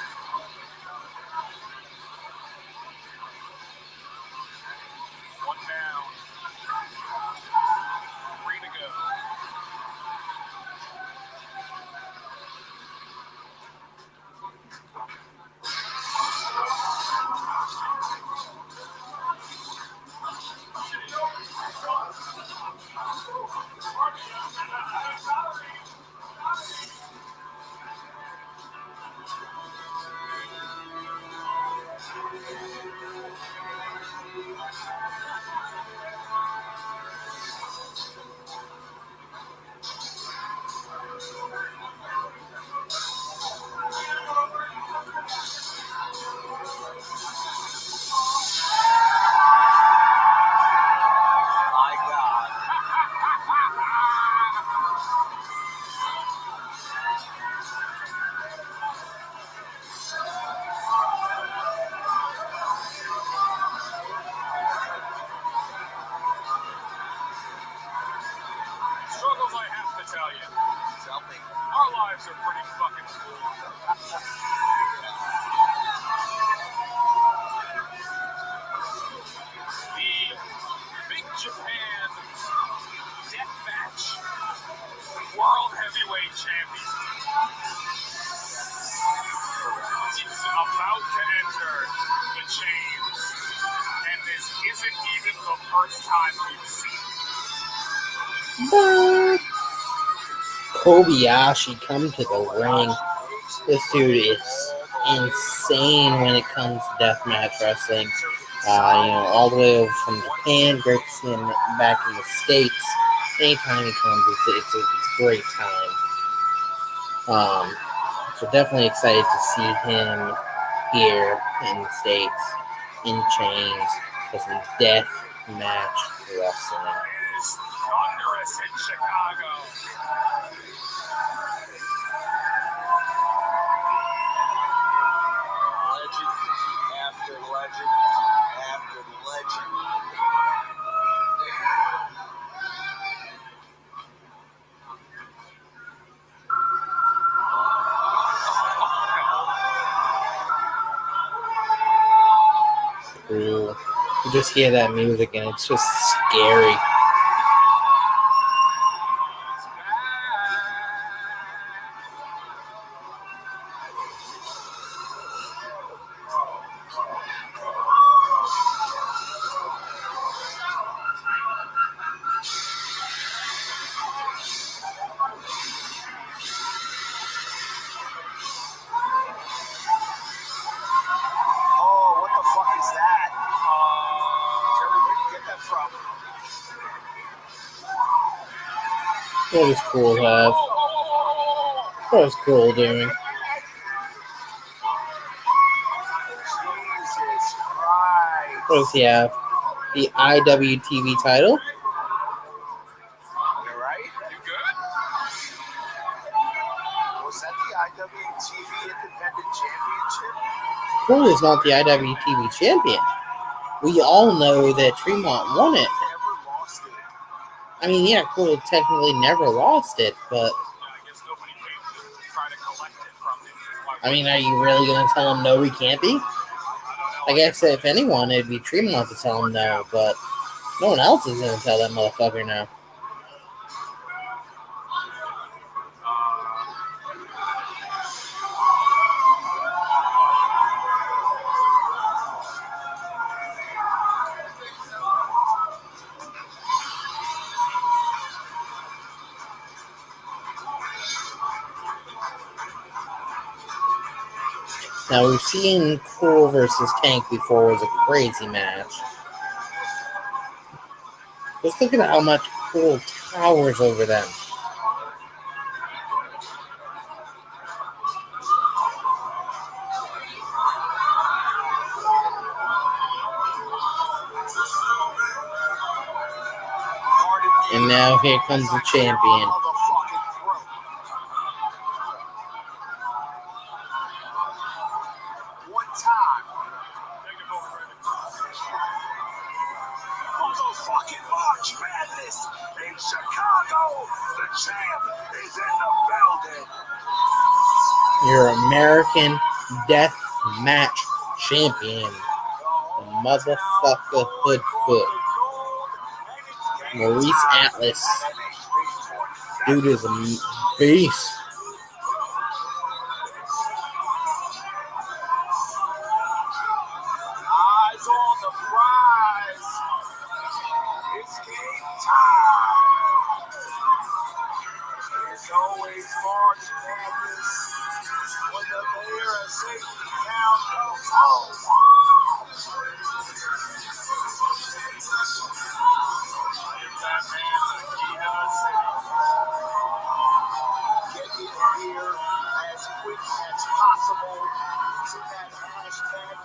One down. 3 to go. fucking cool. The Big Japan Deathmatch World Heavyweight Champion is about to enter the chains, and this isn't even the first time we've seen it. Kobayashi come to the ring. This dude is insane when it comes to deathmatch wrestling. All the way over from Japan. Great to see him back in the States. Anytime he comes, it's a great time. So definitely excited to see him here in the States, in chains, for some death match wrestling. It is thunderous in Chicago. Legend after legend after legend. Cool. You just hear that music and it's just scary. Oh, what the fuck is that? Jerry, where did you get that from? What does Cool have? What is Cool doing? Jesus Christ. What does he have? The IWTV title? You right? You good? Was that the IWTV Independent Championship? Cool is not the IWTV champion. We all know that Tremont won it. Never lost it. I mean, yeah, Cool technically never lost it, but Yeah, I guess nobody came to try to collect it from him. I mean, are you really going to tell him no, he can't be? I guess if anyone, it'd be Tremont to tell him no, but no one else is going to tell that motherfucker no. Now, we've seen Cool versus Tank before. It was a crazy match. Just look at how much Cool towers over them. And now here comes the champion. One time. Motherfucking March Madness in Chicago. The champ is in the building. Your American Death Match Champion. The motherfucker Hoodfoot. Maurice Atlas. Dude is a beast. Eyes on the prize. It's game time. It's always March Madness when the mayor of St. Town goes home. Get in here as quick as possible to that hashtag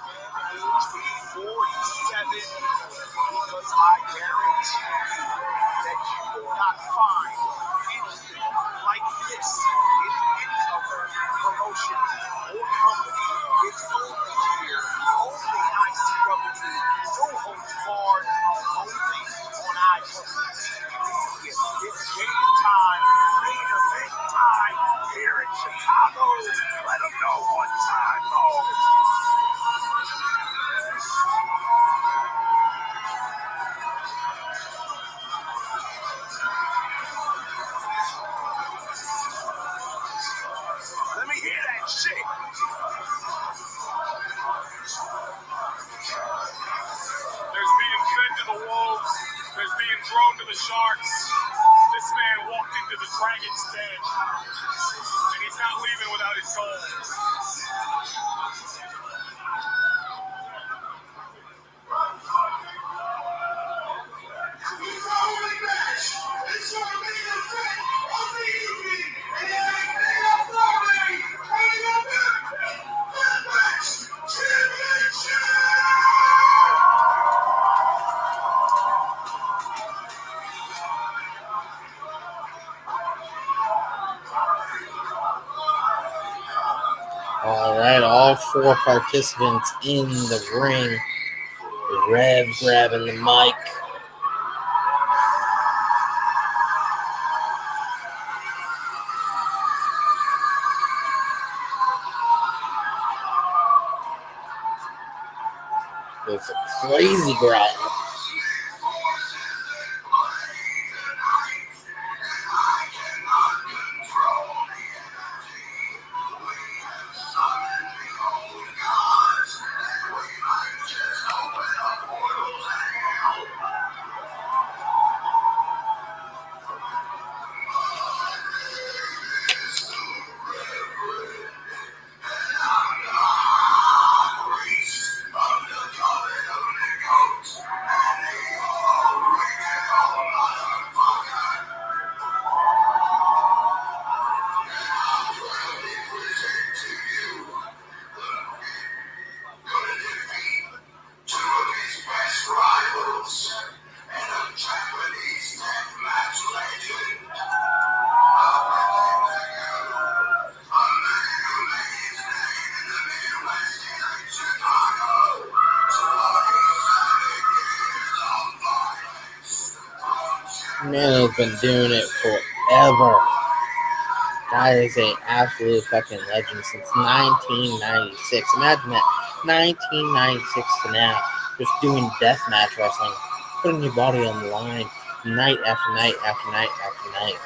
NHB47 because I guarantee you that you will not find anything like this in any other promotion or company. It's only here, only ICW, no holds barred, only on ICW. It's game time, main event time here in Chicago. Let him know one time. Oh. Let me hear that shit. There's being fed to the wolves. There's being thrown to the sharks. This man walked into the dragon's den, and he's not leaving without his soul. It's our only match. It's your main event of the evening. And it's a fatal four-way. Running up that match championship. All right, all four participants in the ring. Rev grabbing the mic. It's a crazy growl. Man has been doing it forever. Guy is an absolute fucking legend since 1996. Imagine that. 1996 to now. Just doing deathmatch wrestling. Putting your body on the line night after night after night after night.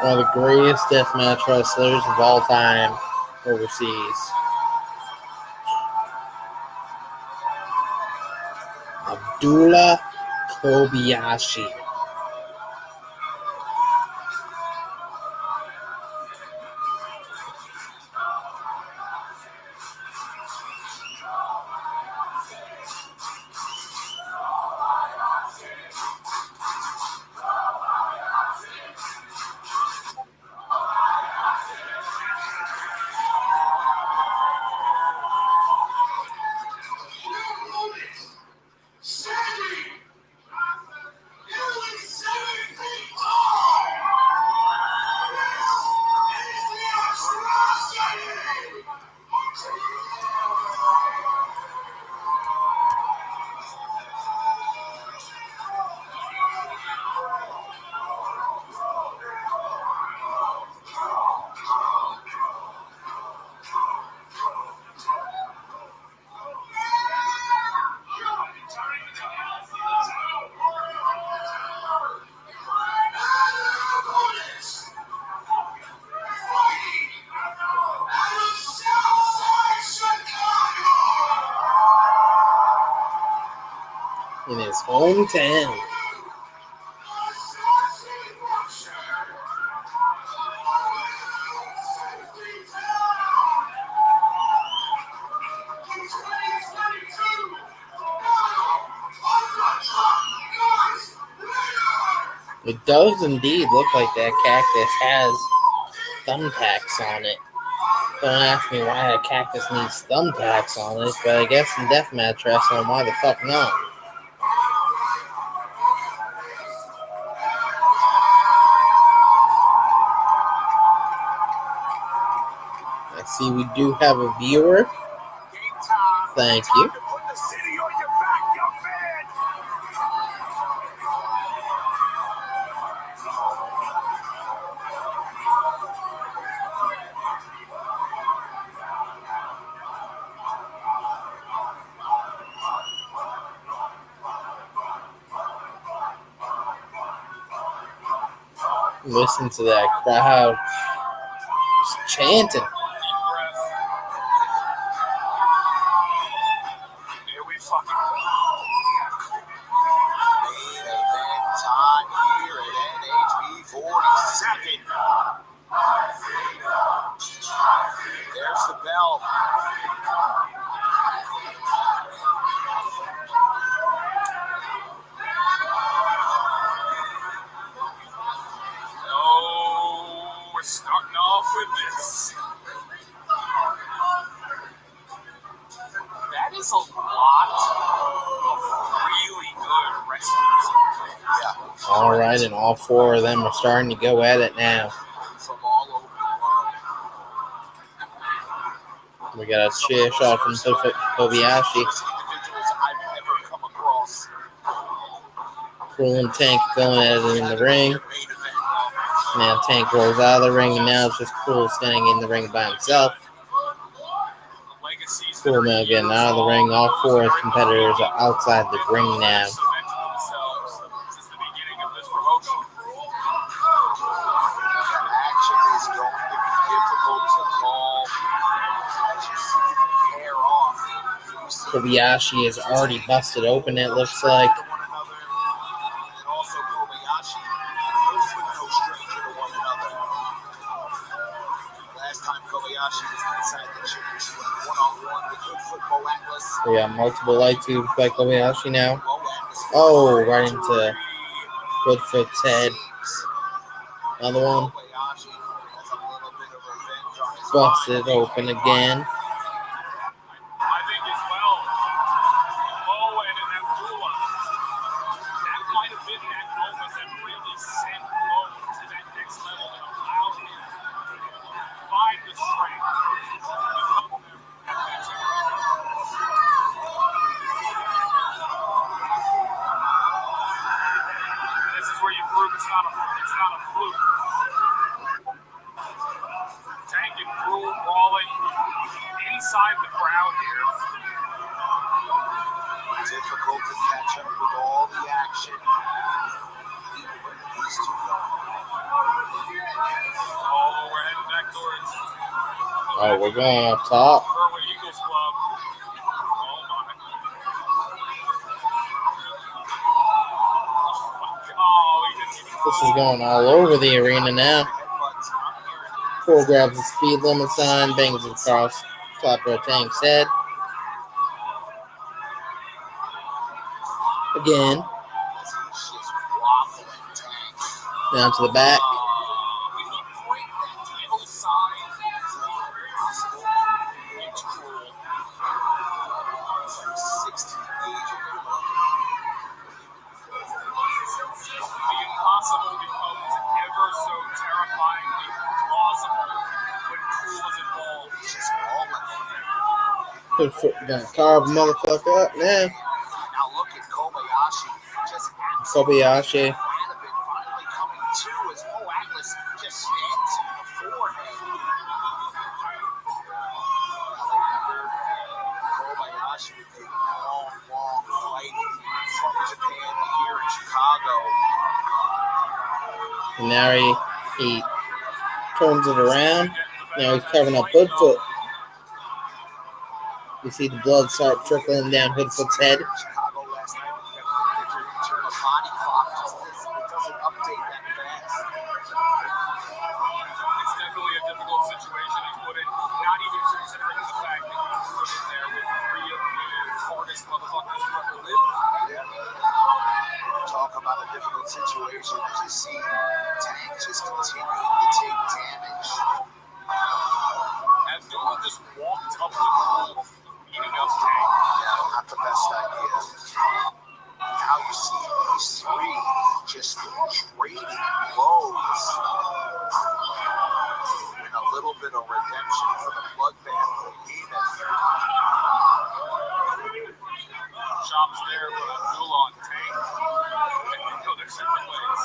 One of the greatest deathmatch wrestlers of all time overseas. Abdullah Kobayashi. In his hometown. It does indeed look like that cactus has thumbtacks on it. Don't ask me why a cactus needs thumbtacks on it, but I guess in deathmatch wrestling, why the fuck not? I see we do have a viewer. Thank you. Listen to that crowd just chanting. Here we fucking go. Main event time here at NHB 42nd. There's the bell. Oh, we're starting off with this. That is a lot of really good wrestlers. Yeah. All right, and all four of them are starting to go at it now. From all over the world. We got a chair shot from Kobayashi. Individuals I've ever come across. Cruel and Tank going at it in the ring. Now Tank rolls out of the ring, and now it's just Cruel standing in the ring by himself. Cruel now getting out of the ring. All four competitors are outside the ring now. Action is going to be difficult to call. As you see them pair off. Kobayashi is already busted open, it looks like. And also Kobayashi, Hoodfoot no stranger to one another. Last time Kobayashi was inside the church, one-on-one with Hoodfoot Mo Atlas. We got multiple light tubes by Kobayashi now. Mo Atlas Oh, right into Hoodfoot's head. Another one. Kobayashi has a little bit of revenge on his Busted mind. open again. I think as well, Owen and Abdullah, that might have been that moment that really sent Owen to that next level and allowed him to find the strength to become them at that time. This is where you prove it's not a fluke. Tank and Cruel brawling inside the crowd here. Difficult to catch up with all the action. These two going. Oh, we're heading back towards Oh, we're going up top. Berwick Eagles Club. Oh my. Oh, he didn't even. This is going all over the arena now. Headbutts. I'm hearing Cruel grabs the speed limit sign, bangs it across top of Tank's head. Again, as he's just waffling Tank. down to the back. Did he break that table sign? Possible. It's Cruel. 260 gauge in it. The impossible becomes ever so terrifyingly plausible when Cruel is involved. It's just rolling. Hoodfoot gonna carve a motherfucker up now. Now look at Kobayashi. Just Kobayashi. out of it, finally coming to as Mo Atlas just stabs him in the forehead. Kobayashi with a long flight from Japan to here in Chicago. And now he turns it around. Now he's covering up Hoodfoot. You see the blood start trickling down Hoodfoot's head. Chicago last night, you got to turn a body clock just as it doesn't update that fast. It's definitely a difficult situation he's put in, not even considering the fact that he's put in there with three of the hardest motherfuckers who ever lived. Yeah. Talk about about a difficult situation. You just see Tank just continuing to take damage. As Newell just walked up to Cole, beating up Tank. Yeah, not the best idea. Now you see these three just trading blows. And a little bit of redemption for the bloodbath behemoth. Chops there, but a duel on Tank. They go their separate ways.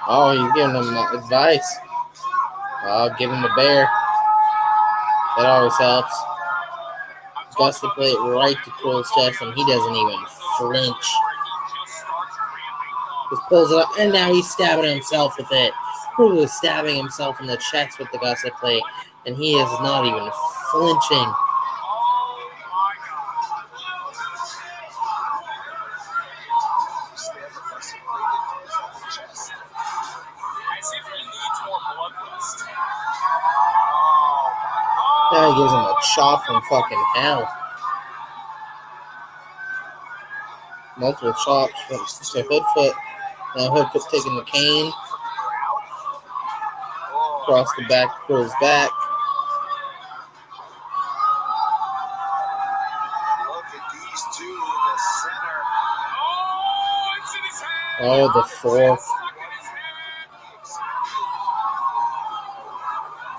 Oh, he's giving him advice. I'll give him a bear. That always helps. Busts the plate right to Cole's chest, and he doesn't even flinch. Just pulls it up, and now he's stabbing himself with it. Cole is stabbing himself in the chest with the gusset plate, and he is not even flinching. Now he gives him a chop from fucking hell. Multiple chops to Hoodfoot. Now Hoodfoot taking the cane. Across the back, pulls back. Look at these two in the center. Oh, the fourth.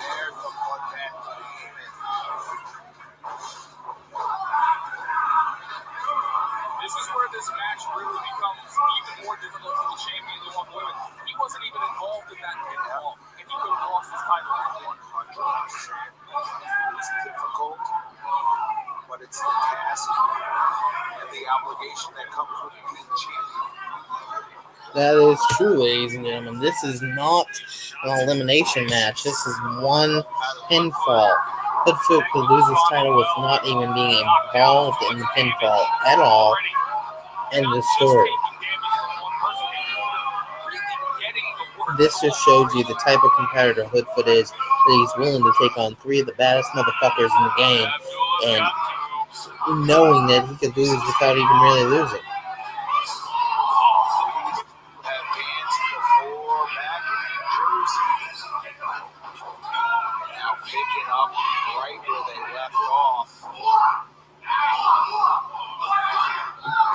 There's the bloodbath behemoth. This is where this match really becomes even more difficult for the champion to walk away with. He wasn't even involved in that pinfall, and he could have lost his title. 100%. It's difficult, but it's the task and the obligation that comes with being champion. That is true, ladies and gentlemen. This is not an elimination match. This is one pinfall. Hoodfoot could lose his title with not even being involved in the pinfall at all. End of story. This just shows you the type of competitor Hoodfoot is, that he's willing to take on three of the baddest motherfuckers in the game, and knowing that he could lose without even really losing. Now picking up right where they left off.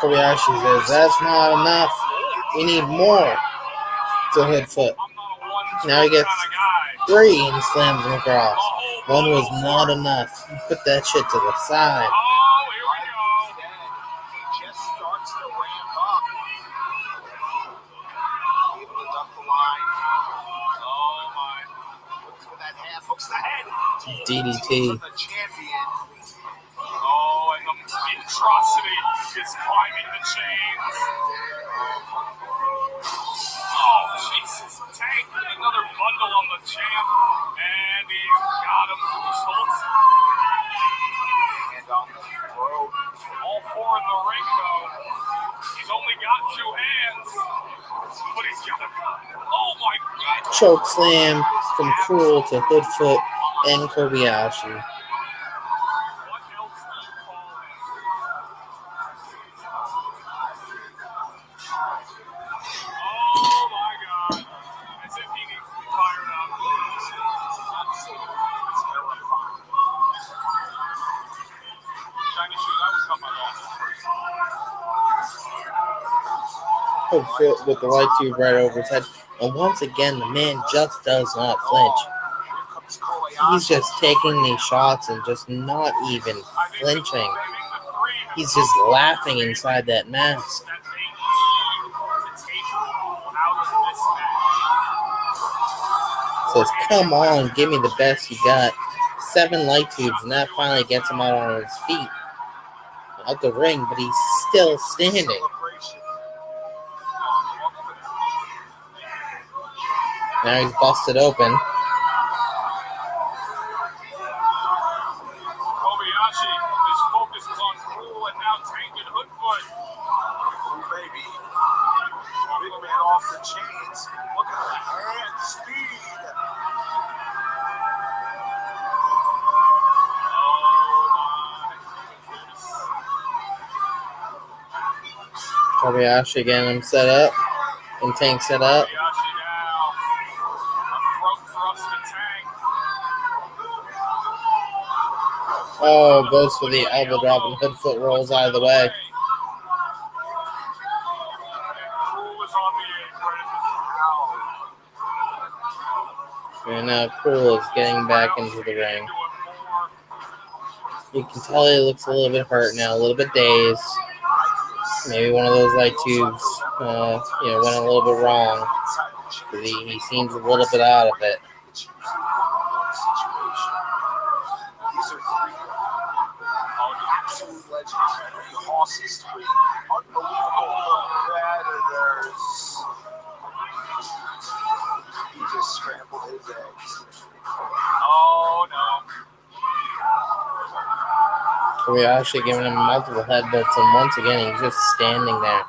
Kobayashi says, that's not enough. We need more to Hoodfoot. Now he gets three and slams him across. One was not enough. Put that shit to the side. He just starts to ramp up. Able to duck the line. Oh my. Looks for that half. Hooks the head. DDT. From the champion. Oh, and the monstrosity is climbing the chains. Oh, Jesus. Tank with another bundle on the champ. And he's got him. Schultz. And on the throat. All four in the ring, though. He's only got two hands. But he's got a... Oh, my God. Choke slam from Cruel to Hoodfoot and Kobayashi. What else do you call this? Oh, my God. As if he needs to be fired up. Absolutely terrifying. Shiny shoes, I would cut my losses first. Hoodfoot with the light tube right over his head. And once again, the man just does not flinch. He's just taking these shots and just not even flinching. He's just laughing inside that mask. Says, come on, give me the best you got. 7 light tubes, and that finally gets him out on his feet. Out the ring, but he's still standing. Now he's busted open. Kobayashi, his focus is on Cruel and now Tank and Hoodfoot. Ooh, baby. Big man off the chains. Look at the hand speed. Kobayashi getting him set up. And Tank set up. Kobayashi now. A throat thrust to Tank. Oh, goes for the elbow drop and hood foot rolls out of the way. Cruel is on the apron. And now Cruel is getting back into the ring. You can tell he looks a little bit hurt now, a little bit dazed. Maybe one of those light tubes, went a little bit wrong. He seems a little bit out of it. It's usually one-on-one situation. These are three absolute legends, three horses, three unbelievable competitors. He just scrambled his eggs. Oh no. We're actually giving him multiple headbutts, and once again, he's just standing there.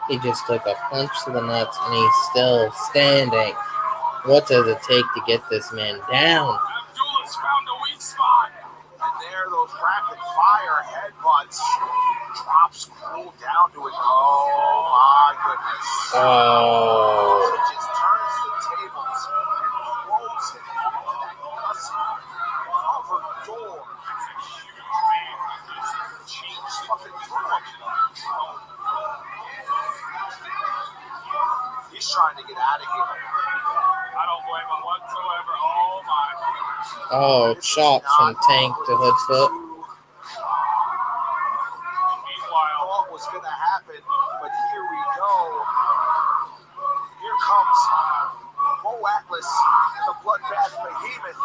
He just took a punch to the nuts, and he's still standing. What does it take to get this man down? Abdullah's found a weak spot. And there, those rapid fire headbutts. Drops Cruel down to it. Oh my goodness. Oh. He just turns the tables and throws it in that cussing covered door. It's a huge man. He just changed Fucking through him. He's trying to get out of here. I don't blame him whatsoever. Oh my. Oh, chops from Tank to hood foot. Meanwhile, Thought was going to happen, but here we go. Here comes Mo Atlas, the bloodbath behemoth,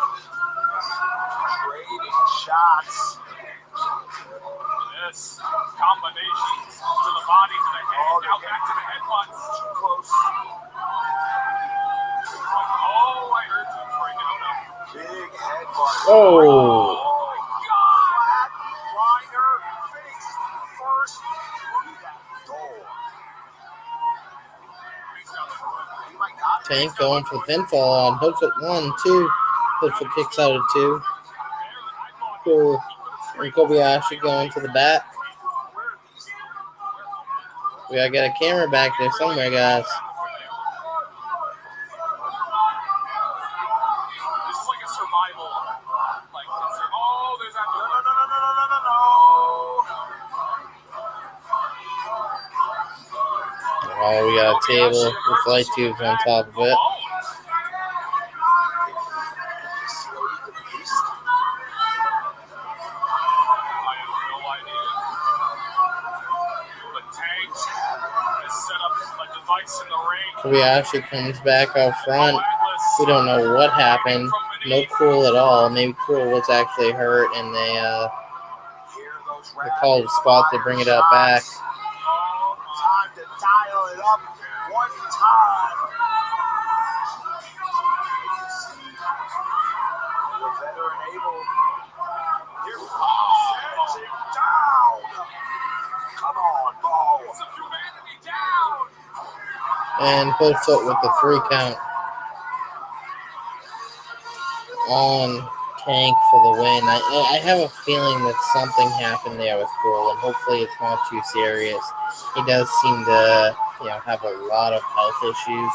trading shots. this combinations to the body, to the head, now back to the headbutts. Too close. Oh, I heard you right now. No. Big headbutt. Oh. Oh my God! Flatliner face first through that door. He might not. Tank going for pinfall on hood foot 1, 2. Hood foot kicks out of 2. Cool. And Kobayashi going to the back. We gotta get a camera back there somewhere, guys. This is like a survival. Like, oh, there's that. No. Oh, we got a table with light tubes on top of it. I have no idea. But Tank has set up a device in the ring. Kobayashi comes back out front. We don't know what happened. No Cruel at all. Maybe Cruel was actually hurt, and they called a spot to bring it up back. Time to dial it up one time. The veteran able. Here sends him down. Come on, Bo. Some humanity down. And hood foot with the 3 count on Tank for the win. I have a feeling that something happened there with Cruel, and hopefully it's not too serious. He does seem to, have a lot of health issues.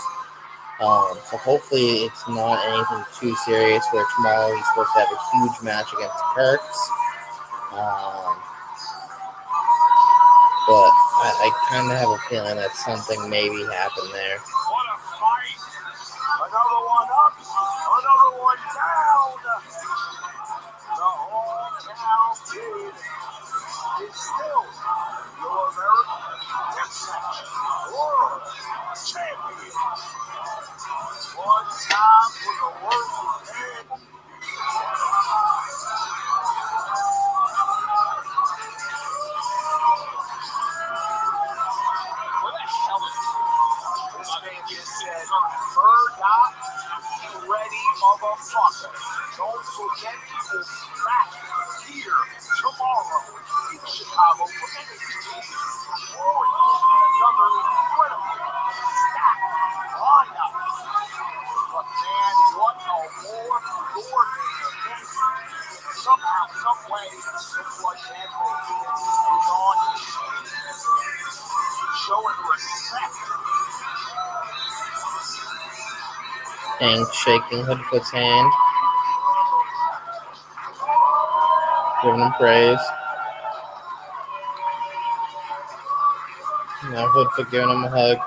So hopefully it's not anything too serious where tomorrow he's supposed to have a huge match against Kurtz. But I kind of have a feeling that something maybe happened there. What a fight. Another one up, another one down. The hometown kid is still your American Deathmatch World Champion. One time for the working man. Where the hell is This man just said, "Murdoch, ready, motherfucker. Don't some way, Blood Champion is on showing respect. Hank shaking Hoodfoot's hand, giving him praise. Now Hoodfoot giving him a hug.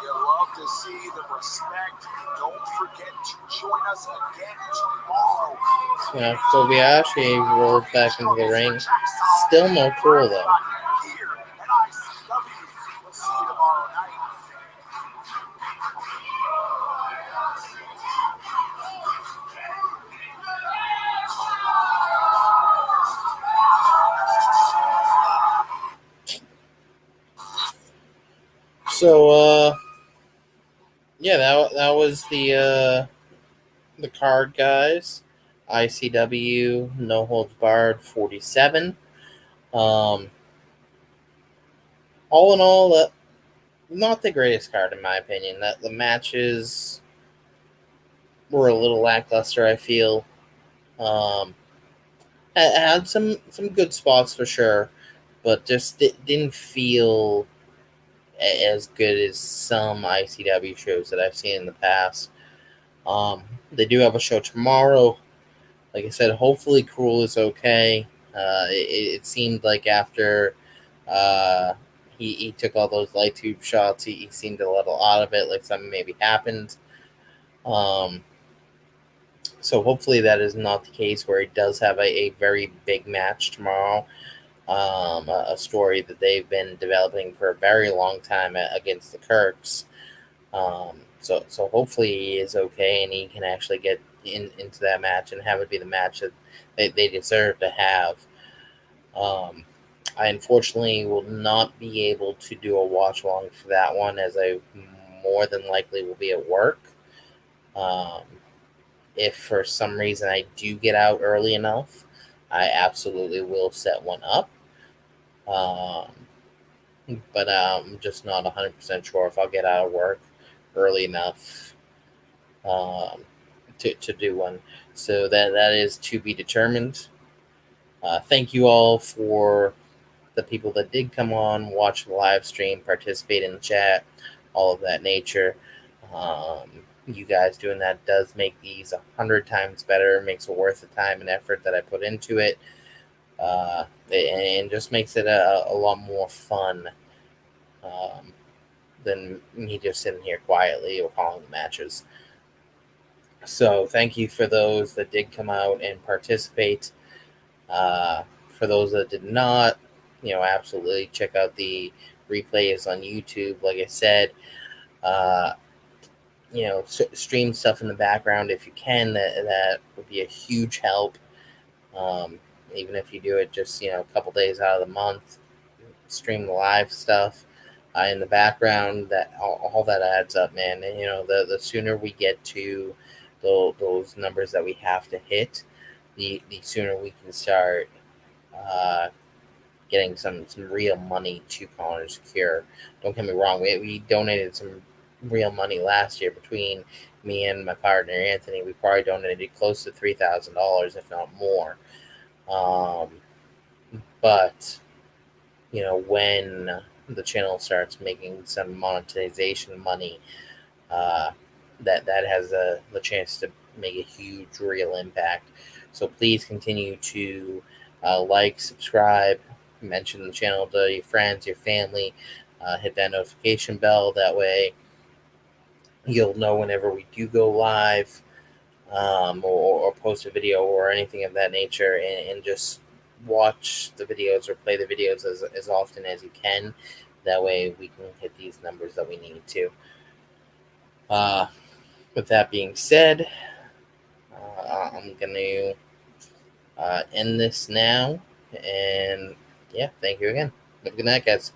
You love to see the respect. Don't forget to join us again tomorrow. So Kobayashi rolls back into the ring. Still no Cruel, though. Here at ICW. We'll see you tomorrow night. So, yeah, that was the card, guys. ICW No Holds Barred 47. All in all, not the greatest card in my opinion. That the matches were a little lackluster, I feel. Had some good spots for sure, but just didn't feel as good as some ICW shows that I've seen in the past. They do have a show tomorrow. Like I said, hopefully Cruel is okay. It seemed like after he took all those light tube shots, he seemed a little out of it, like something maybe happened. So hopefully that is not the case, where he does have a very big match tomorrow. A story that they've been developing for a very long time against the Kirks. So hopefully he is okay and he can actually get into that match and have it be the match that they deserve to have. I unfortunately will not be able to do a watch along for that one, as I more than likely will be at work. If for some reason I do get out early enough, I absolutely will set one up. But I'm just not 100% sure if I'll get out of work early enough to do one. So that is to be determined. Thank you all for the people that did come on, watch the live stream, participate in the chat, all of that nature. You guys doing that does make these 100 times better, makes it worth the time and effort that I put into it, and just makes it a lot more fun than me just sitting here quietly or calling the matches. So thank you for those that did come out and participate. For those that did not, absolutely check out the replays on YouTube. Like I said, stream stuff in the background if you can. That would be a huge help. Even if you do it just a couple days out of the month, stream the live stuff in the background. That all that adds up, man. And the sooner we get to those numbers that we have to hit, the sooner we can start getting some real money to Colin Secure. Don't get me wrong, we donated some real money last year. Between me and my partner Anthony, we probably donated close to $3,000, if not more. But when the channel starts making some monetization money, that has the chance to make a huge real impact. So please continue to like, subscribe, mention the channel to your friends, your family, hit that notification bell. That way you'll know whenever we do go live, or post a video or anything of that nature, and just watch the videos or play the videos as often as you can. That way we can hit these numbers that we need to. With that being said, I'm going to end this now. And yeah, thank you again. Have a good night, guys.